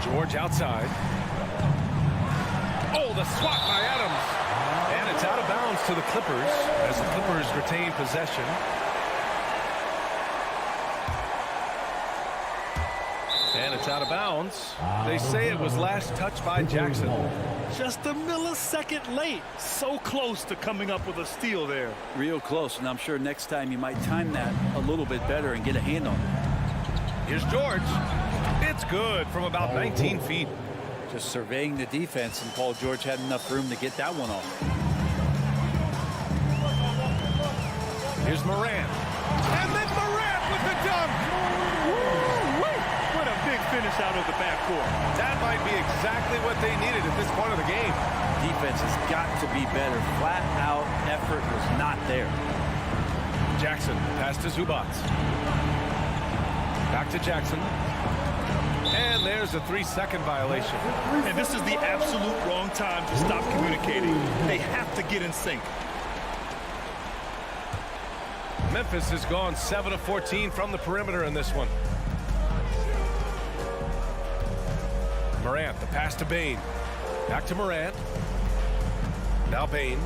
George outside. Oh, the swat by Adams. And it's out of bounds to the Clippers as the Clippers retain possession. And it's out of bounds. They say it was last touched by Jackson. Just a millisecond late. So close to coming up with a steal there. Real close, and I'm sure next time you might time that a little bit better and get a hand on it. Here's George. It's good from about 19 feet. Just surveying the defense, and Paul George had enough room to get that one off. Here's Morant. And then Morant with the dunk. What a big finish out of the backcourt. That might be exactly what they needed at this point of the game. Defense has got to be better. Flat out effort was not there. Jackson pass to Zubats. to Jackson. And there's a 3-second violation. And this is the absolute wrong time to stop communicating. They have to get in sync. Memphis has gone 7 of 14 from the perimeter in this one. Morant, the pass to Bane. Back to Morant. Now Bane.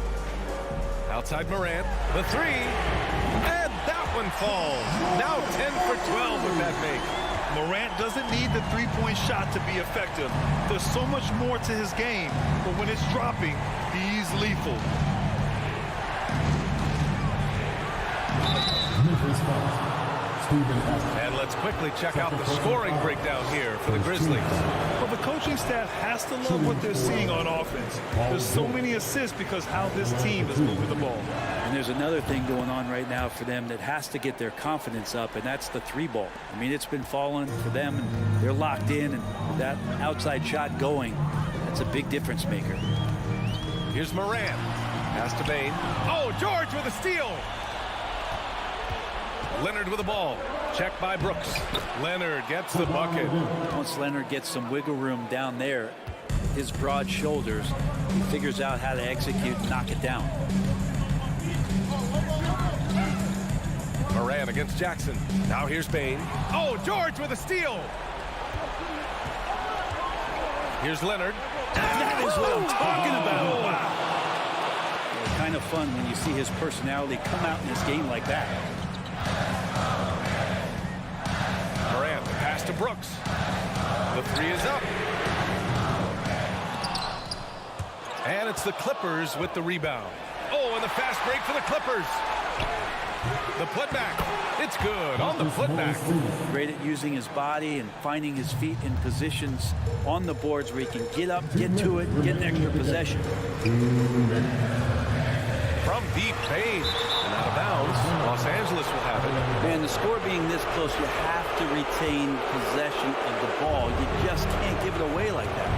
Outside Morant. The three. And that one falls. Now 10 for 12 with that make. Morant doesn't need the three-point shot to be effective. There's so much more to his game, but when it's dropping, he's lethal. And let's quickly check out the scoring breakdown here for the Grizzlies. Well, the coaching staff has to love what they're seeing on offense. There's so many assists because how this team is moving the ball. And there's another thing going on right now for them that has to get their confidence up, and that's the three ball. I mean, it's been falling for them, and they're locked in, and that outside shot going, that's a big difference maker. Here's Morant. Pass to Bane. Oh, George with a steal. Leonard with the ball. Check by Brooks. Leonard gets the bucket. Once Leonard gets some wiggle room down there, his broad shoulders, he figures out how to execute and knock it down. Morant against Jackson. Now here's Bane. Oh, George with a steal. Here's Leonard. That is what I'm talking about. Wow. Well, kind of fun when you see his personality come out in this game like that. Morant, the pass to Brooks. The three is up. And it's the Clippers with the rebound. Oh, and the fast break for the Clippers. The putback. It's good on the putback. Great at using his body and finding his feet in positions on the boards where he can get up, get to it, get an extra possession. From deep, Bane. And out of bounds. Los Angeles will have it. Man, the score being this close, you have to retain possession of the ball. You just can't give it away like that.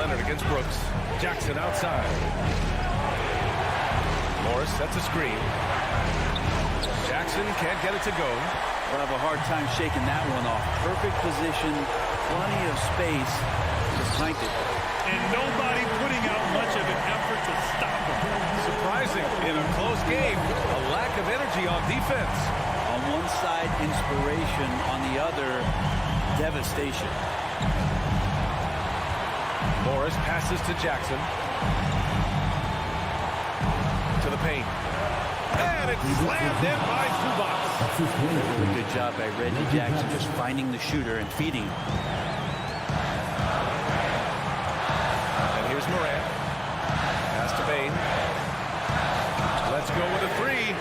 Leonard against Brooks. Jackson outside. Morris sets a screen. Jackson can't get it to go. We'll have a hard time shaking that one off. Perfect position, plenty of space. Just tanked it. And nobody putting out much of an effort to stop him. Surprising in a close game, a lack of energy on defense. On one side, inspiration. On the other, devastation. Morris passes to Jackson. To the paint. And it's slammed in by Zubac. Good job by Reggie Jackson just finding the shooter and feeding him. And here's Morant. Pass to Bane. Let's go with a three.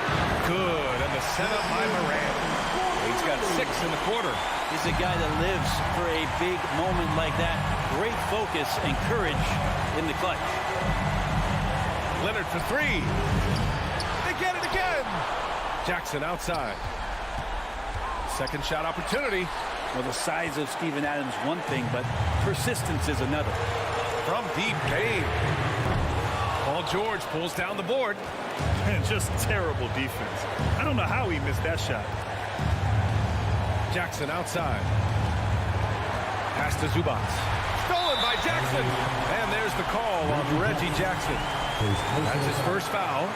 Good. And the setup by Morant. He's got 6 in the quarter. He's a guy that lives for a big moment like that. Great focus and courage in the clutch. Leonard for three. They get it again. Jackson outside. Second shot opportunity. Well, the size of Steven Adams one thing, but persistence is another. From deep, Bane. Paul George pulls down the board. And just terrible defense. I don't know how he missed that shot. Jackson outside. Pass to Zubac. Stolen by Jackson. And there's the call on Reggie Jackson. That's his first foul.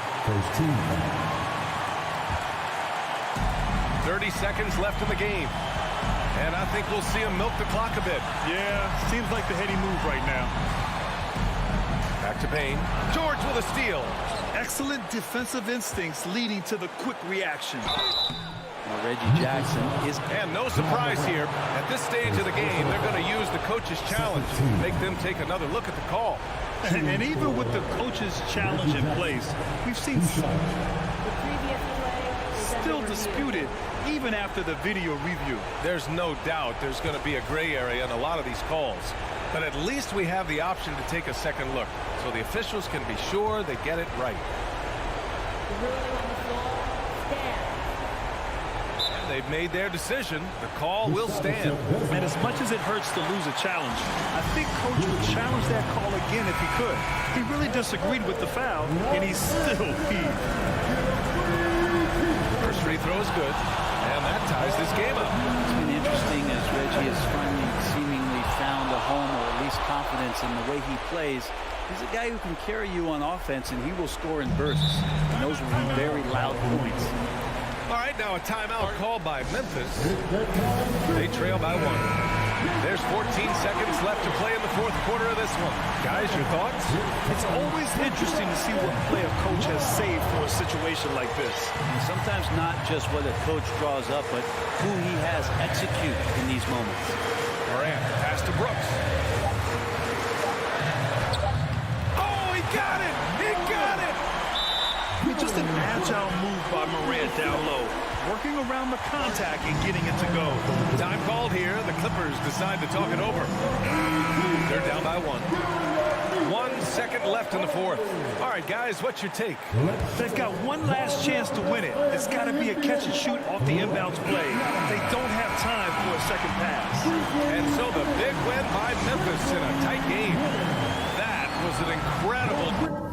30 seconds left in the game. And I think we'll see him milk the clock a bit. Yeah, seems like the heady move right now. Back to Bane. George with a steal. Excellent defensive instincts leading to the quick reaction. Well, Reggie Jackson is... And no surprise here. At this stage of the game, they're going to use the coach's challenge to make them take another look at the call. And even with the coach's challenge in place, we've seen still disputed even after the video review. There's no doubt there's going to be a gray area in a lot of these calls. But at least we have the option to take a second look, so the officials can be sure they get it right. And they've made their decision. The call will stand. And as much as it hurts to lose a challenge, I think Coach would challenge that call again if he could. He really disagreed with the foul, and he's still peeved. First free throw good. And that ties this game up. It's been interesting as Reggie has finally seemingly found a home, or at least confidence in the way he plays. He's a guy who can carry you on offense, and he will score in bursts. And those will be very loud points. All right, now a timeout called by Memphis. They trail by 1. There's 14 seconds left to play in the fourth quarter of this one. Guys, your thoughts? It's always interesting to see what play a coach has saved for a situation like this. And sometimes not just what a coach draws up, but who he has execute in these moments. Morant, pass to Brooks. Oh, he got it! He got it! Just an agile move by Morant down low, working around the contact and getting it to go. Time called here. The Clippers decide to talk it over. They're down by 1. 1 second left in the fourth. All right, guys, what's your take? They've got one last chance to win it. It's got to be a catch and shoot off the inbounds play. They don't have time for a second pass. And so the big win by Memphis in a tight game. That was an incredible...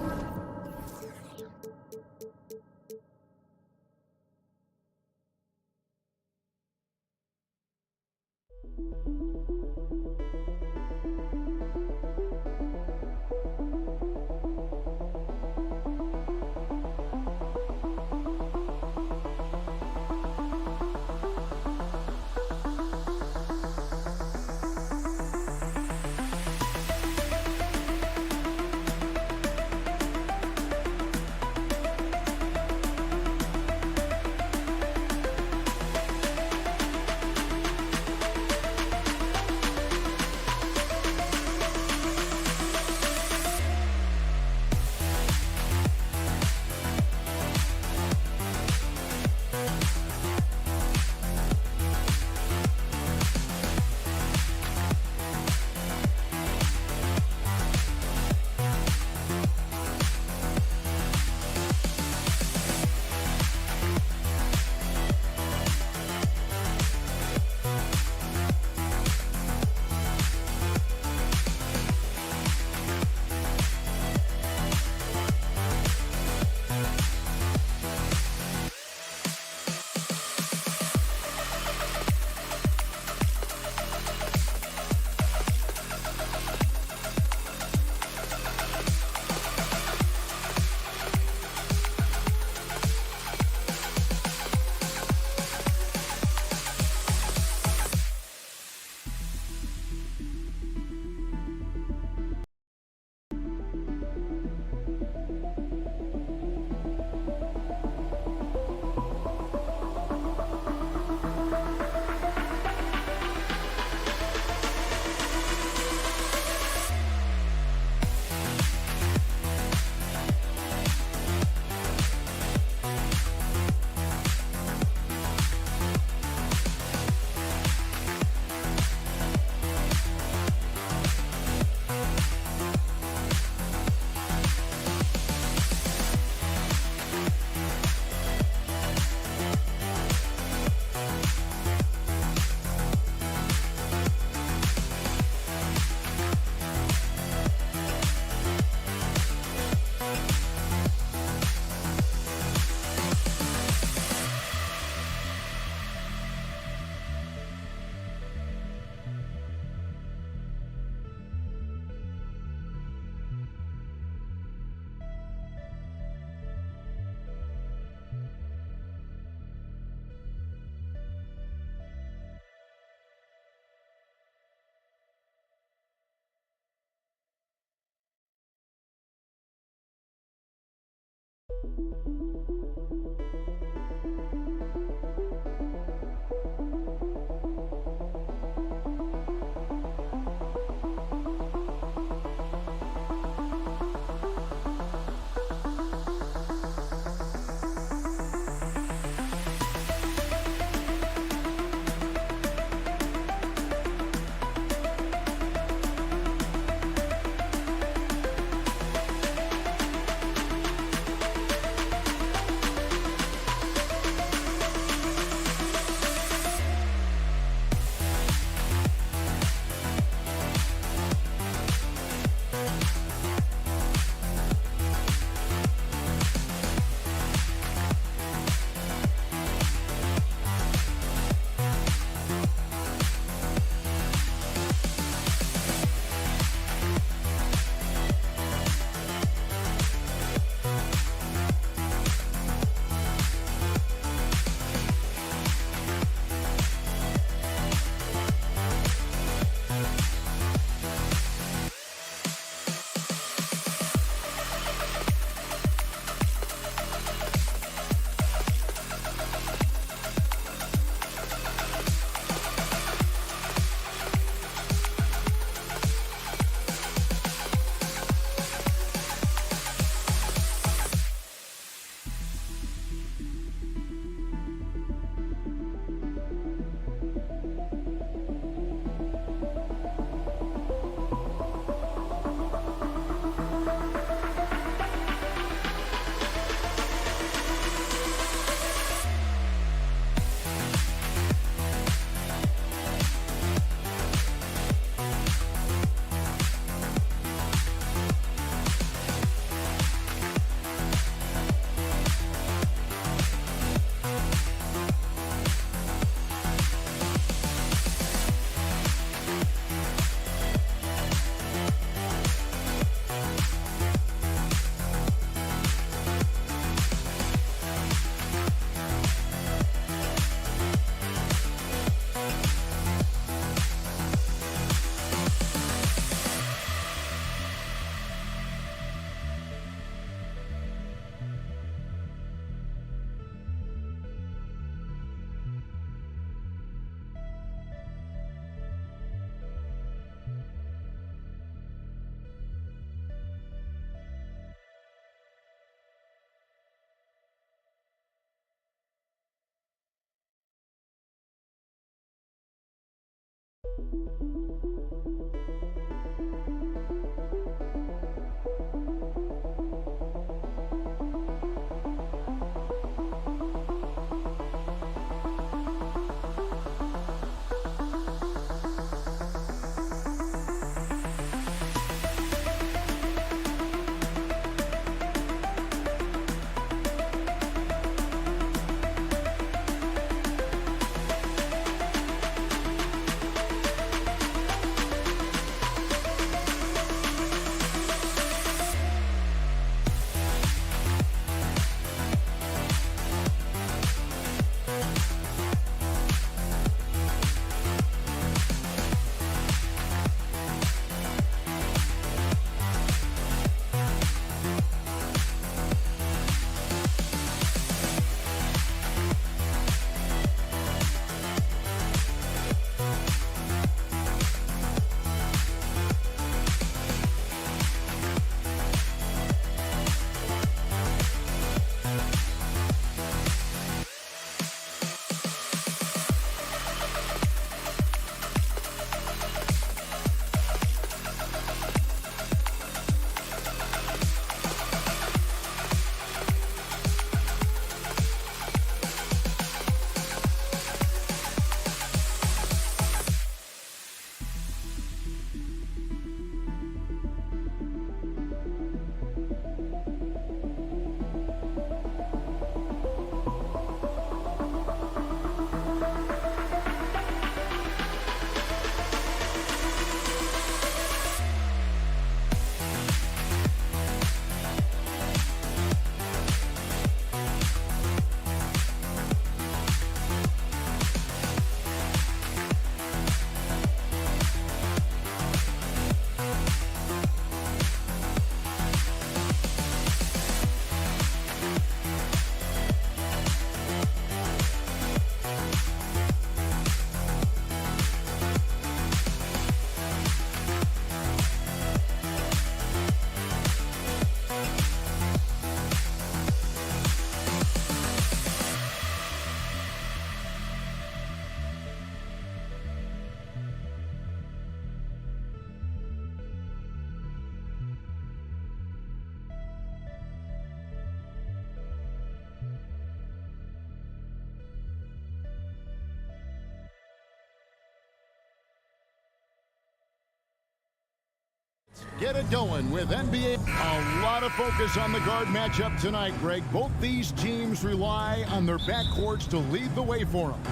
Get it going with NBA. A lot of focus on the guard matchup tonight, Greg. Both these teams rely on their backcourts to lead the way for them.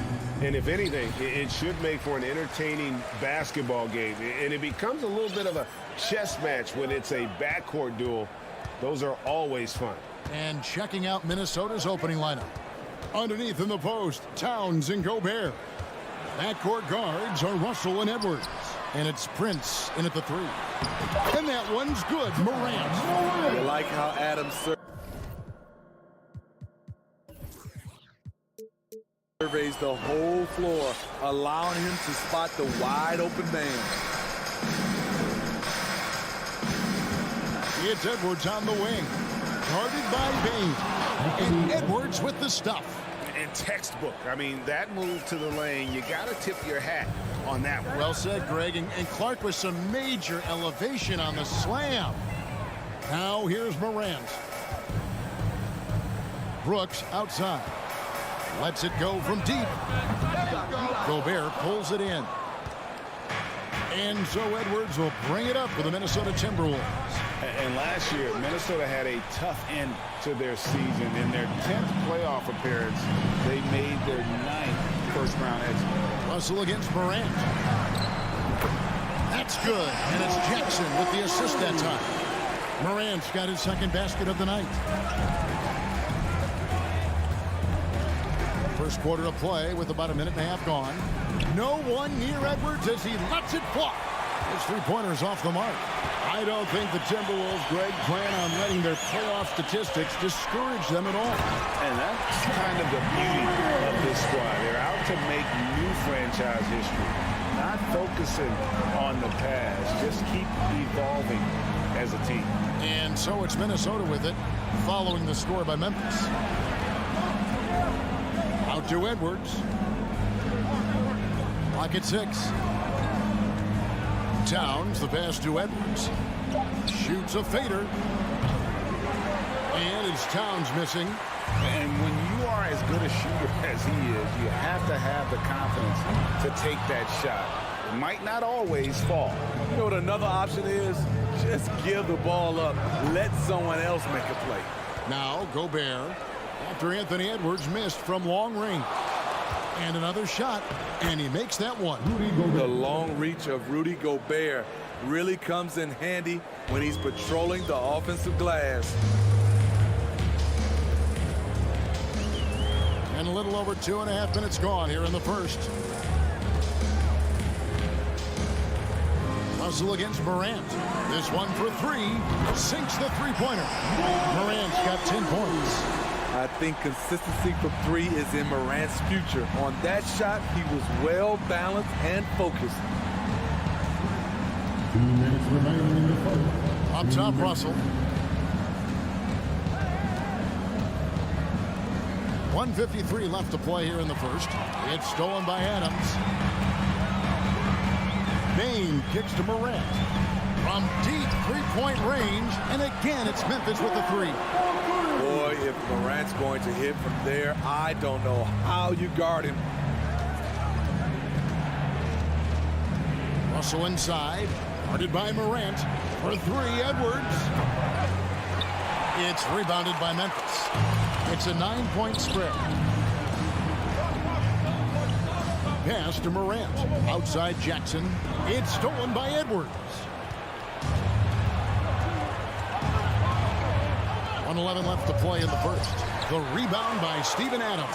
And if anything, it should make for an entertaining basketball game. And it becomes a little bit of a chess match when it's a backcourt duel. Those are always fun. And checking out Minnesota's opening lineup. Underneath in the post, Towns and Gobert. Backcourt guards are Russell and Edwards. And it's Prince in at the three. And that one's good. Morant. I like how Adams surveys the whole floor, allowing him to spot the wide open man. It's Edwards on the wing. Guarded by Bain. And Edwards with the stuff. And textbook. I mean, that move to the lane, you got to tip your hat on that one. Well said, Greg. And Clark with some major elevation on the slam. Now here's Morant. Brooks outside. Lets it go from deep. Gobert pulls it in. And so Edwards will bring it up for the Minnesota Timberwolves. And last year, Minnesota had a tough end to their season. In their 10th playoff appearance, they made their 9th first-round exit. Russell against Morant. That's good. And it's Jackson with the assist that time. Morant's got his second basket of the night. First quarter of play with about a minute and a half gone. No one near Edwards as he lets it fly. His three-pointers off the mark. I don't think the Timberwolves, Greg, plan on letting their playoff statistics discourage them at all. And that's kind of the beauty of this squad. They're out to make new franchise history, not focusing on the past. Just keep evolving as a team. And so it's Minnesota with it, following the score by Memphis. Out to Edwards. Clock at 6. Towns, the pass to Edwards. Shoots a fader. And it's Towns missing. And when you are as good a shooter as he is, you have to have the confidence to take that shot. It might not always fall. You know what another option is? Just give the ball up. Let someone else make a play. Now Gobert, after Anthony Edwards missed from long range. And another shot, and he makes that one. The long reach of Rudy Gobert really comes in handy when he's patrolling the offensive glass. And a little over 2.5 minutes gone here in the first. Russell against Morant. This one for three. Sinks the three-pointer. Morant's got 10 points. I think consistency from three is in Morant's future. On that shot, he was well balanced and focused. 2 minutes remaining in the first. Up top, Russell. 1:53 left to play here in the first. It's stolen by Adams. Bain kicks to Morant. From deep three-point range, and again it's Memphis with the three. Boy, if Morant's going to hit from there, I don't know how you guard him. Russell inside, guarded by Morant. For three, Edwards. It's rebounded by Memphis. It's a 9-point spread. Pass to Morant. Outside Jackson. It's stolen by Edwards. 1:11 left to play in the first. The rebound by Steven Adams.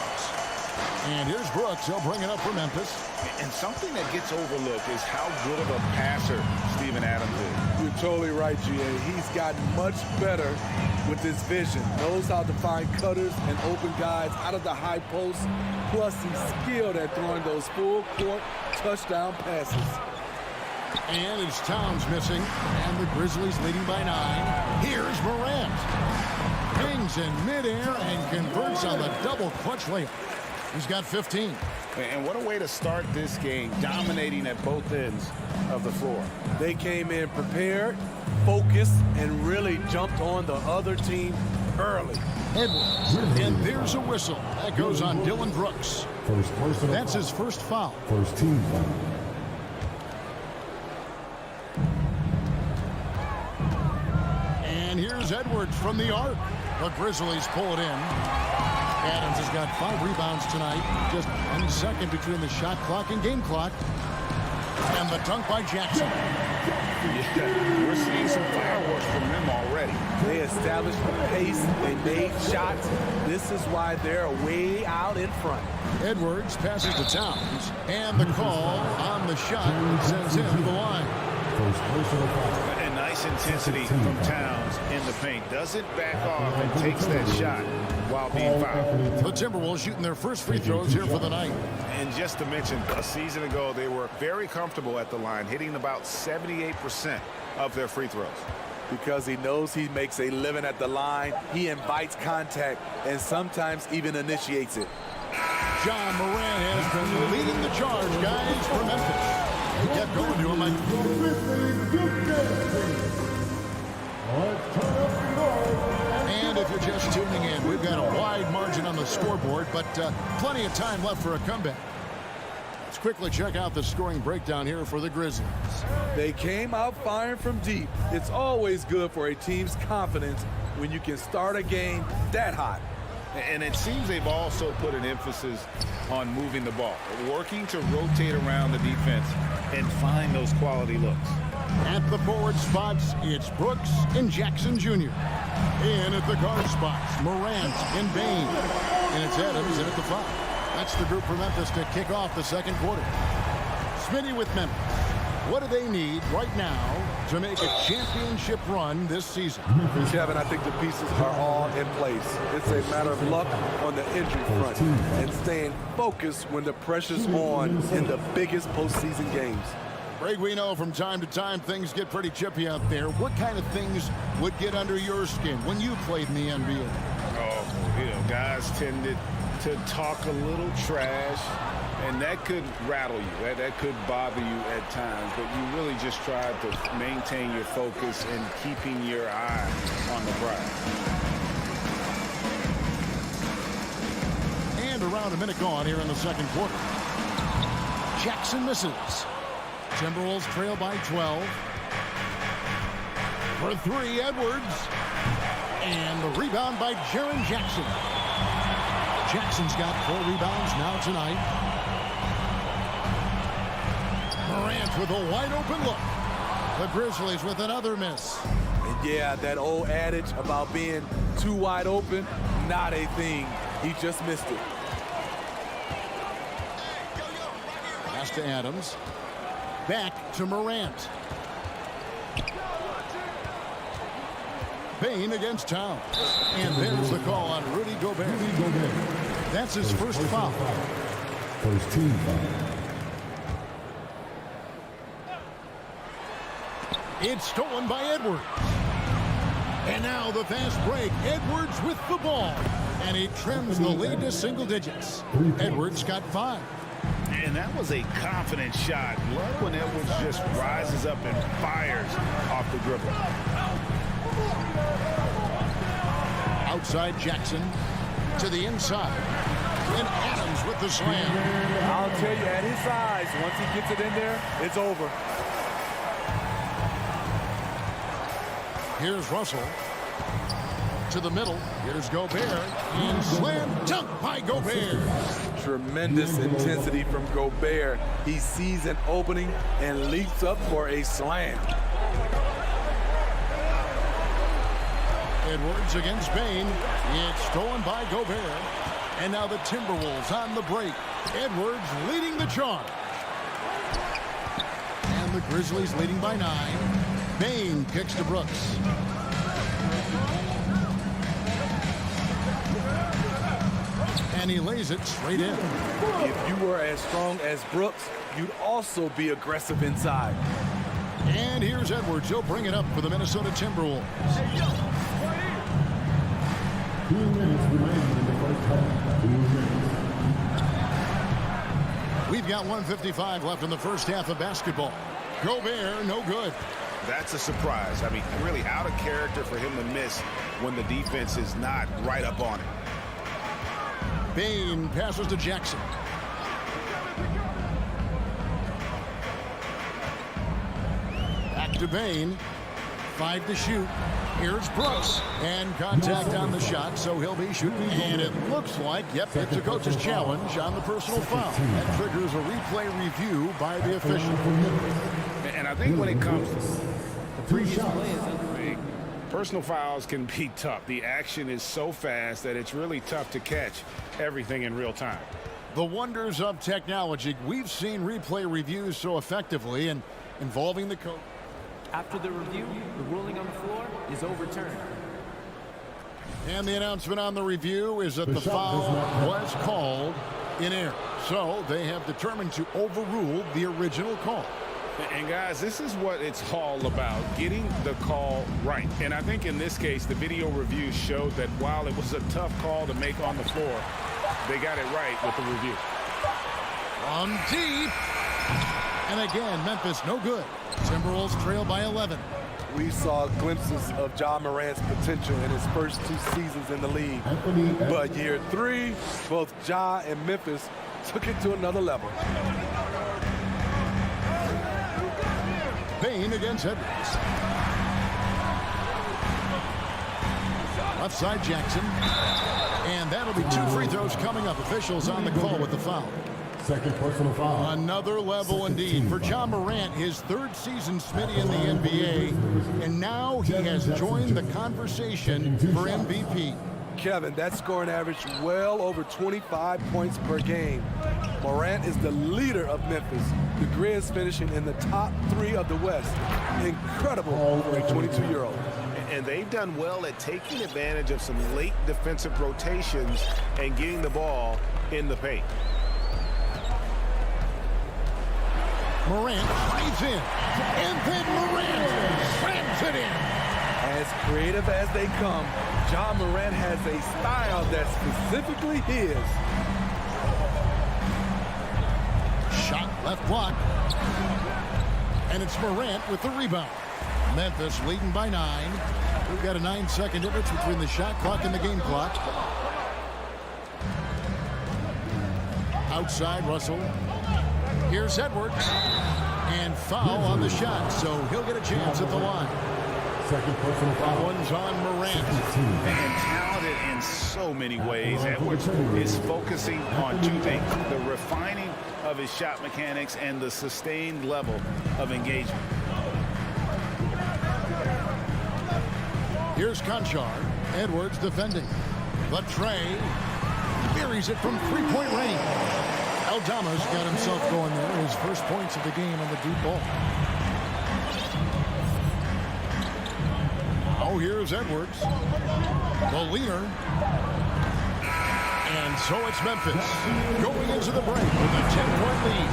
And here's Brooks. He'll bring it up for Memphis. And something that gets overlooked is how good of a passer Steven Adams is. You're totally right, G.A. He's gotten much better with his vision. Knows how to find cutters and open guys out of the high post. Plus, he's skilled at throwing those full-court touchdown passes. And it's Towns missing. And the Grizzlies leading by 9. Here's Morant. Hangs in midair and converts on the double clutch layup. He's got 15. And what a way to start this game, dominating at both ends of the floor. They came in prepared, focused, and really jumped on the other team early. Edwards. And there's a whistle. That goes on Dylan Brooks. That's his first foul. First team foul. And here's Edwards from the arc. The Grizzlies pull it in. Adams has got 5 rebounds tonight. Just 1 second between the shot clock and game clock. And the dunk by Jackson. Yeah, we're seeing some fireworks from them already. They established the pace. They made shots. This is why they're way out in front. Edwards passes to Towns. And the call on the shot sends him to the line. First personal foul. And nice intensity from Towns in the paint. Doesn't back off and takes that shot while being fouled. The Timberwolves shooting their first free throws here for the night. And just to mention, a season ago, they were very comfortable at the line, hitting about 78% of their free throws. Because he knows he makes a living at the line, he invites contact and sometimes even initiates it. John Moran has been leading the charge, guys, for Memphis. He kept going to him. And if you're just tuning in, we've got a wide margin on the scoreboard, but plenty of time left for a comeback. Let's quickly check out the scoring breakdown here for the Grizzlies. They came out firing from deep. It's always good for a team's confidence when you can start a game that hot. And it seems they've also put an emphasis on moving the ball, working to rotate around the defense and find those quality looks. At the forward spots, it's Brooks and Jackson Jr. In at the guard spots, Morant and Bain. And it's Adams in at the 5. That's the group for Memphis to kick off the second quarter. Smitty with Memphis. What do they need right now to make a championship run this season? Kevin, I think the pieces are all in place. It's a matter of luck on the injury front and staying focused when the pressure's on in the biggest postseason games. Greg, we know from time to time things get pretty chippy out there. What kind of things would get under your skin when you played in the NBA? Oh, guys tended to talk a little trash, and that could rattle you. That could bother you at times, but you really just try to maintain your focus and keeping your eye on the prize. And around a minute gone here in the second quarter. Jackson misses. Timberwolves trail by 12. For three, Edwards. And the rebound by Jaren Jackson. Jackson's got 4 rebounds now tonight. Morant with a wide open look. The Grizzlies with another miss. And yeah, that old adage about being too wide open, not a thing. He just missed it. Pass to Adams. Back to Morant. Payne against Towns. And there's the call on Rudy Gobert. That's his first foul. First team foul. It's stolen by Edwards. And now the fast break. Edwards with the ball. And he trims the lead to single digits. Edwards got 5. And that was a confident shot. Love when Edwards just rises up and fires off the dribble. Outside Jackson to the inside. And Adams with the slam. I'll tell you, at his size, once he gets it in there, it's over. Here's Russell. To the middle. Here's Gobert. And slam dunk by Gobert. Tremendous intensity from Gobert. He sees an opening and leaps up for a slam. Edwards against Payne. It's stolen by Gobert. And now the Timberwolves on the break. Edwards leading the charge. And the Grizzlies leading by 9. Payne kicks to Brooks. And he lays it straight in. If you were as strong as Brooks, you'd also be aggressive inside. And here's Edwards. He'll bring it up for the Minnesota Timberwolves. 2 minutes remaining in the first half. 2 minutes. We've got 1:55 left in the first half of basketball. Gobert, no good. That's a surprise. I mean, really out of character for him to miss when the defense is not right up on it. Payne passes to Jackson. Back to Payne. 5 to shoot. Here's Brooks. And contact on the shot, so he'll be shooting. And it looks like, yep, it's a coach's challenge on the personal foul. That triggers a replay review by the official. And I think when it comes to the previous plays, personal fouls can be tough. The action is so fast that it's really tough to catch everything in real time. The wonders of technology. We've seen replay reviews so effectively and involving the coach. After the review, the ruling on the floor is overturned. And the announcement on the review is that the foul was called in error. So they have determined to overrule the original call. And guys, this is what it's all about, getting the call right. And I think in this case, the video review showed that while it was a tough call to make on the floor, they got it right with the review. On deep. And again, Memphis no good. Timberwolves trail by 11. We saw glimpses of Ja Morant's potential in his first 2 seasons in the league. But year 3, both Ja and Memphis took it to another level. Payne against Edwards. Left side Jackson. And that'll be 2 free throws coming up. Officials on the call with the foul. Second personal foul. Another level indeed for Ja Morant, his 3rd season Smitty in the NBA. And now he has joined the conversation for MVP. Kevin, that scoring average well over 25 points per game. Morant is the leader of Memphis. The Grizz finishing in the top 3 of the West. Incredible for a 22-year-old. And they've done well at taking advantage of some late defensive rotations and getting the ball in the paint. Morant drives in. And then Morant slams it in. As creative as they come, Ja Morant has a style that's specifically his. Shot left block. And it's Morant with the rebound. Memphis leading by 9. We've got a 9-second difference between the shot clock and the game clock. Outside Russell. Here's Edwards. And foul on the shot, so he'll get a chance at the line. Second personal foul. One's on Morant. And talented in so many ways. Edwards is focusing on two things: the refining of his shot mechanics and the sustained level of engagement. Here's Conchar. Edwards defending. The tray. Buries it from three-point range. Aldama's got himself going there. His first points of the game on the deep ball. Oh, here's Edwards. The leader. And so it's Memphis going into the break with a 10-point lead.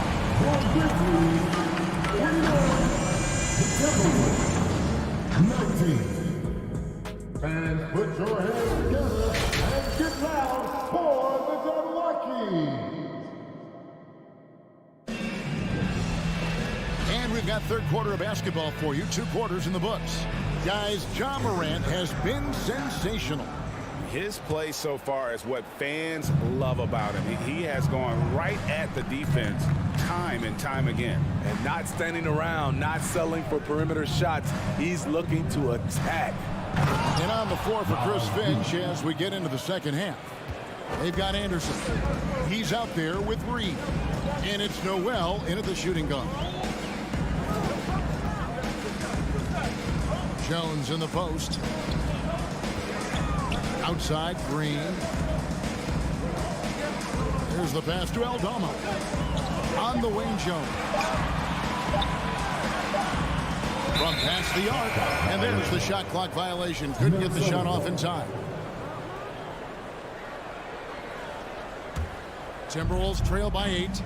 And put your hands together and get loud for the Xellark. And we've got third quarter of basketball for you. 2 quarters in the books. Guys, Ja Morant has been sensational. His play so far is what fans love about him. He has gone right at the defense time and time again. And not standing around, not settling for perimeter shots. He's looking to attack. And on the floor for Chris Finch as we get into the second half. They've got Anderson. He's out there with Reed. And it's Noel into the shooting guard. Jones in the post. Outside, Green. Here's the pass to Aldama. On the wing, Jones. From past the arc. And there's the shot clock violation. Couldn't get the shot off in time. Timberwolves trail by 8.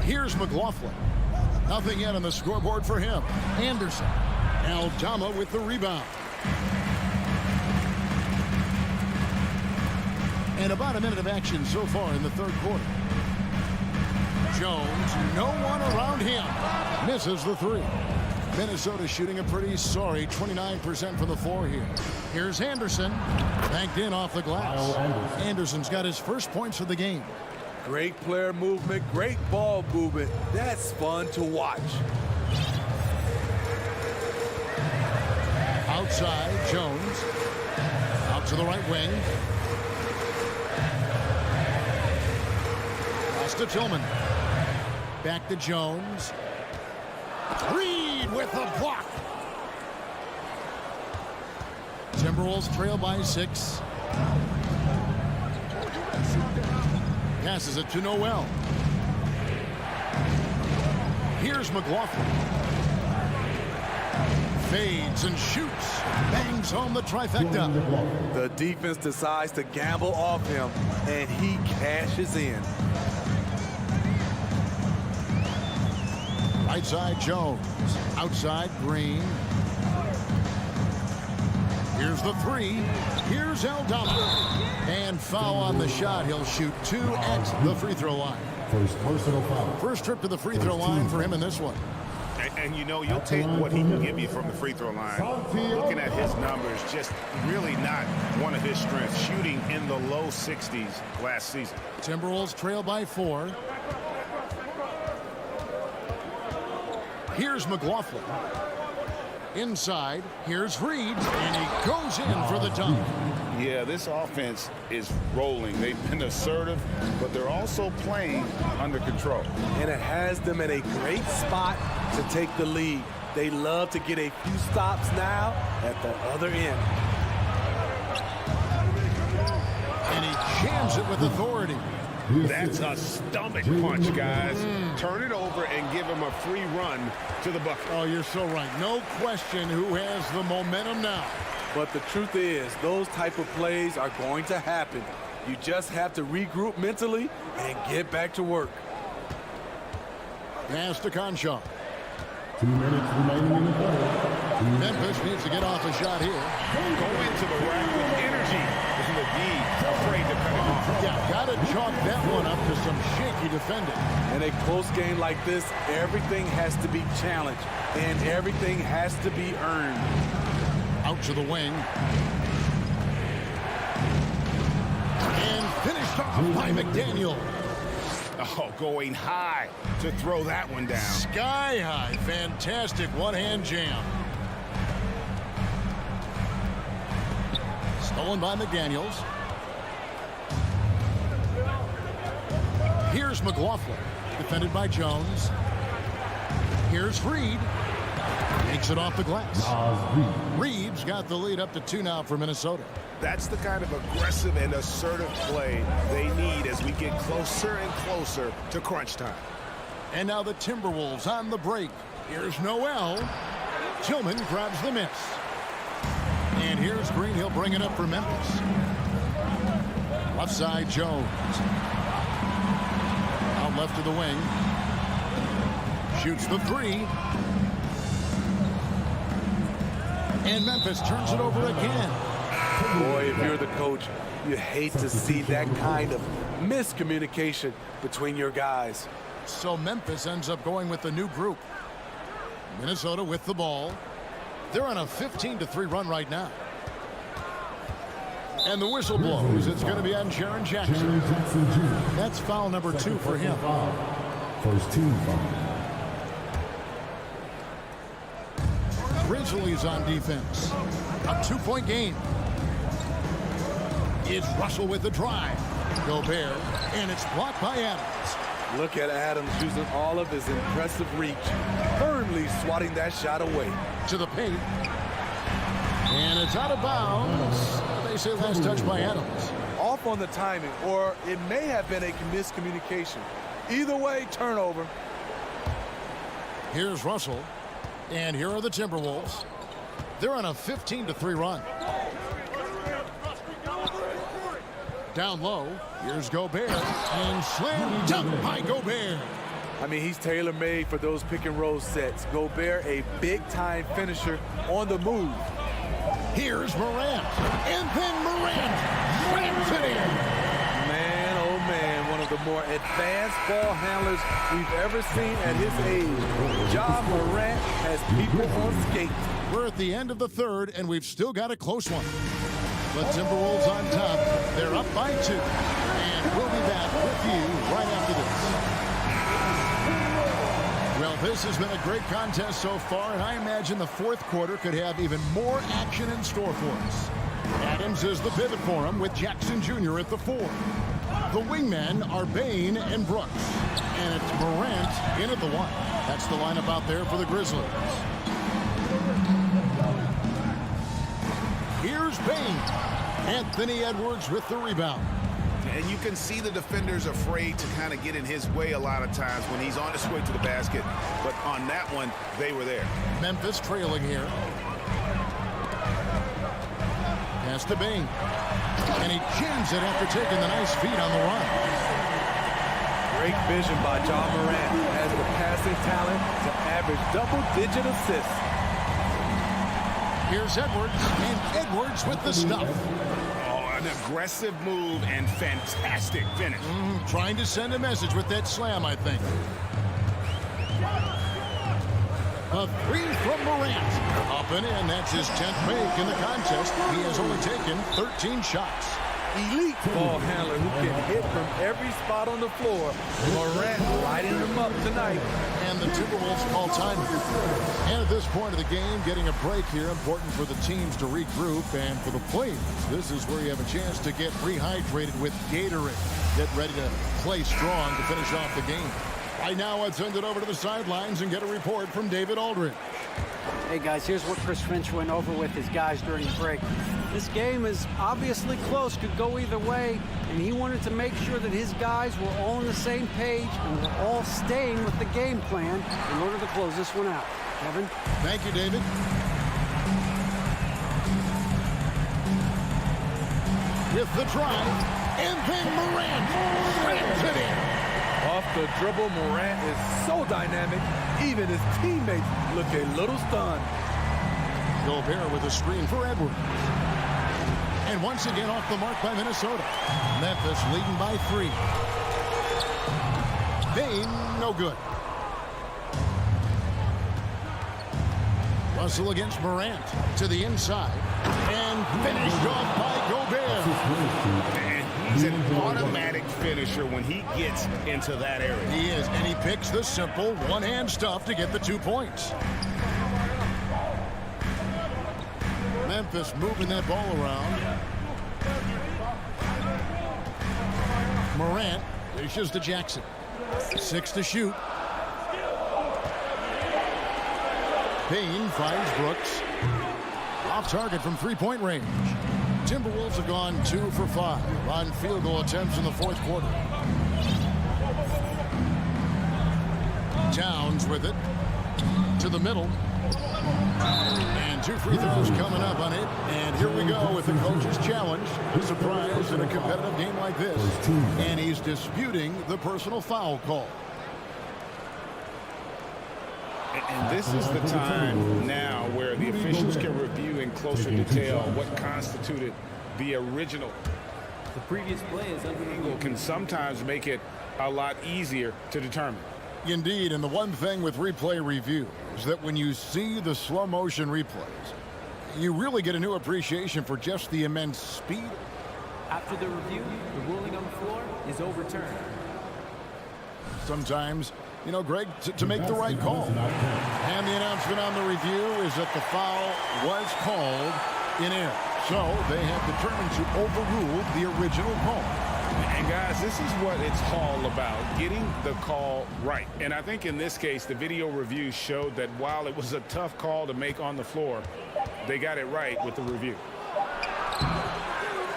Here's McLaughlin. Nothing yet on the scoreboard for him. Anderson. Aldama with the rebound. And about a minute of action so far in the third quarter. Jones, no one around him. Misses the 3. Minnesota shooting a pretty sorry 29% from the floor here. Here's Anderson. Banked in off the glass. Anderson's got his first points of the game. Great player movement, great ball movement. That's fun to watch. Outside, Jones. Out to the right wing. Pass to Tillman. Back to Jones. Reed with the block. Timberwolves trail by 6. Passes it to Noel. Here's McLaughlin. Fades and shoots. Bangs home the trifecta. The defense decides to gamble off him, and he cashes in. Right side, Jones. Outside, Green. Here's the 3. Here's Aldama. And foul on the shot. He'll shoot 2 at the free throw line. First personal foul. First trip to the free throw line for him in this one. And you know, you'll take what he can give you from the free throw line. Looking at his numbers, just really not one of his strengths. Shooting in the low 60s last season. Timberwolves trail by 4. Here's McLaughlin. Inside, here's Reed, and he goes in for the dunk. Yeah, this offense is rolling. They've been assertive, but they're also playing under control. And it has them in a great spot to take the lead. They love to get a few stops now at the other end. And he jams it with authority. That's a stomach punch, guys. Turn it over and give him a free run to the bucket. Oh, you're so right. No question who has the momentum now. But the truth is, those type of plays are going to happen. You just have to regroup mentally and get back to work. Pass to Conchar. 2 minutes remaining in the third. Memphis needs to get off a shot here. Go into the rack with energy. Isn't be afraid to cut it off. Yeah, got to chalk that one up to some shaky defending. In a close game like this, everything has to be challenged, and everything has to be earned. Out to the wing. And finished off by McDaniel. Oh, going high to throw that one down. Sky high. Fantastic one-hand jam. Stolen by McDaniels. Here's McLaughlin. Defended by Jones. Here's Reed. Takes it off the glass. Reed's got the lead up to 2 now for Minnesota. That's the kind of aggressive and assertive play they need as we get closer and closer to crunch time. And now the Timberwolves on the break. Here's Noel. Tillman grabs the miss. And here's Green. He'll bring it up for Memphis. Left side, Jones. Out left to the wing. Shoots the 3. And Memphis turns it over again. Boy, if you're the coach, you hate to see that kind of miscommunication between your guys. So Memphis ends up going with the new group. Minnesota with the ball. They're on a 15-3 run right now. And the whistle blows. It's going to be on Jaren Jackson. That's foul number 2 for him. First team foul. Grizzlies on defense. A 2-point game. It's Russell with the drive. Gobert, and it's blocked by Adams. Look at Adams using all of his impressive reach, firmly swatting that shot away. To the paint. And it's out of bounds. They say last touch by Adams. Off on the timing, or it may have been a miscommunication. Either way, turnover. Here's Russell. And here are the Timberwolves. They're on a 15-3 run. Down low, here's Gobert, and slam dunk by Gobert. I mean, he's tailor-made for those pick-and-roll sets. Gobert, a big-time finisher on the move. Here's Morant, and then Morant slams it in. Man, oh man, one of the more advanced ball handlers we've ever seen at his age. Ja Morant has people on skates. We're at the end of the third, and we've still got a close one. The Timberwolves on top. They're up by 2. And we'll be back with you right after this. Well, this has been a great contest so far, and I imagine the fourth quarter could have even more action in store for us. Adams is the pivot for him with Jackson Jr. at the 4. The wingmen are Bain and Brooks. And it's Morant in at the 1. That's the lineup out there for the Grizzlies. Here's Bain. Anthony Edwards with the rebound. And you can see the defenders afraid to kind of get in his way a lot of times when he's on his way to the basket. But on that one, they were there. Memphis trailing here. Pass to Bain. And he jams it after taking the nice feed on the run. Great vision by Ja Morant. Has the passing talent to average double-digit assists. Here's Edwards, and Edwards with the stuff. Oh, an aggressive move and fantastic finish. Trying to send a message with that slam, I think. A 3 from Morant. Up and in, that's his 10th make in the contest. He has only taken 13 shots. Elite ball handler who can hit from every spot on the floor. Morant lighting him up tonight. And the Timberwolves call time. And at this point of the game, getting a break here, important for the teams to regroup. And for the players, this is where you have a chance to get rehydrated with Gatorade. Get ready to play strong to finish off the game. Right now, let's send it over to the sidelines and get a report from David Aldridge. Hey, guys, here's what Chris Finch went over with his guys during the break. This game is obviously close, could go either way, and he wanted to make sure that his guys were all on the same page and were all staying with the game plan in order to close this one out. Kevin? Thank you, David. With the drive, and then Morant slams it in. Off the dribble, Morant is so dynamic, even his teammates look a little stunned. Gobert with a screen for Edwards. And once again off the mark by Minnesota. Memphis leading by 3. Bane, no good. Russell against Morant to the inside. And finished off by Gobert. And he's an automatic finisher when he gets into that area. He is, and he picks the simple one-hand stuff to get the 2 points. Memphis moving that ball around. Morant dishes to Jackson. 6 to shoot. Payne finds Brooks. Off target from three-point range. Timberwolves have gone 2 for 5 on field goal attempts in the fourth quarter. Towns with it to the middle. And 2 free throws coming up on it. And here we go with the coach's challenge. A surprise in a competitive game like this. And he's disputing the personal foul call. And this is the time now where the officials can review in closer detail what constituted the original. The previous play is under can sometimes make it a lot easier to determine. Indeed, and the one thing with replay review is that when you see the slow motion replays, you really get a new appreciation for just the immense speed. After the review, the ruling on the floor is overturned. Sometimes, you know, Greg, to make the right call. And the announcement on the review is that the foul was called in error. So they have determined to overrule the original call. And guys, this is what it's all about, getting the call right. And I think in this case, the video review showed that while it was a tough call to make on the floor, they got it right with the review.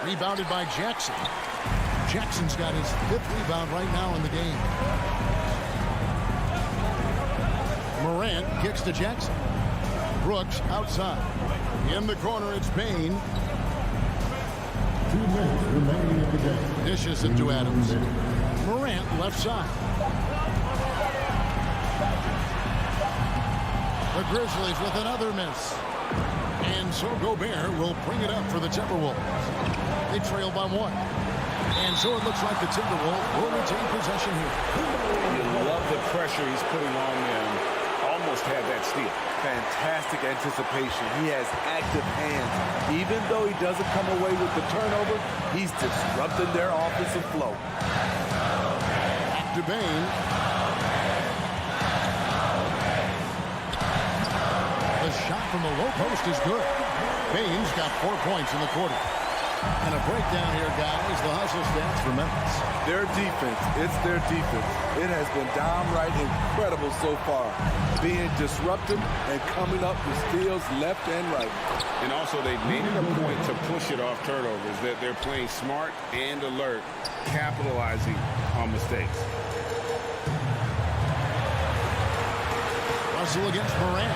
Rebounded by Jackson. Jackson's got his 5th rebound right now in the game. Morant kicks to Jackson. Brooks outside. In the corner, it's Payne. 2 minutes remaining in the game. Dishes it to Adams. Morant left side. The Grizzlies with another miss. And so Gobert will bring it up for the Timberwolves. They trail by 1. And so it looks like the Timberwolves will retain possession here. You love the pressure he's putting on them. Almost had that steal. Fantastic anticipation. He has active hands. Even though he doesn't come away with the turnover, he's disrupting their offensive flow. To Bane. The shot from the low post is good. Bane's got 4 points in the quarter. And a breakdown here, guys. The hustle stats for Memphis. Their defense. It's their defense. It has been downright incredible so far. Being disruptive and coming up with steals left and right. And also, they've made it a point to push it off turnovers. That they're playing smart and alert, capitalizing on mistakes. Russell against Morant.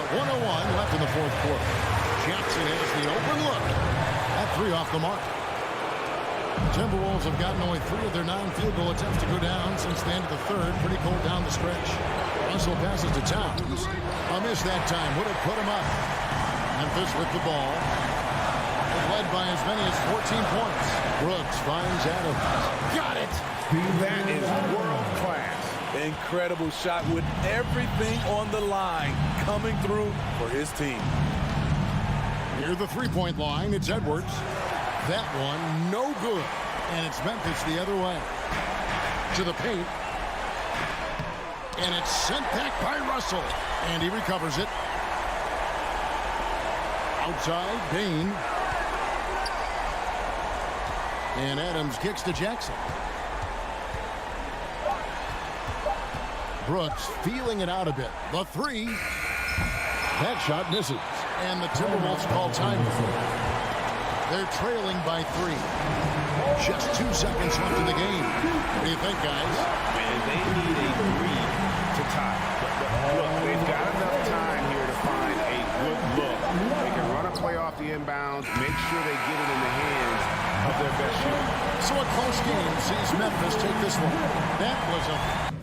1:01 left in the fourth quarter. Jackson has the open look. At 3 off the mark. The Timberwolves have gotten only 3 of their 9 field goal attempts to go down since the end of the third. Pretty cold down the stretch. Russell passes to Towns. A miss that time. Would have put him up. Memphis with the ball. Led by as many as 14 points. Brooks finds Adams. Got it. That is world class. Incredible shot with everything on the line coming through for his team. Near the 3-point line, it's Edwards. That one, no good. And it's Memphis the other way. To the paint. And it's sent back by Russell. And he recovers it. Outside, Payne. And Adams kicks to Jackson. Brooks feeling it out a bit. The 3. That shot misses. And the Timberwolves call time. They're trailing by 3. Just 2 seconds left in the game. What do you think, guys? Man, they need a 3 to tie. But look, they've got enough time here to find a good look. They can run a play off the inbounds, make sure they get it in the hands of their best shooter. So a close game sees Memphis take this one. That was a